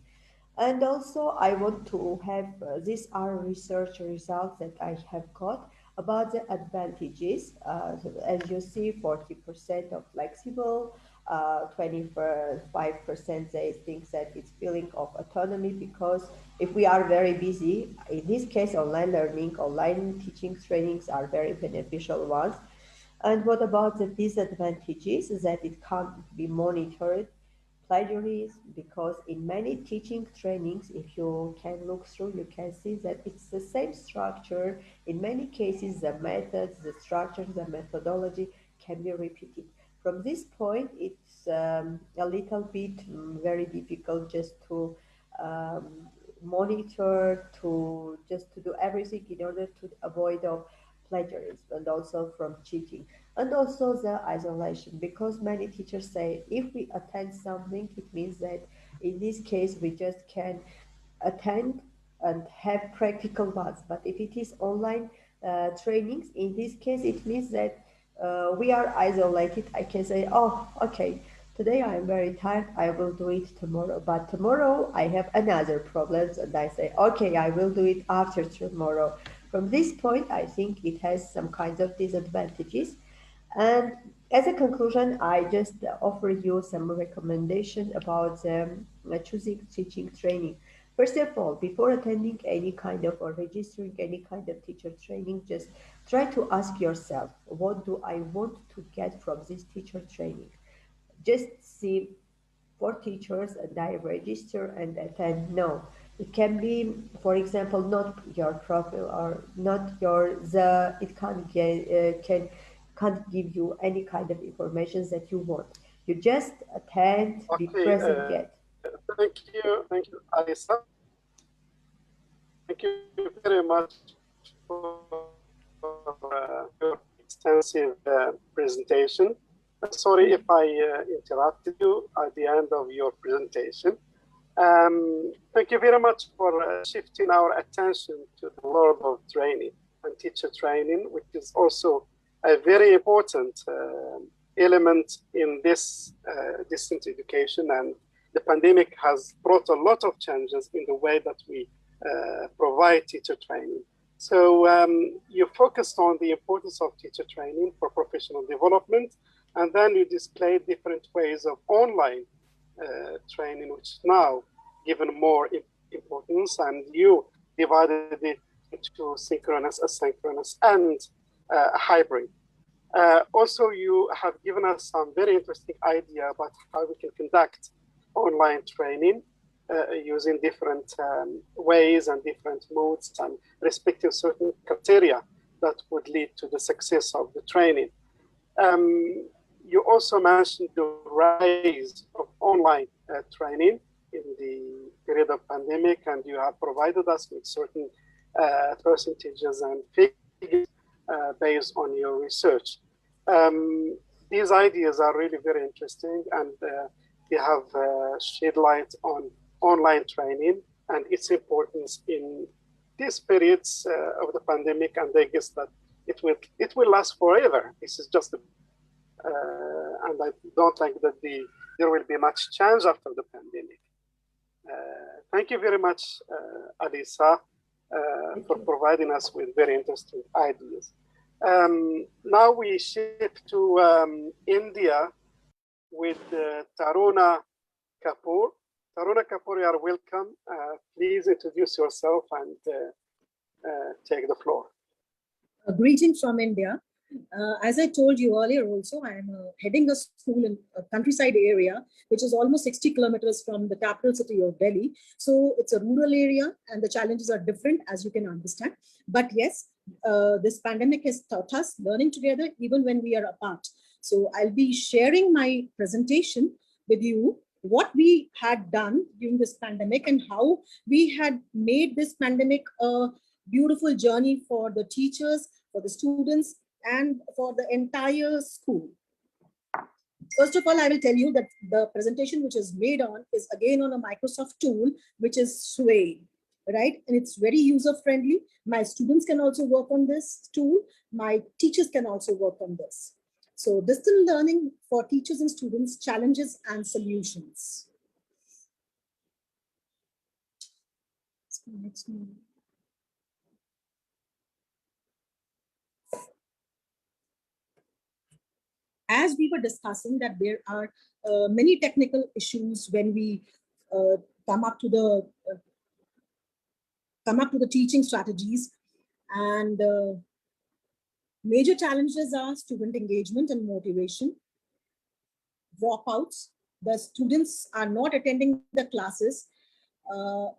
And also I want to have, these are research results that I have got about the advantages. As you see, 40% of flexible, 25% they think that it's feeling of autonomy because if we are very busy, in this case, online learning, online teaching trainings are very beneficial ones. And what about the disadvantages? That it can't be monitored, plagiarism, because in many teaching trainings, if you can look through, you can see that it's the same structure. In many cases, the methods, the structure, the methodology can be repeated. From this point, it's a little bit very difficult just to monitor, to do everything in order to avoid of plagiarism and also from cheating. And also the isolation, because many teachers say if we attend something, it means that in this case we just can attend and have practical ones. But if it is online trainings, in this case it means that we are isolated. I can say, oh, okay, today I am very tired, I will do it tomorrow. But tomorrow I have another problems, and I say, okay, I will do it after tomorrow. From this point, I think it has some kinds of disadvantages. And as a conclusion, I just offer you some recommendation about choosing teaching training. First of all, before attending any kind of or registering any kind of teacher training, just try to ask yourself, what do I want to get from this teacher training? Just see 4 teachers and I register and attend. No, it can be, for example, not your profile or not your, it can't give you any kind of information that you want. You just attend, be present, get. Thank you, Alisa. Thank you very much for your extensive presentation. Sorry if I interrupted you at the end of your presentation. Thank you very much for shifting our attention to the world of training and teacher training, which is also a very important element in this distance education. And the pandemic has brought a lot of changes in the way that we provide teacher training. So you focused on the importance of teacher training for professional development, and then you displayed different ways of online training, which is now given more importance, and you divided it into synchronous, asynchronous, and hybrid. Also, you have given us some very interesting idea about how we can conduct online training using different ways and different modes and respecting certain criteria that would lead to the success of the training. You also mentioned the rise of online training in the period of pandemic, and you have provided us with certain percentages and figures based on your research. These ideas are really very interesting, and they have shed light on online training and its importance in these periods of the pandemic, and I guess that it will last forever. This is just and I don't think that there will be much change after the pandemic. Thank you very much, Alisa, for providing us with very interesting ideas. Now we shift to India with Taruna Kapoor. Taruna Kapoor, you are welcome. Please introduce yourself and take the floor. Greetings from India. As I told you earlier also, I am heading a school in a countryside area, which is almost 60 kilometers from the capital city of Delhi. So it's a rural area and the challenges are different, as you can understand. But yes, this pandemic has taught us learning together even when we are apart. So I'll be sharing my presentation with you, what we had done during this pandemic and how we had made this pandemic a beautiful journey for the teachers, for the students, and for the entire school. First of all, I will tell you that the presentation which is made on is again on a Microsoft tool, which is Sway, right? And it's very user-friendly. My students can also work on this tool. My teachers can also work on this. So distance learning for teachers and students, challenges and solutions. Next one. As we were discussing that there are many technical issues when we come up to the teaching strategies, and major challenges are student engagement and motivation, dropouts. The students are not attending the classes.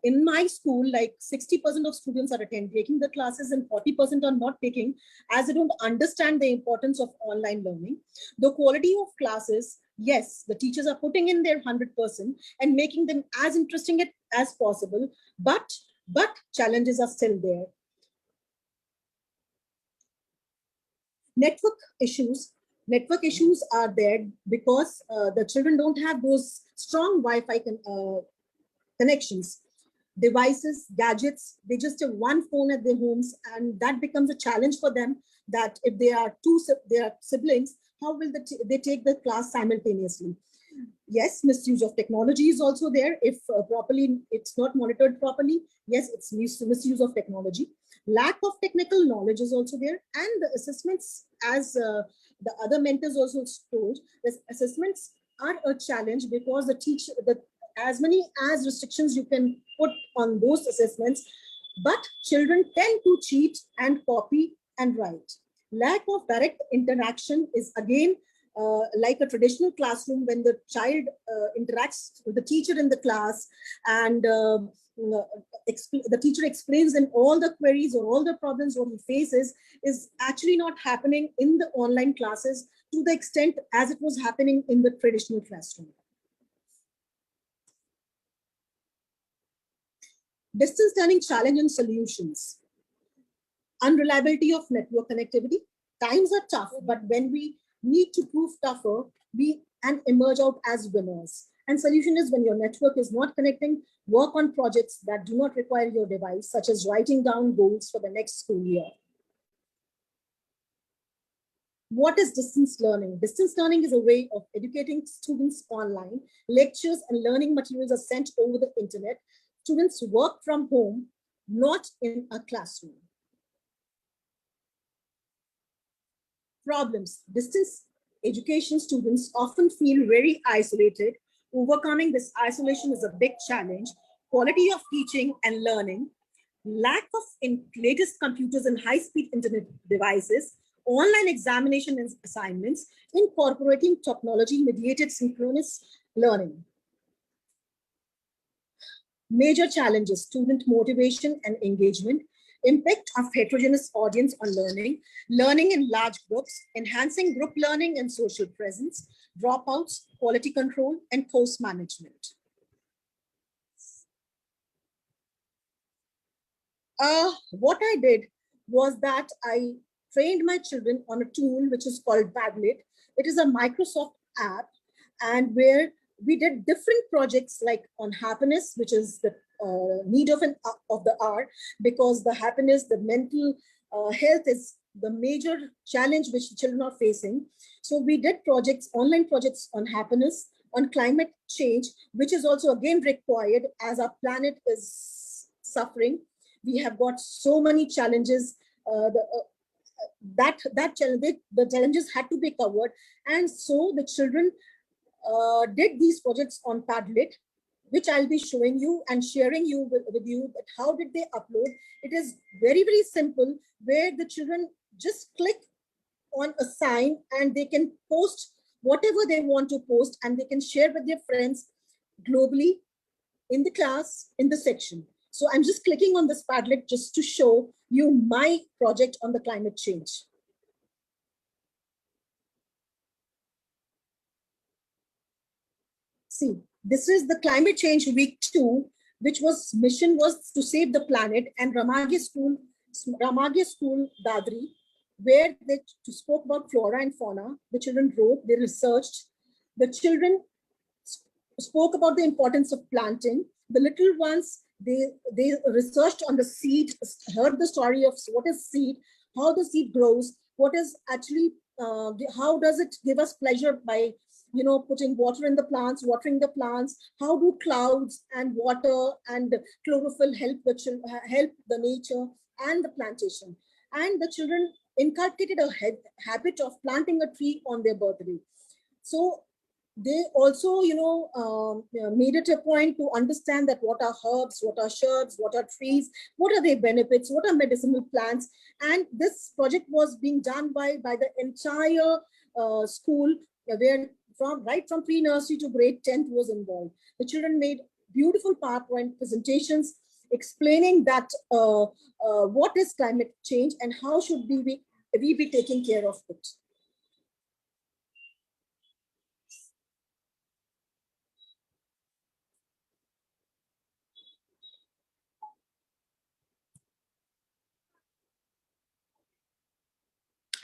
In my school, like 60% of students are taking the classes and 40% are not taking, as they don't understand the importance of online learning. The quality of classes, yes, the teachers are putting in their 100% and making them as interesting as possible, but challenges are still there. Network issues are there because the children don't have those strong Wi-Fi connections, devices, gadgets. They just have one phone at their homes, and that becomes a challenge for them, that if they are siblings, how will they take the class simultaneously? Yes, misuse of technology is also there. If it's not monitored properly, yes, it's misuse of technology. Lack of technical knowledge is also there, and the assessments, as the other mentors also told, the assessments are a challenge because as many as restrictions you can put on those assessments, but children tend to cheat and copy and write. Lack of direct interaction is again like a traditional classroom, when the child interacts with the teacher in the class, and the teacher explains them all the queries or all the problems what he faces, is actually not happening in the online classes to the extent as it was happening in the traditional classroom. Distance learning challenge and solutions. Unreliability of network connectivity. Times are tough, but when we need to prove tougher, we emerge out as winners. And solution is, when your network is not connecting, work on projects that do not require your device, such as writing down goals for the next school year. What is distance learning? Distance learning is a way of educating students online. Lectures and learning materials are sent over the internet. Students work from home, not in a classroom. Problems. Distance education students often feel very isolated Overcoming this isolation is a big challenge. Quality of teaching and learning, lack of latest computers and high-speed internet devices, online examination and assignments, incorporating technology-mediated synchronous learning. Major challenges: student motivation and engagement, impact of heterogeneous audience on learning, learning in large groups, enhancing group learning and social presence, dropouts, quality control, and course management. What I did was that I trained my children on a tool which is called Padlet. It is a Microsoft app, and where we did different projects like on happiness, which is the need of the hour, because the happiness, the mental health is the major challenge which children are facing. So we did projects, online projects on happiness, on climate change, which is also again required as our planet is suffering. We have got so many challenges. The challenges had to be covered, and so the children did these projects on Padlet, which I'll be showing you and sharing with you that how did they upload. It is very, very simple, where the children just click on a sign and they can post whatever they want to post, and they can share with their friends globally in the class, in the section. So I'm just clicking on this Padlet just to show you my project on the climate change. See, this is the climate change week 2, which mission was to save the planet, and Ramagya School Dadri, where they spoke about flora and fauna. The children wrote, they researched. The children spoke about the importance of planting. The little ones, they researched on the seed, heard the story of what is seed, how the seed grows, what is actually, how does it give us pleasure by, you know, putting water in the plants, watering the plants, how do clouds and water and chlorophyll help the nature and the plantation. And the children inculcated a habit of planting a tree on their birthday. So they also, you know, made it a point to understand that what are herbs, what are shrubs, what are trees, what are their benefits, what are medicinal plants. And this project was being done by the entire school, where right from pre-nursery to grade 10th was involved. The children made beautiful PowerPoint presentations explaining that what is climate change and how should we be taking care of it.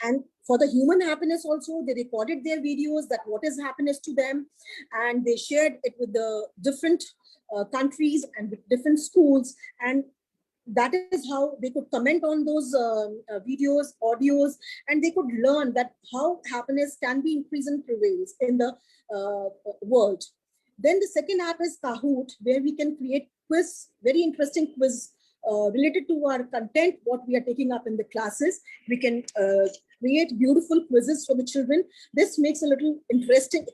And for the human happiness also, they recorded their videos, that what is happiness to them, and they shared it with the different countries and with different schools. And that is how they could comment on those videos, audios, and they could learn that how happiness can be increased and prevails in the world. Then the second app is Kahoot, where we can create quiz, very interesting quiz related to our content, what we are taking up in the classes. We can create beautiful quizzes for the children. This makes a little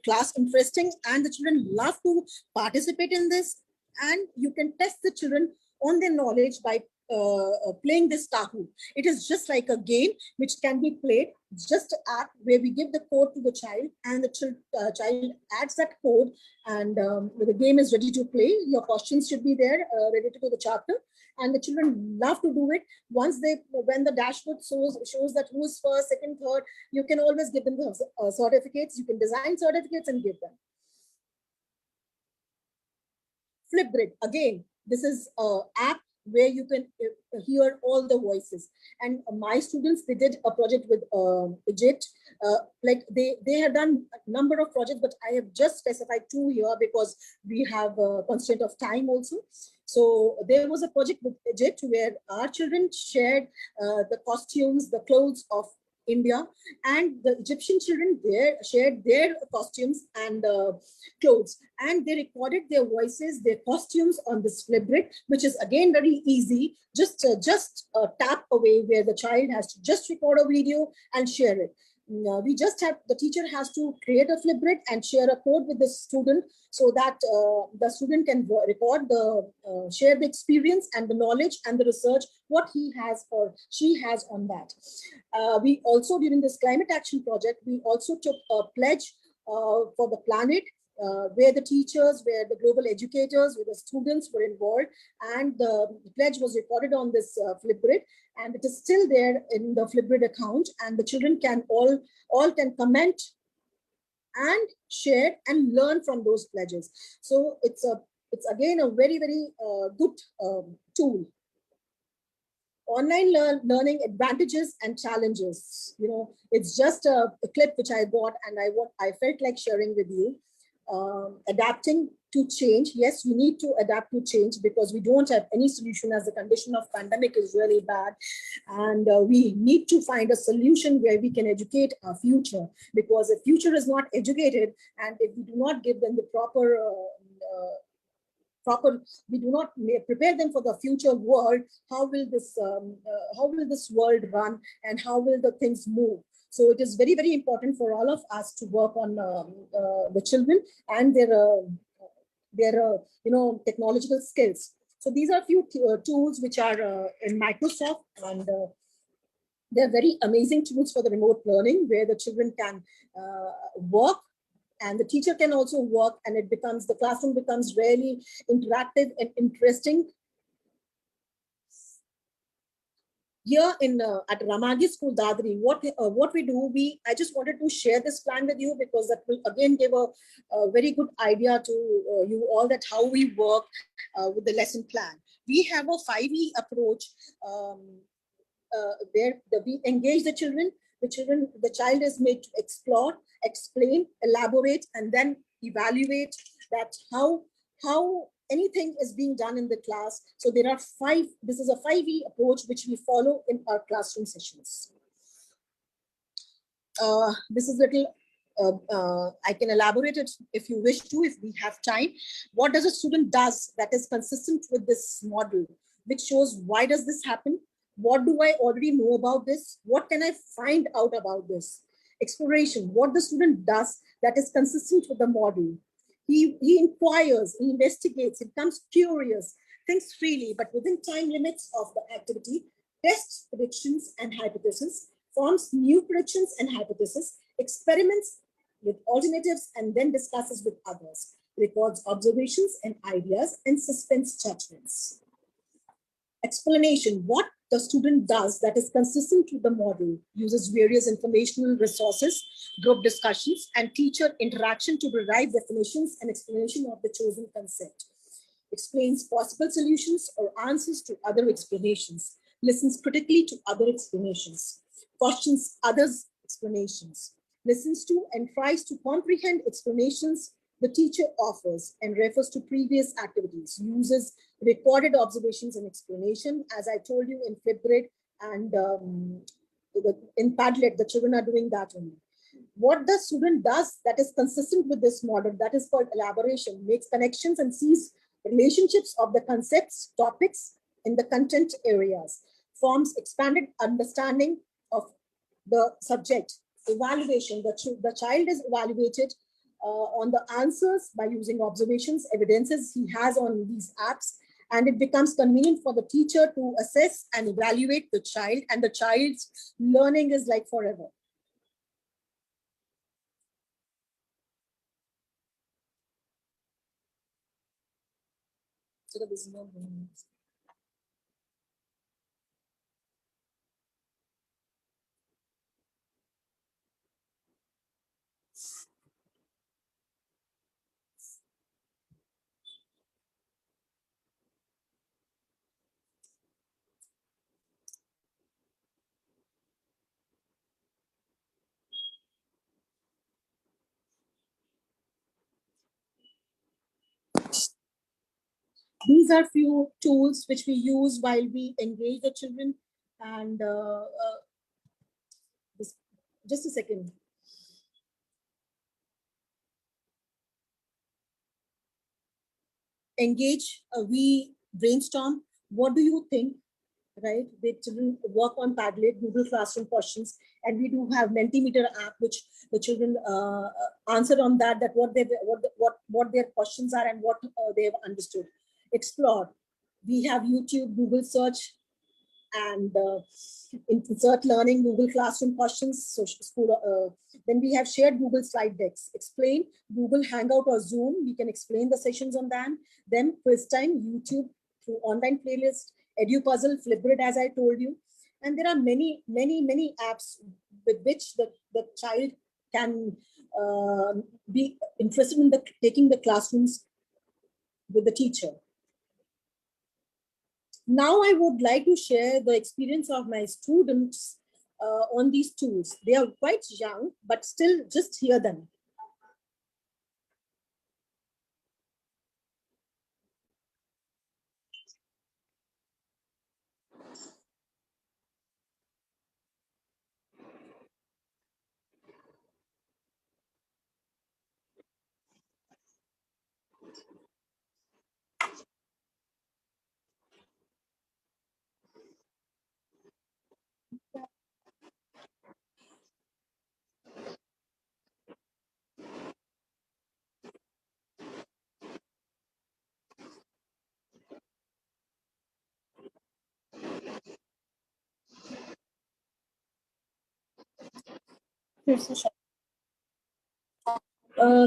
class interesting, and the children love to participate in this. And you can test the children on their knowledge by playing this Kahoot. It is just like a game which can be played. It's just an app where we give the code to the child, and the child adds that code, and the game is ready to play. Your questions should be there related to the chapter, and the children love to do it. Once when the dashboard shows that who is first, second, third, you can always give them the certificates. You can design certificates and give them. Flipgrid, again, this is an app where you can hear all the voices. And my students, they did a project with Egypt. Like they have done a number of projects, but I have just specified 2 here because we have a constraint of time also. So there was a project with Egypt where our children shared the costumes, the clothes of India, and the Egyptian children there shared their costumes and clothes, and they recorded their voices, their costumes on this Flipgrid, which is again very easy, just a tap away, where the child has to just record a video and share it. we just have, the teacher has to create a Flipgrid and share a code with the student so that the student can record share the experience and the knowledge and the research, what he has or she has on that. We also, during this climate action project, we also took a pledge for the planet, where the teachers, where the global educators, where the students were involved, and the pledge was recorded on this Flipgrid, and it is still there in the Flipgrid account, and the children can all can comment and share and learn from those pledges. So it's again a very good tool. Online learning advantages and challenges. You know, it's just a clip which I got, and I felt like sharing with you. Adapting to change. Yes, we need to adapt to change because we don't have any solution, as the condition of pandemic is really bad, and we need to find a solution where we can educate our future, because if future is not educated and if we do not give them the proper we do not prepare them for the future world, how will this world run and how will the things move? So it is very important for all of us to work on the children and their technological skills. So these are a few tools which are in Microsoft, and they're very amazing tools for the remote learning, where the children can work and the teacher can also work, and the classroom becomes really interactive and interesting. Here at Ramaghi School, Dadri, what we do, I just wanted to share this plan with you because that will again give a very good idea to you all that how we work with the lesson plan. We have a 5E approach where we engage the children. The child is made to explore, explain, elaborate, and then evaluate that how anything is being done in the class. So there are this is a 5E approach which we follow in our classroom sessions. This is little, I can elaborate it if you wish to, if we have time. What does a student does that is consistent with this model, which shows why does this happen? What do I already know about this? What can I find out about this? Exploration, what the student does that is consistent with the model. He inquires, he investigates, he becomes curious, thinks freely, but within time limits of the activity, tests predictions and hypotheses, forms new predictions and hypotheses, experiments with alternatives, and then discusses with others, records observations and ideas, and suspends judgments. Explanation, what the student does that is consistent with the model, uses various informational resources, group discussions, and teacher interaction to derive definitions and explanation of the chosen concept. Explains possible solutions or answers to other explanations, listens critically to other explanations, questions others' explanations, listens to and tries to comprehend explanations the teacher offers and refers to previous activities, uses recorded observations and explanation. As I told you in Flipgrid and in Padlet, the children are doing that only. What the student does that is consistent with this model, that is called elaboration, makes connections and sees relationships of the concepts, topics in the content areas, forms expanded understanding of the subject. Evaluation, the child is evaluated on the answers by using observations, evidences he has on these apps, and it becomes convenient for the teacher to assess and evaluate the child, and the child's learning is like forever. So this is no These are few tools which we use while we engage the children. And just a second. Engage, we brainstorm. What do you think? right? The children work on Padlet, Google Classroom questions, and we do have Mentimeter app, which the children answer on that what their questions are and what they have understood. Explore. We have YouTube, Google search, and insert learning, Google Classroom questions, social school. Then we have shared Google slide decks. Explain, Google Hangout or Zoom. We can explain the sessions on that. Then quiz time, YouTube through online playlist, EduPuzzle, Flipgrid, as I told you. And there are many apps with which the child can be interested in taking the classrooms with the teacher. Now I would like to share the experience of my students on these tools. They are quite young, but still just hear them.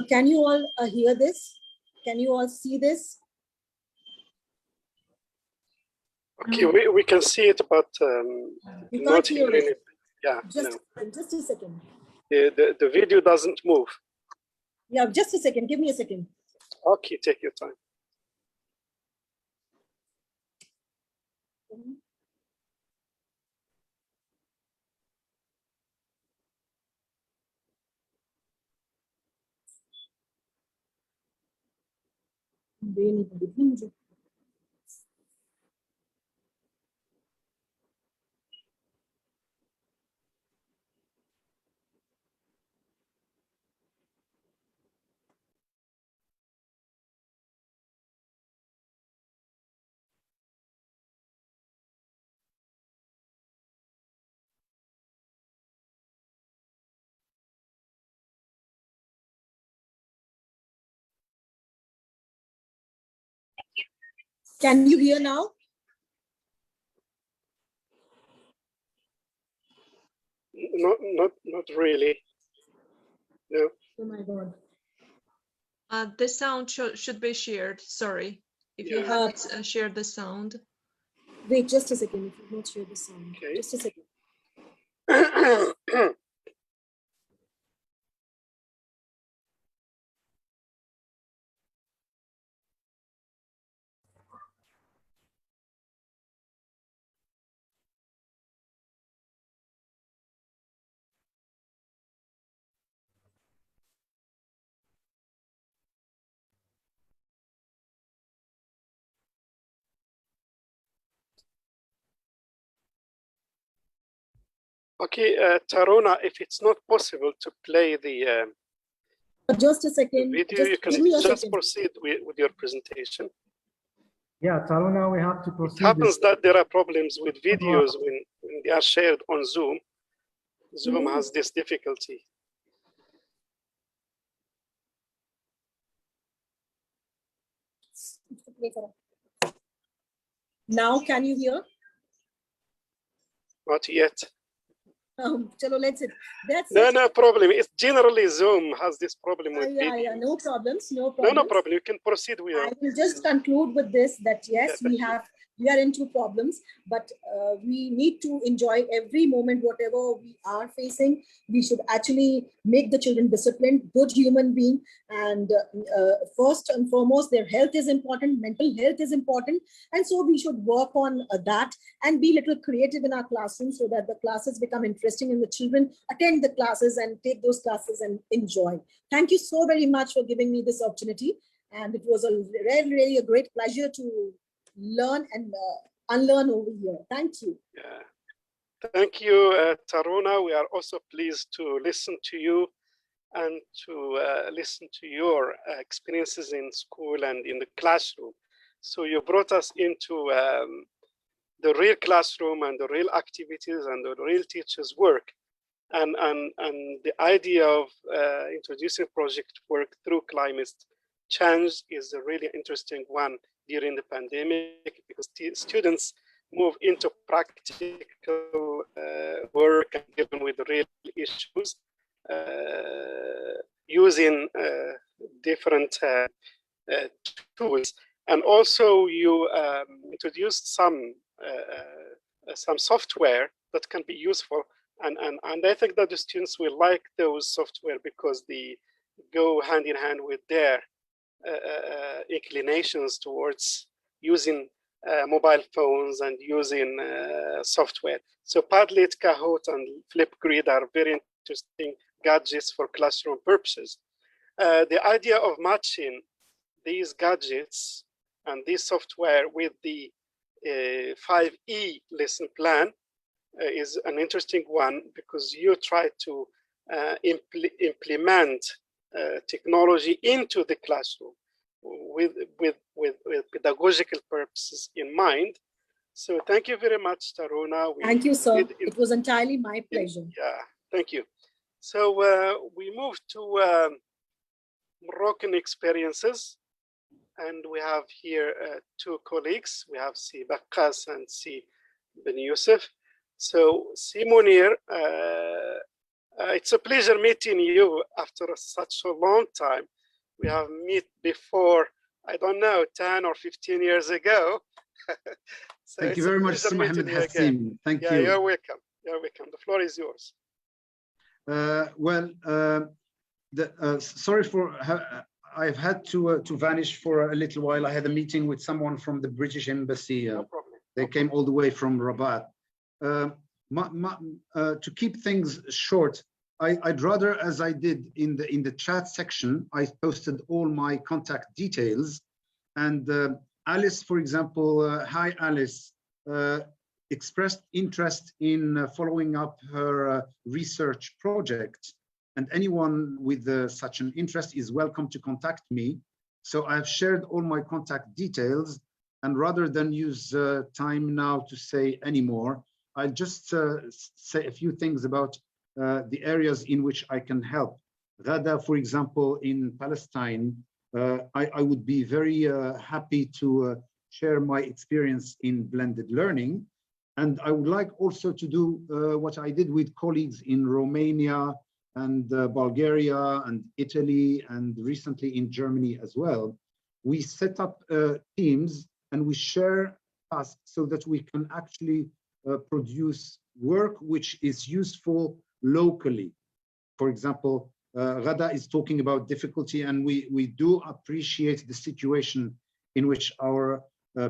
Can you all hear this? Can you all see this? Okay, we can see it, but You not can't hear hear it. anything. Yeah, Just no. a second. The video doesn't move. Yeah, just a second. Give me a second. Okay, take your time. Can you hear now? Not really. No. Oh my God. The sound should be shared. Sorry, if you haven't shared the sound. Wait, just a second. If you not share the sound. Okay. Just a second. Okay, Taruna, if it's not possible to play the Just a second. video, you Give me can a just second. proceed with your presentation. Yeah, Taruna, we have to proceed. It happens that there are problems with videos when they are shared on Zoom. Zoom has this difficulty. Now, can you hear? Not yet. Chalo, let's it. That's No, it. no problem. It's generally Zoom has this problem with Yeah, video. no problems, no No, problems. no problem. You can proceed with I will just conclude with this, that yes, we are into problems, but we need to enjoy every moment, whatever we are facing. We should actually make the children disciplined, good human being. And first and foremost, their health is important, mental health is important. And so we should work on that and be a little creative in our classrooms so that the classes become interesting and the children attend the classes and take those classes and enjoy. Thank you so very much for giving me this opportunity. And it was really a great pleasure to learn and unlearn over here. Thank you. Yeah. Thank you, Taruna. We are also pleased to listen to you and to listen to your experiences in school and in the classroom. So you brought us into the real classroom and the real activities and the real teachers' work. And the idea of introducing project work through climate change is a really interesting one during the pandemic, because students move into practical work and dealing with real issues using different tools. And also you introduced some software that can be useful. And I think that the students will like those software because they go hand in hand with their inclinations towards using mobile phones and using software. So Padlet, Kahoot, and Flipgrid are very interesting gadgets for classroom purposes. The idea of matching these gadgets and this software with the 5E lesson plan is an interesting one, because you try to implement technology into the classroom with pedagogical purposes in mind. So thank you very much, Taruna. Thank you, sir. It was entirely my pleasure. Yeah, thank you. So we move to Moroccan experiences. And we have here two colleagues. We have Si Bakas and Si Ben Youssef. So Si Munir, it's a pleasure meeting you after such a long time. We have met before, I don't know, 10 or 15 years ago. So thank you very much, Mohammed Hassim. Thank you. You're welcome. You're welcome. The floor is yours. Sorry for I've had to vanish for a little while. I had a meeting with someone from the British Embassy. No problem. They came all the way from Rabat. To keep things short, I'd rather, as I did in the chat section, I posted all my contact details. And Alice, for example, hi Alice, expressed interest in following up her research project. And anyone with such an interest is welcome to contact me. So I've shared all my contact details, and rather than use time now to say any more, I'll just say a few things about the areas in which I can help. Ghada, for example, in Palestine, I would be very happy to share my experience in blended learning. And I would like also to do what I did with colleagues in Romania, and Bulgaria and Italy, and recently in Germany as well. We set up teams and we share tasks so that we can actually produce work which is useful locally. For example, Ghada is talking about difficulty, and we do appreciate the situation in which our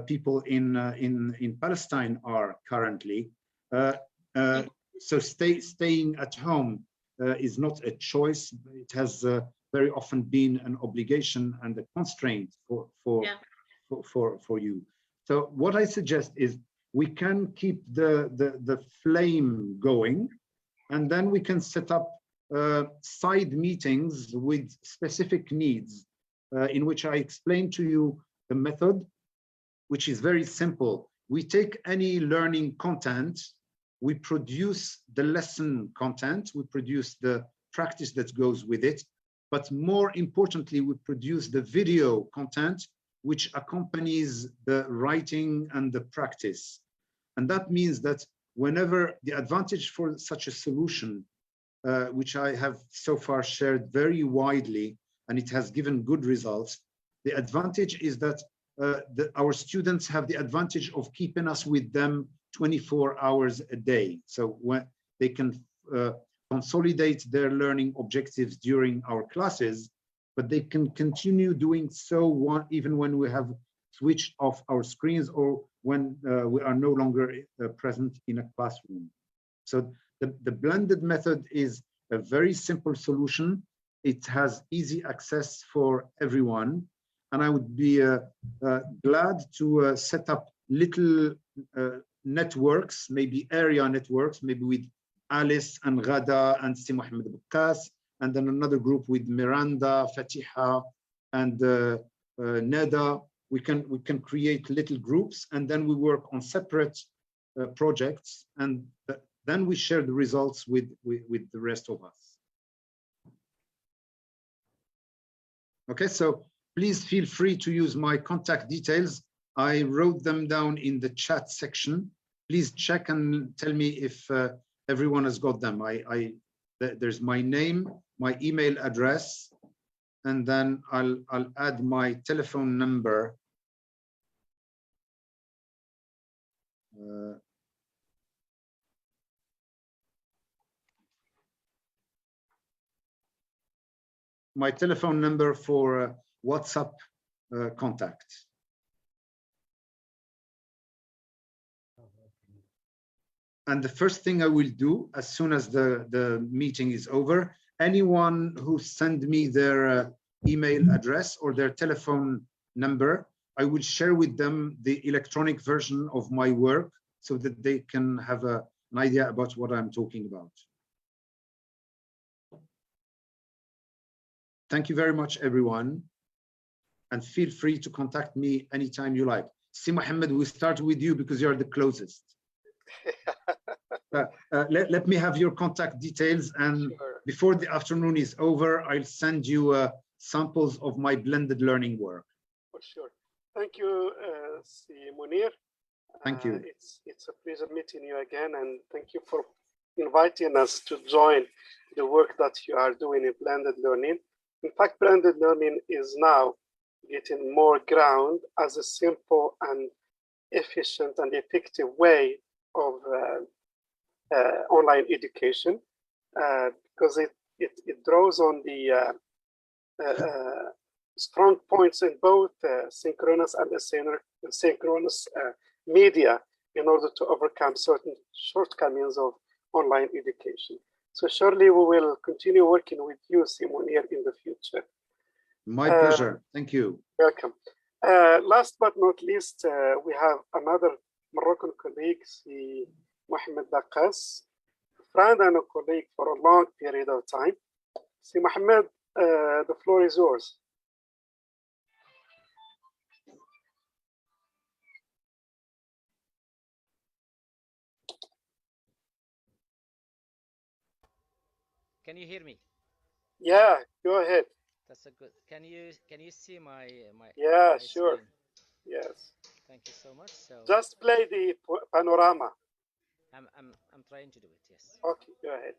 people in Palestine are currently. So staying at home is not a choice. It has very often been an obligation and a constraint for you. So what I suggest is we can keep the flame going, and then we can set up side meetings with specific needs in which I explain to you the method, which is very simple. We take any learning content, we produce the lesson content, we produce the practice that goes with it, but more importantly, we produce the video content which accompanies the writing and the practice. And that means that whenever the advantage for such a solution, which I have so far shared very widely, and it has given good results, the advantage is that our students have the advantage of keeping us with them 24 hours a day. So when they can consolidate their learning objectives during our classes, but they can continue doing so even when we have switched off our screens or when we are no longer present in a classroom. So the blended method is a very simple solution. It has easy access for everyone. And I would be glad to set up little networks, maybe area networks, maybe with Alice and Ghada and Si Mohammed Bakas, and then another group with Miranda, Fatiha, and Neda. We can create little groups, and then we work on separate projects, and then we share the results with the rest of us. Okay, so please feel free to use my contact details. I wrote them down in the chat section. Please check and tell me if everyone has got them. There's my name, my email address, and then I'll add my telephone number. My telephone number for WhatsApp contact. And the first thing I will do as soon as the meeting is over, anyone who send me their email address or their telephone number, I will share with them the electronic version of my work so that they can have an idea about what I'm talking about. Thank you very much, everyone. And feel free to contact me anytime you like. Si Mohammed, we start with you because you're the closest. Let me have your contact details, and before the afternoon is over, I'll send you samples of my blended learning work. For sure. Thank you, Si Munir. Thank you. It's a pleasure meeting you again, and thank you for inviting us to join the work that you are doing in blended learning. In fact, blended learning is now getting more ground as a simple and efficient and effective way of online education, because it draws on the strong points in both synchronous and asynchronous media in order to overcome certain shortcomings of online education. So surely we will continue working with you, Si Munir, in the future. My pleasure. Thank you. Welcome. Last but not least, we have another Moroccan colleague, Si Mohamed Baqas, friend and a colleague for a long period of time. Si Mohamed, the floor is yours. Can you hear me? Yeah, go ahead. That's a good. Can you see my Yeah, my sure. screen? Yes. Thank you so much. So Just play the panorama. I'm trying to do it. Yes. Okay, go ahead.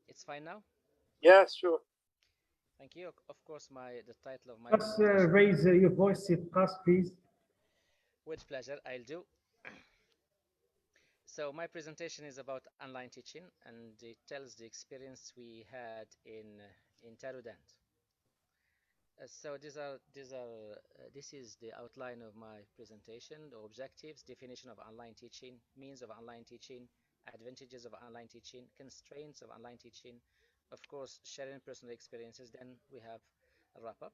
It's fine now. Yeah, sure. Thank you. Of course, the title of my Just presentation. raise your voice, please. With pleasure, I'll do. So my presentation is about online teaching, and it tells the experience we had in Tarudant. So this is the outline of my presentation: the objectives, definition of online teaching, means of online teaching, advantages of online teaching, constraints of online teaching, of course, sharing personal experiences. Then we have a wrap up.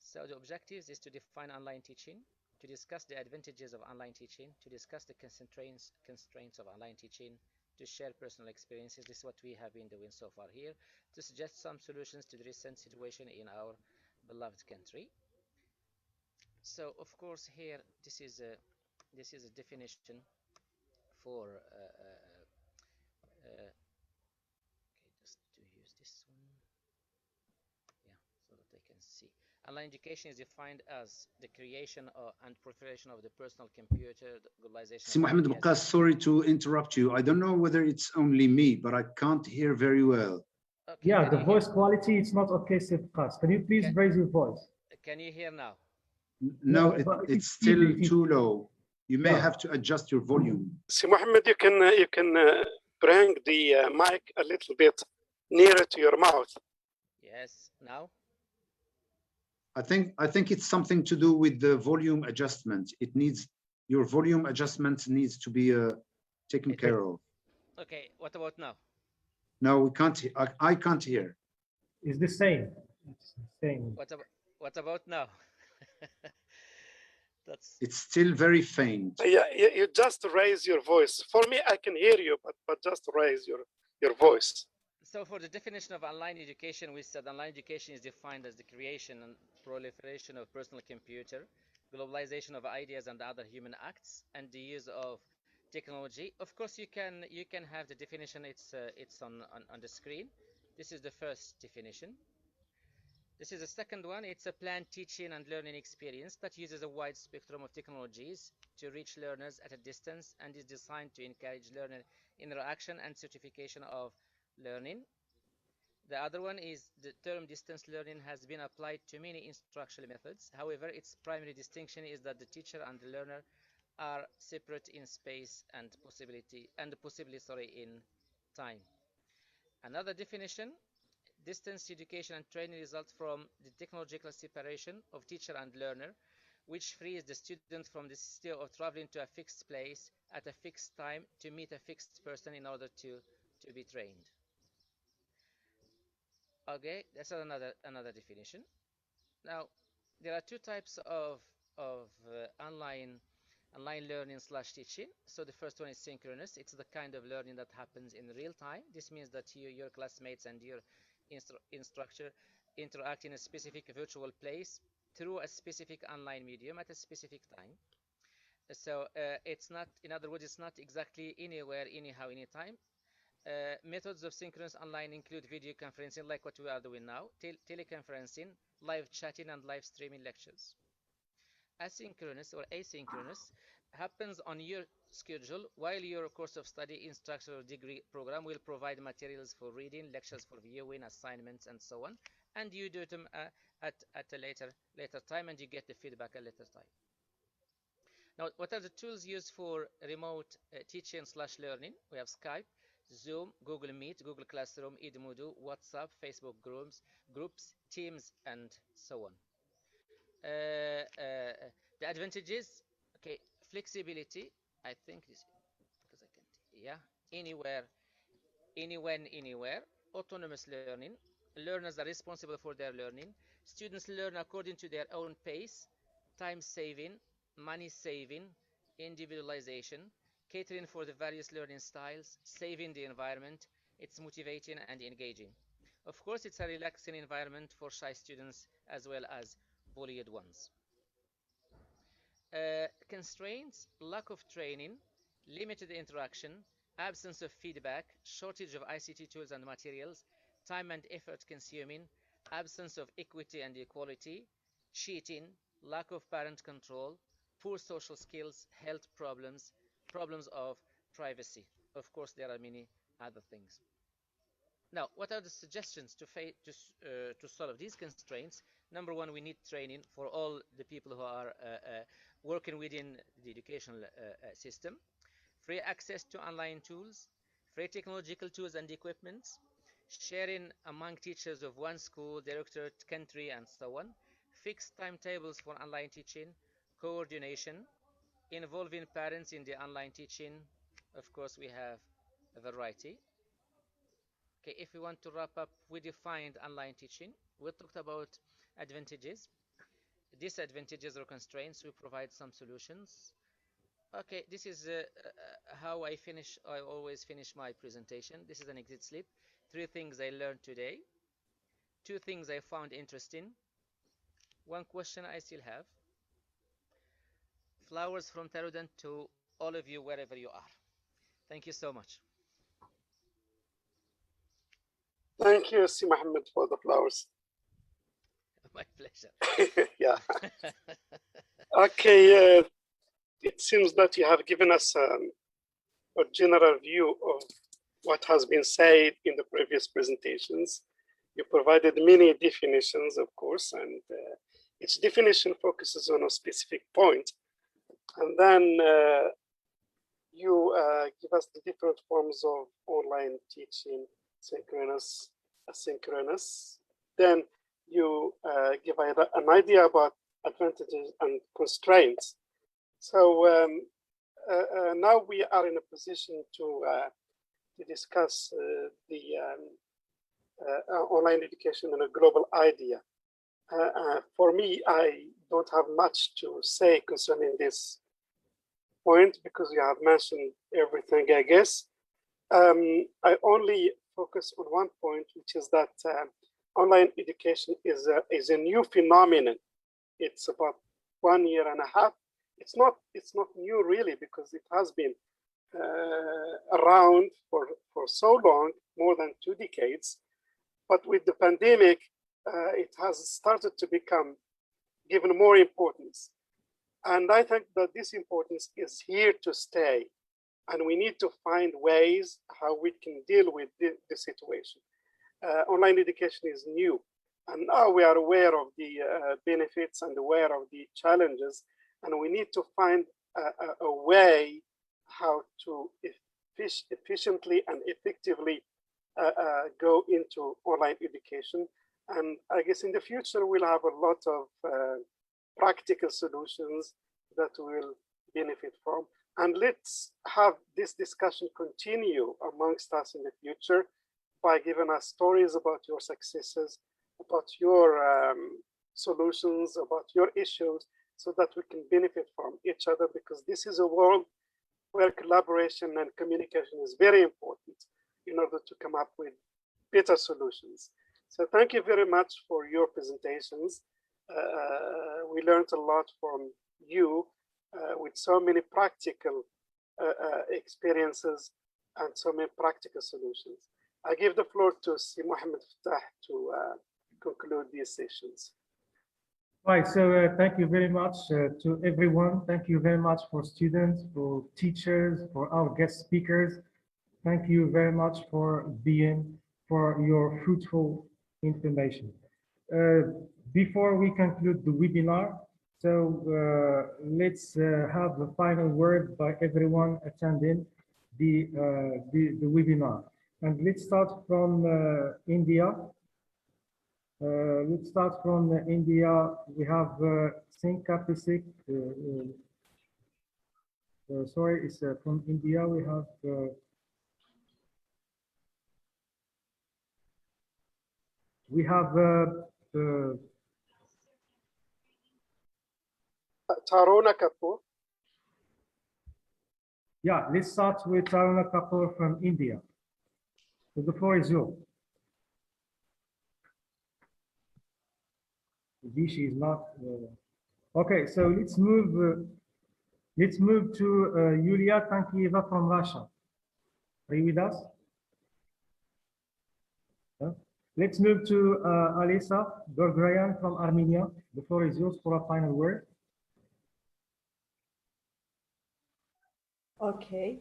So the objectives is to define online teaching, to discuss the advantages of online teaching, to discuss the constraints of online teaching, to share personal experiences. This is what we have been doing so far here, to suggest some solutions to the recent situation in our beloved country. So of course here this is a definition for okay, just to use this one, yeah, so that they can see. Online education is defined as the creation and proliferation of the personal computer, the globalization. Si Mohamed Baqas, sorry to interrupt you. I don't know whether it's only me, but I can't hear very well. Okay, yeah, the voice quality, it's not okay, Si Baqas. Can you please raise your voice? Can you hear now? No, it's still too low. You may have to adjust your volume. Si Mohamed, you can bring the mic a little bit nearer to your mouth. Yes, now. I think it's something to do with the volume adjustment. Your volume adjustment needs to be taken care of. Okay, what about now? No, we can't. I can't hear. It's the same. It's the same. What about now? It's still very faint. Yeah, you just raise your voice. For me, I can hear you, but just raise your voice. So for the definition of online education, we said online education is defined as the creation and proliferation of personal computer, globalization of ideas and other human acts, and the use of technology. Of course, you can have the definition. It's on the screen. This is the first definition. This is the second one. It's a planned teaching and learning experience that uses a wide spectrum of technologies to reach learners at a distance and is designed to encourage learner interaction and certification of learning. The other one is the term distance learning has been applied to many instructional methods. However, its primary distinction is that the teacher and the learner are separate in space and possibly in time. Another definition: distance education and training results from the technological separation of teacher and learner, which frees the student from the necessity of traveling to a fixed place at a fixed time to meet a fixed person in order to be trained. Okay, that's another definition. Now, there are two types of online learning / teaching. So the first one is synchronous. It's the kind of learning that happens in real time. This means that your classmates and your instructor interact in a specific virtual place through a specific online medium at a specific time. So it's not, in other words, it's not exactly anywhere, anyhow, anytime. Methods of synchronous online include video conferencing, like what we are doing now, teleconferencing, live chatting, and live streaming lectures. Asynchronous or asynchronous happens on your schedule while your course of study, instructor, or degree program will provide materials for reading, lectures for viewing, assignments, and so on, and you do them at a later time, and you get the feedback at a later time. Now, what are the tools used for remote teaching / learning? We have Skype, Zoom, Google Meet, Google Classroom, Edmodo, WhatsApp, Facebook groups, Teams, and so on. The advantages, okay, flexibility. I think this, because I can't, yeah, anywhere, anyone, anywhere. Autonomous learning. Learners are responsible for their learning. Students learn according to their own pace. Time saving, money saving, individualization, catering for the various learning styles, saving the environment. It's motivating and engaging. Of course, it's a relaxing environment for shy students as well as bullied ones. Constraints: lack of training, limited interaction, absence of feedback, shortage of ICT tools and materials, time and effort consuming, absence of equity and equality, cheating, lack of parent control, poor social skills, health problems, problems of privacy. Of course, there are many other things. Now, what are the suggestions to solve these constraints? Number one, we need training for all the people who are working within the educational system. Free access to online tools, free technological tools and equipment, sharing among teachers of one school, directorate, country, and so on. Fixed timetables for online teaching, coordination, involving parents in the online teaching. Of course, we have a variety. Okay, if we want to wrap up, we defined online teaching. We talked about advantages, disadvantages or constraints. We provide some solutions. Okay, this is how I always finish my presentation. This is an exit slip. 3 things I learned today. 2 things I found interesting. 1 question I still have. Flowers from Taroudant to all of you wherever you are. Thank you so much. Thank you, Si Mohammed, for the flowers. My pleasure. Yeah. Okay, it seems that you have given us a general view of what has been said in the previous presentations. You provided many definitions, of course, and each definition focuses on a specific point. And then you give us the different forms of online teaching, synchronous, asynchronous. Then you give an idea about advantages and constraints. So now we are in a position to discuss the online education in a global idea. For me, I don't have much to say concerning this point because you have mentioned everything, I guess. I only focus on one point, which is that online education is a new phenomenon. It's about 1.5 years. It's not new really, because it has been around for so long, more than 2 decades. But with the pandemic, it has started to become given more importance. And I think that this importance is here to stay. And we need to find ways how we can deal with the situation. Online education is new. And now we are aware of the benefits and aware of the challenges. And we need to find a way how to efficiently and effectively go into online education. And I guess in the future, we'll have a lot of practical solutions that we'll benefit from. And let's have this discussion continue amongst us in the future by giving us stories about your successes, about your solutions, about your issues, so that we can benefit from each other, because this is a world where collaboration and communication is very important in order to come up with better solutions. So thank you very much for your presentations. We learned a lot from you with so many practical experiences and so many practical solutions. I give the floor to Si Mohammed Fattah to conclude these sessions. Right, so thank you very much to everyone. Thank you very much for students, for teachers, for our guest speakers. Thank you very much for your fruitful information. Before we conclude the webinar, so let's have the final word by everyone attending the webinar. And let's start from India. Let's start from India. We have Sinka Pisik. Sorry, it's from India. We have Taruna Kapoor. Yeah, let's start with Taruna Kapoor from India. So the floor is yours. She is not. Okay, so let's move. Let's move to Yulia Tankieva from Russia. Are you with us? Let's move to Alisa Gorgrayan from Armenia. The floor is yours for a final word. Okay.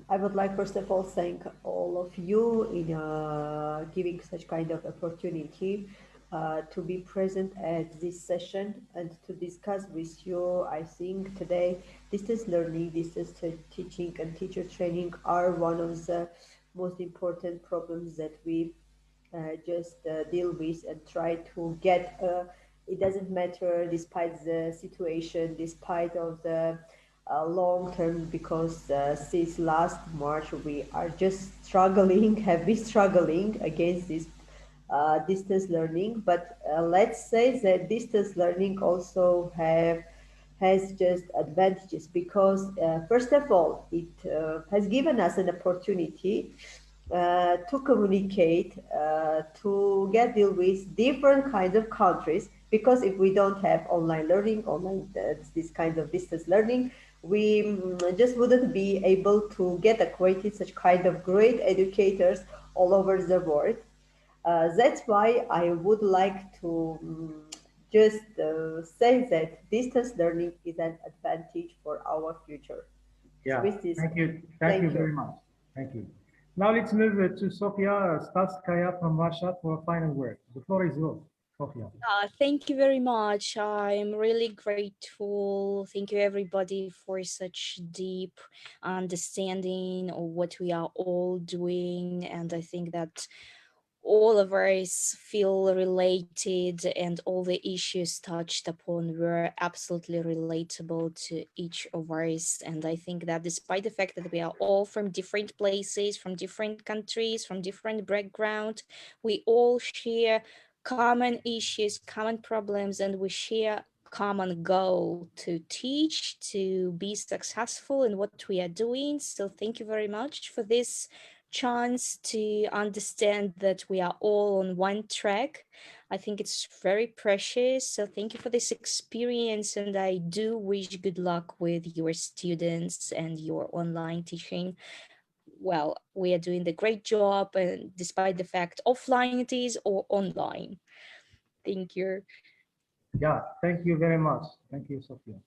I would like, first of all, thank all of you in giving such kind of opportunity to be present at this session and to discuss with you. I think today distance learning, distance teaching and teacher training are one of the most important problems that we just deal with and try to get. It doesn't matter despite the situation, despite of the long term, because since last March we are just struggling, have been struggling against this distance learning. But let's say that distance learning also has just advantages, because first of all, it has given us an opportunity to communicate, to deal with different kinds of countries. Because if we don't have online learning, this kind of distance learning, we just wouldn't be able to get acquainted such kind of great educators all over the world. That's why I would like to just say that distance learning is an advantage for our future. Yeah, With this, thank you very much. Thank you. Now let's move to Sofia Statskaya from Russia for a final word. The floor is yours, Sofia. Thank you very much. I'm really grateful. Thank you everybody for such deep understanding of what we are all doing. And I think that all of us feel related, and all the issues touched upon were absolutely relatable to each of us. And I think that despite the fact that we are all from different places, from different countries, from different backgrounds, we all share common issues, common problems, and we share common goal to teach, to be successful in what we are doing. So thank you very much for this chance to understand that we are all on one track. I think it's very precious. So thank you for this experience, and I do wish good luck with your students and your online teaching. Well, we are doing the great job, and despite the fact offline it is or online. Thank you. Yeah, thank you very much. Thank you, Sophia.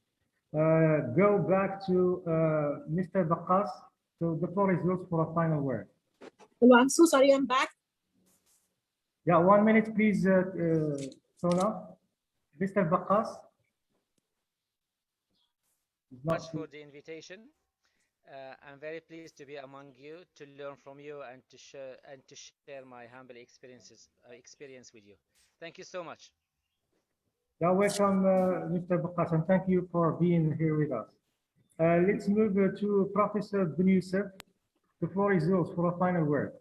Go back to Mr. Bakas. So the floor is yours for a final word. Hello, I'm so sorry, I'm back. Yeah, 1 minute, please, Sona. Mr. Bakas. Much for the invitation. I'm very pleased to be among you, to learn from you, and to share my humble experience with you. Thank you so much. You're welcome, Mr. Bakas, and thank you for being here with us. Let's move to Professor Ben Youssef. The floor is yours for a final word.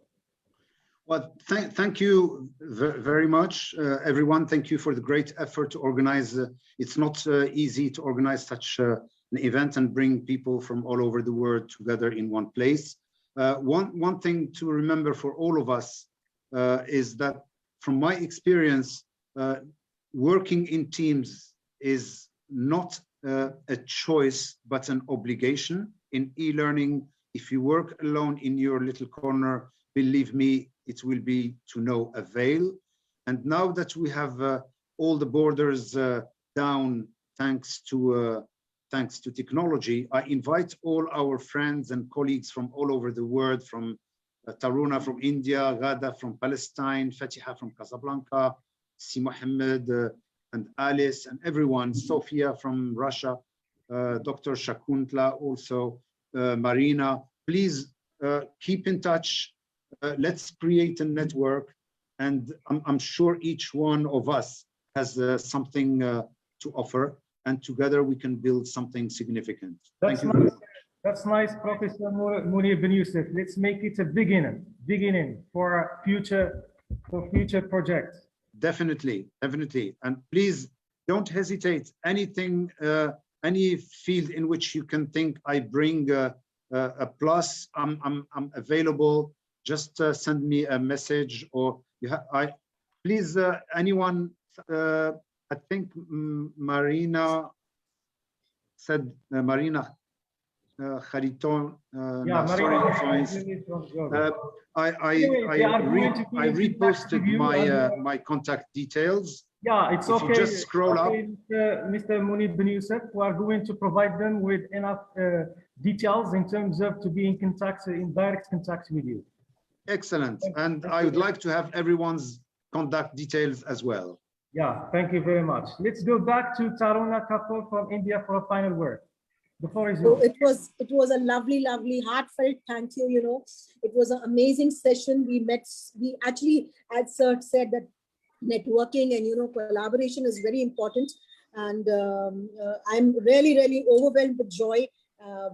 Well, thank you very much, everyone. Thank you for the great effort to organize. It's not easy to organize such an event and bring people from all over the world together in one place. One thing to remember for all of us is that, from my experience, working in teams is not a choice, but an obligation. In e-learning, if you work alone in your little corner, believe me, it will be to no avail. And now that we have all the borders down, thanks to technology, I invite all our friends and colleagues from all over the world, from Taruna from India, Ghada from Palestine, Fatiha from Casablanca, Si Mohammed and Alice and everyone, Sofia from Russia, Dr. Shakuntla also, Marina. Please keep in touch. Let's create a network, and I'm sure each one of us has something to offer, and together we can build something significant. That's Thank you. nice. That's nice, Professor Munir Ben Youssef. Let's make it a beginning for future projects. Definitely, and please don't hesitate. Anything, any field in which you can think I bring a plus, I'm available. Just send me a message, or please, anyone. I think Marina said Marina Khariton. Yeah, I reposted my contact details. Yeah, it's if okay. You just scroll up. Mr. Munir Ben Youssef, we are going to provide them with enough details in terms of to be in direct contact with you. Excellent, and I would like to have everyone's contact details as well. Yeah, thank you very much. Let's go back to Taruna Kapoor from India for a final word. The floor is yours. It was a lovely, heartfelt thank you. You know, it was an amazing session. We actually, as Sir said, that networking and collaboration is very important. And I'm really overwhelmed with joy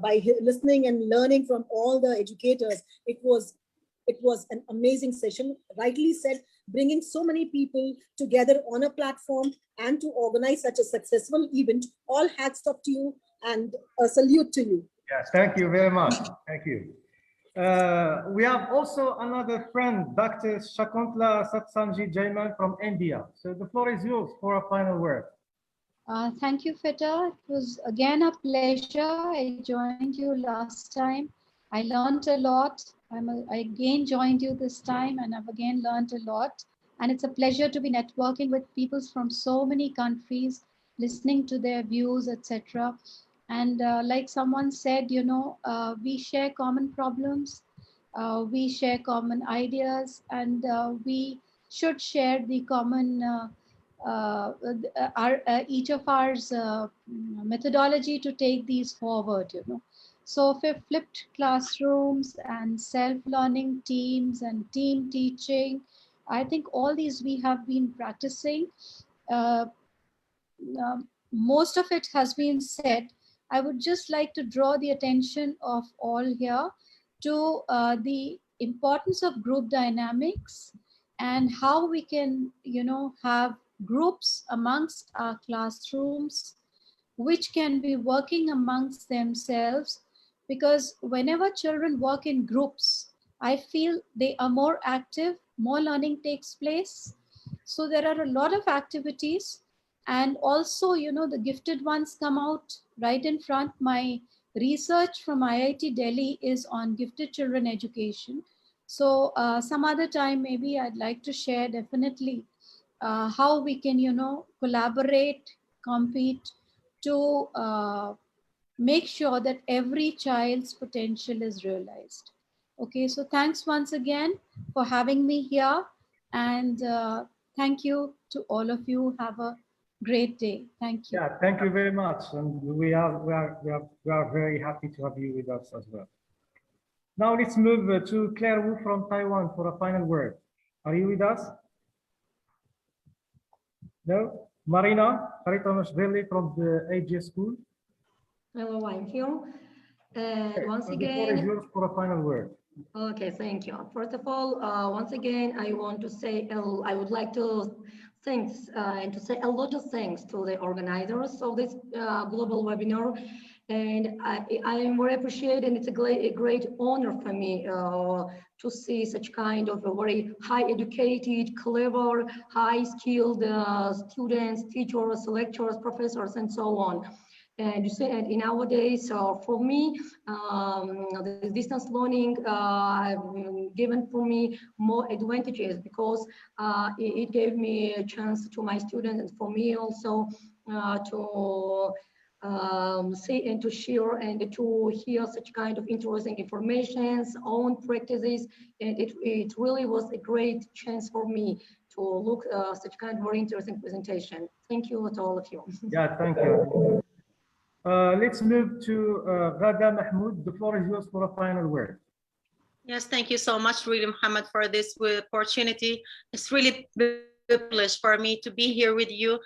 by listening and learning from all the educators. It was an amazing session. Rightly said, bringing so many people together on a platform and to organize such a successful event. All hats off to you and a salute to you. Yes, thank you very much. Thank you. We have also another friend, Dr. Shakuntla Satsanji Jaiman from India. So the floor is yours for a final word. Thank you, Feta. It was again a pleasure. I joined you last time. I learned a lot. I again joined you this time, and I've again learned a lot. And it's a pleasure to be networking with people from so many countries, listening to their views, etc. And like someone said, we share common problems, we share common ideas, and we should share the common, each of ours methodology to take these forward, So if we've flipped classrooms and self-learning teams and team teaching, I think all these we have been practicing. Most of it has been said. I would just like to draw the attention of all here to the importance of group dynamics and how we can, have groups amongst our classrooms which can be working amongst themselves, because whenever children work in groups, I feel they are more active, more learning takes place. So there are a lot of activities, and also, you know, the gifted ones come out right in front. My research from IIT Delhi is on gifted children education. So some other time, maybe I'd like to share definitely how we can, you know, collaborate, compete to make sure that every child's potential is realized. Okay, so thanks once again for having me here, and thank you to all of you. Have a great day. Thank you. Yeah, thank you very much. And we are very happy to have you with us as well. Now let's move to Claire Wu from Taiwan for a final word. Are you with us? No? Marina Karitomashvili from the AGS school. Hello, I'm here. And once The floor is again, yours for a final word. okay, thank you. First of all, once again, I want to say, I would like to thanks and to say a lot of thanks to the organizers of this global webinar. And I am very appreciated, and it's a great honor for me to see such kind of a very high educated, clever, high skilled students, teachers, lecturers, professors, and so on. And you said in nowadays, for me, the distance learning given for me more advantages, because it gave me a chance to my students, and for me also to see and to share and to hear such kind of interesting informations, own practices, and it really was a great chance for me to look such kind of very interesting presentation. Thank you to all of you. Yeah, thank you. Let's move to Ghada Mahmoud. The floor is yours for a final word. Yes, thank you so much, really, Mohammed, for this opportunity. It's really a privilege for me to be here with you.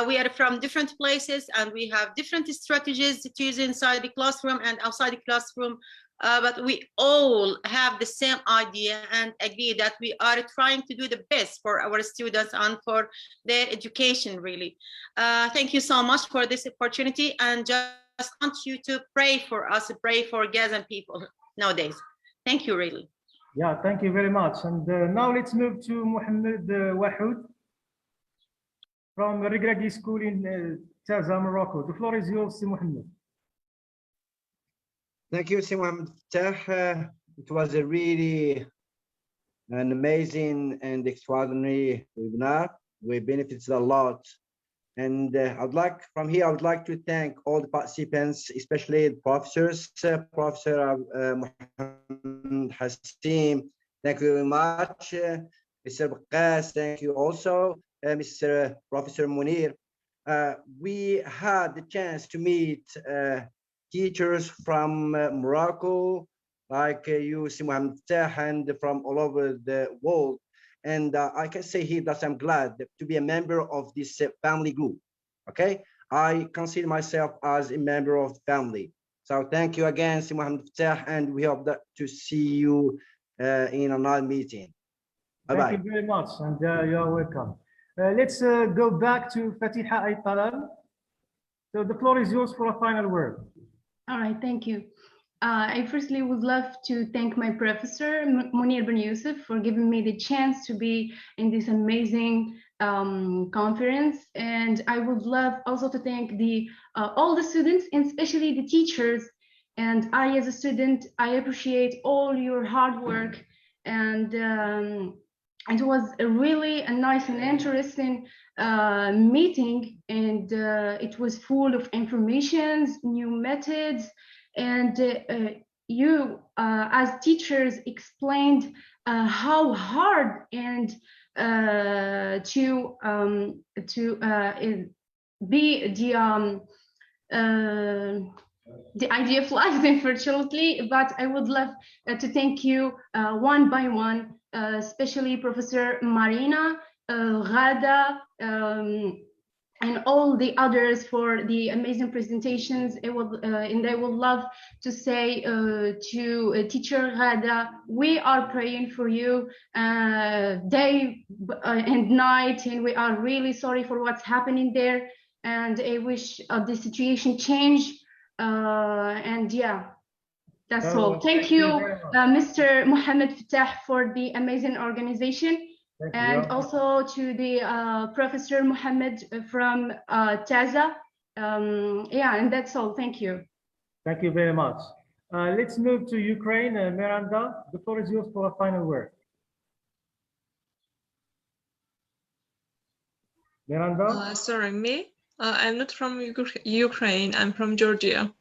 We are from different places, and we have different strategies to use inside the classroom and outside the classroom. But we all have the same idea and agree that we are trying to do the best for our students and for their education, really. Thank you so much for this opportunity, and just want you to pray for us, pray for Gazan people nowadays. Thank you, really. Yeah, thank you very much. And now let's move to Mohammed Wahoud from Regragui School in Taza, Morocco. The floor is yours, Mohammed. Thank you, Mohammed. It was a really an amazing and extraordinary webinar. We benefited a lot. And I would like to thank all the participants, especially the professors, Professor Mohammed Hassim, thank you very much. Mr. Baqqas, thank you also. Mr. Professor Munir. We had the chance to meet teachers from Morocco, like you, Mohammed, and from all over the world. And I can say here that I'm glad to be a member of this family group. Okay, I consider myself as a member of the family. So thank you again, Mohammed, and we hope that to see you in another meeting. Bye-bye. Thank you very much, and you are welcome. Let's go back to Fatiha Ay-Talal. So the floor is yours for a final word. All right, thank you. I firstly would love to thank my professor, Munir Ben Youssef, for giving me the chance to be in this amazing conference. And I would love also to thank all the students, and especially the teachers. And I, as a student, I appreciate all your hard work. And it was really a nice and interesting meeting. And it was full of informations, new methods, and you as teachers explained how hard and to be the idea of life, unfortunately. But I would love to thank you one by one, especially Professor Marina, Ghada, and all the others for the amazing presentations. And I would love to say to teacher Ghada, we are praying for you day and night, and we are really sorry for what's happening there. And I wish the situation change. And yeah, That's all. Thank you, Mr. Mohammed Fatah, for the amazing organization. And also to the Professor Mohammed from TASA. Yeah, and that's all. Thank you. Thank you very much. Let's move to Ukraine. Miranda, the floor is yours for a final word. Miranda? Sorry, me? I'm not from Ukraine. I'm from Georgia.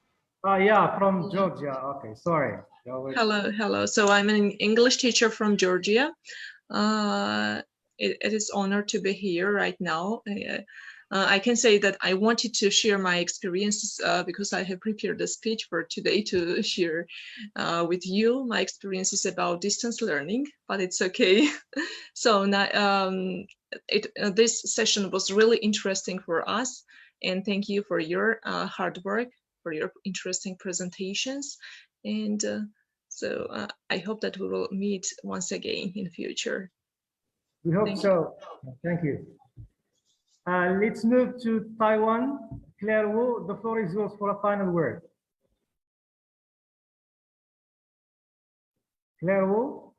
Yeah, from Georgia. Okay, sorry. Hello. So I'm an English teacher from Georgia. It is honor to be here right now. I can say that I wanted to share my experiences because I have prepared a speech for today to share with you my experiences about distance learning, but it's okay. So now, this session was really interesting for us, and thank you for your hard work, for your interesting presentations, and so I hope that we will meet once again in the future. We hope so. Thank you. Let's move to Taiwan. Claire Wu, the floor is yours for a final word. Claire Wu?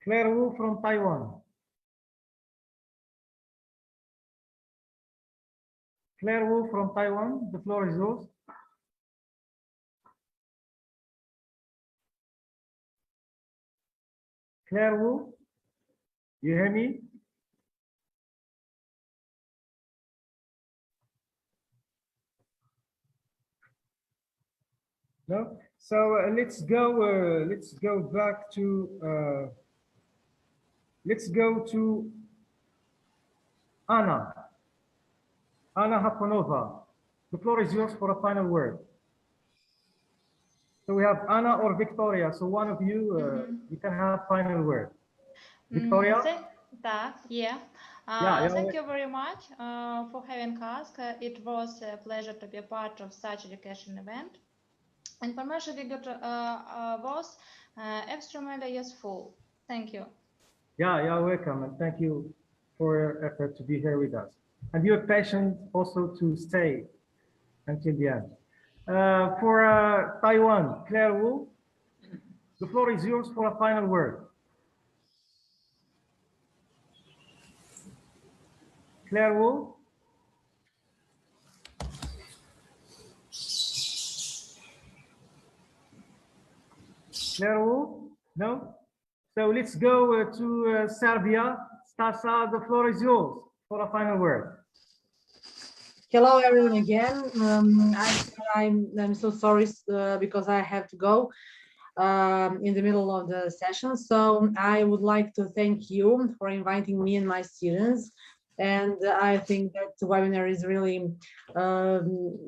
Claire Wu from Taiwan. Claire Wu from Taiwan, the floor is yours. Claire Wu, you hear me? No? So let's go back to Anna. Anna Haponova. The floor is yours for a final word. So we have Anna or Victoria. So one of you, you can have final word. Victoria? Thank you very much for having us. It was a pleasure to be a part of such education event. Information we got was extremely useful. Thank you. Yeah, you're welcome, and thank you for your effort to be here with us. And your passion also to stay until the end. For Taiwan, Claire Wu, the floor is yours for a final word. Claire Wu? Claire Wu? No? So let's go to Serbia. Stasa, the floor is yours for a final word. Hello, everyone again. I'm so sorry because I have to go in the middle of the session. So I would like to thank you for inviting me and my students. And I think that the webinar is really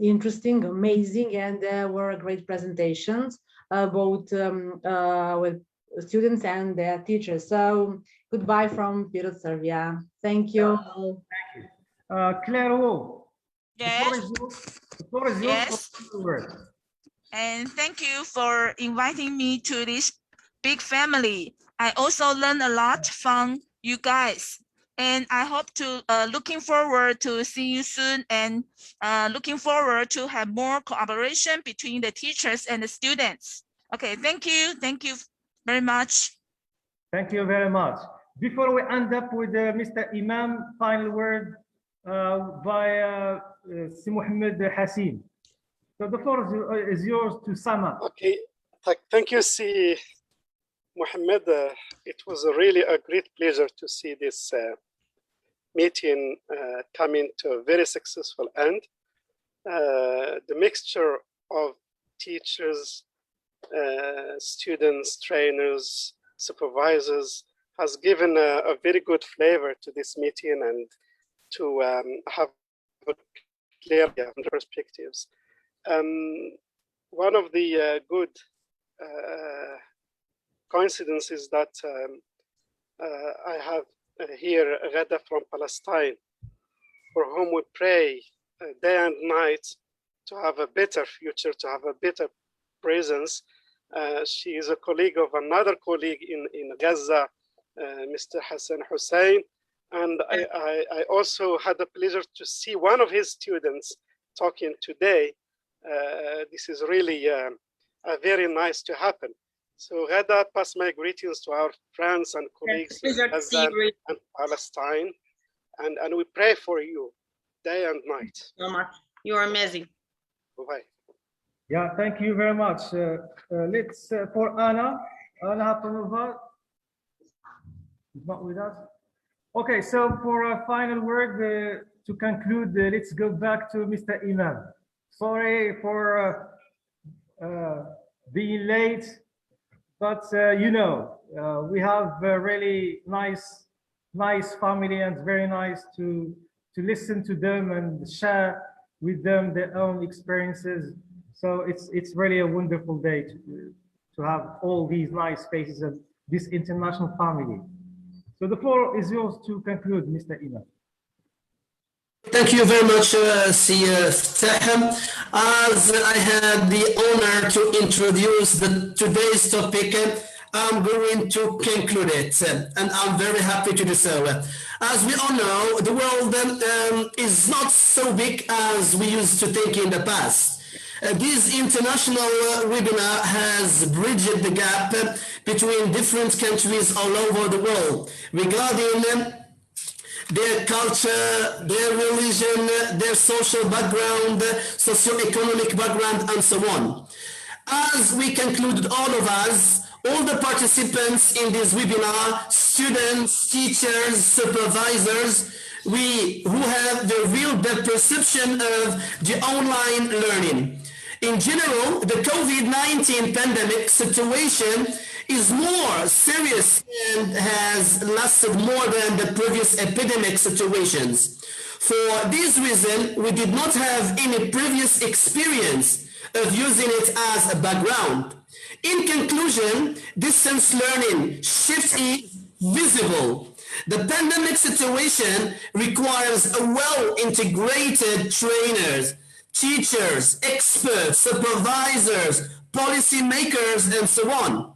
interesting, amazing, and there were great presentations, both with students and their teachers. So goodbye from Pirot, Serbia. Thank you. Thank you. Claire Wu. Yes. The floor is yours Yes. for the word. And thank you for inviting me to this big family. I also learned a lot from you guys. And I hope to looking forward to see you soon, and looking forward to have more cooperation between the teachers and the students. Okay, thank you. Thank you very much. Thank you very much. Before we end up with Mr. Imam, final word by Si Mohammed Hassim. So the floor is yours to sum up. Okay, thank you, Si Mohammed. It was really a great pleasure to see this meeting coming to a very successful end. The mixture of teachers, students, trainers, supervisors has given a very good flavor to this meeting, and to have a clear perspectives. One of the good coincidences that I have here Ghada from Palestine, for whom we pray day and night to have a better future, to have a better presence. She is a colleague of another colleague in Gaza, Mr. Hassan Hussein. And I also had the pleasure to see one of his students talking today, this is really very nice to happen. So Ghada, pass my greetings to our friends and colleagues in Gaza and Palestine, and we pray for you day and night. So much. You are amazing. Bye-bye. Yeah, thank you very much. Let's for Anna Hapanova is not with us. Okay, so for a final word to conclude, let's go back to Mr. Imam. Sorry for being late, but you know, we have a really nice family, and very nice to listen to them and share with them their own experiences. So it's really a wonderful day to have all these nice faces of this international family. So the floor is yours to conclude, Mr. Imam. Thank you very much, Tahem. As I had the honor to introduce today's topic, I'm going to conclude it, and I'm very happy to do so. As we all know, the world is not so big as we used to think in the past. This international webinar has bridged the gap between different countries all over the world regarding their culture, their religion, their social background, socio-economic background, and so on. As we concluded, all of us, all the participants in this webinar, students, teachers, supervisors, who have the real perception of the online learning. In general, the COVID-19 pandemic situation is more serious and has lasted more than the previous epidemic situations. For this reason, we did not have any previous experience of using it as a background. In conclusion, distance learning shift is visible. The pandemic situation requires a well-integrated trainers, teachers, experts, supervisors, policymakers, and so on,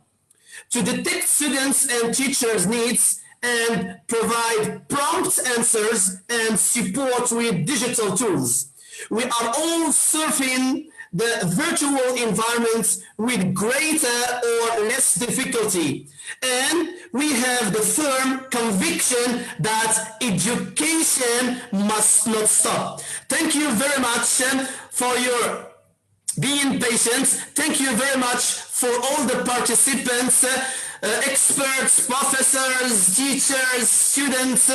to detect students and teachers' needs and provide prompt answers and support with digital tools. We are all surfing the virtual environments with greater or less difficulty, and we have the firm conviction that education must not stop. Thank you very much for your being patient. Thank you very much for all the participants, experts, professors, teachers, students,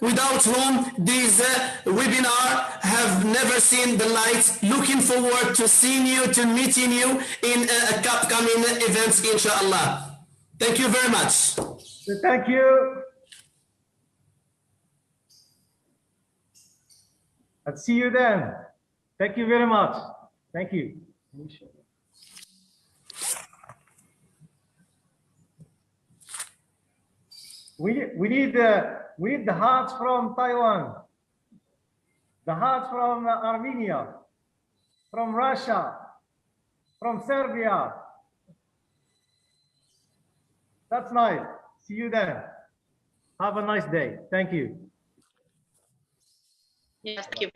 without whom this webinar have never seen the light. Looking forward to seeing you, to meeting you in upcoming events, inshallah. Thank you very much. Thank you. I'll see you then. Thank you very much. Thank you. We need the hearts from Taiwan, the hearts from Armenia, from Russia, from Serbia. That's nice. See you then. Have a nice day. Thank you. Yes, thank you.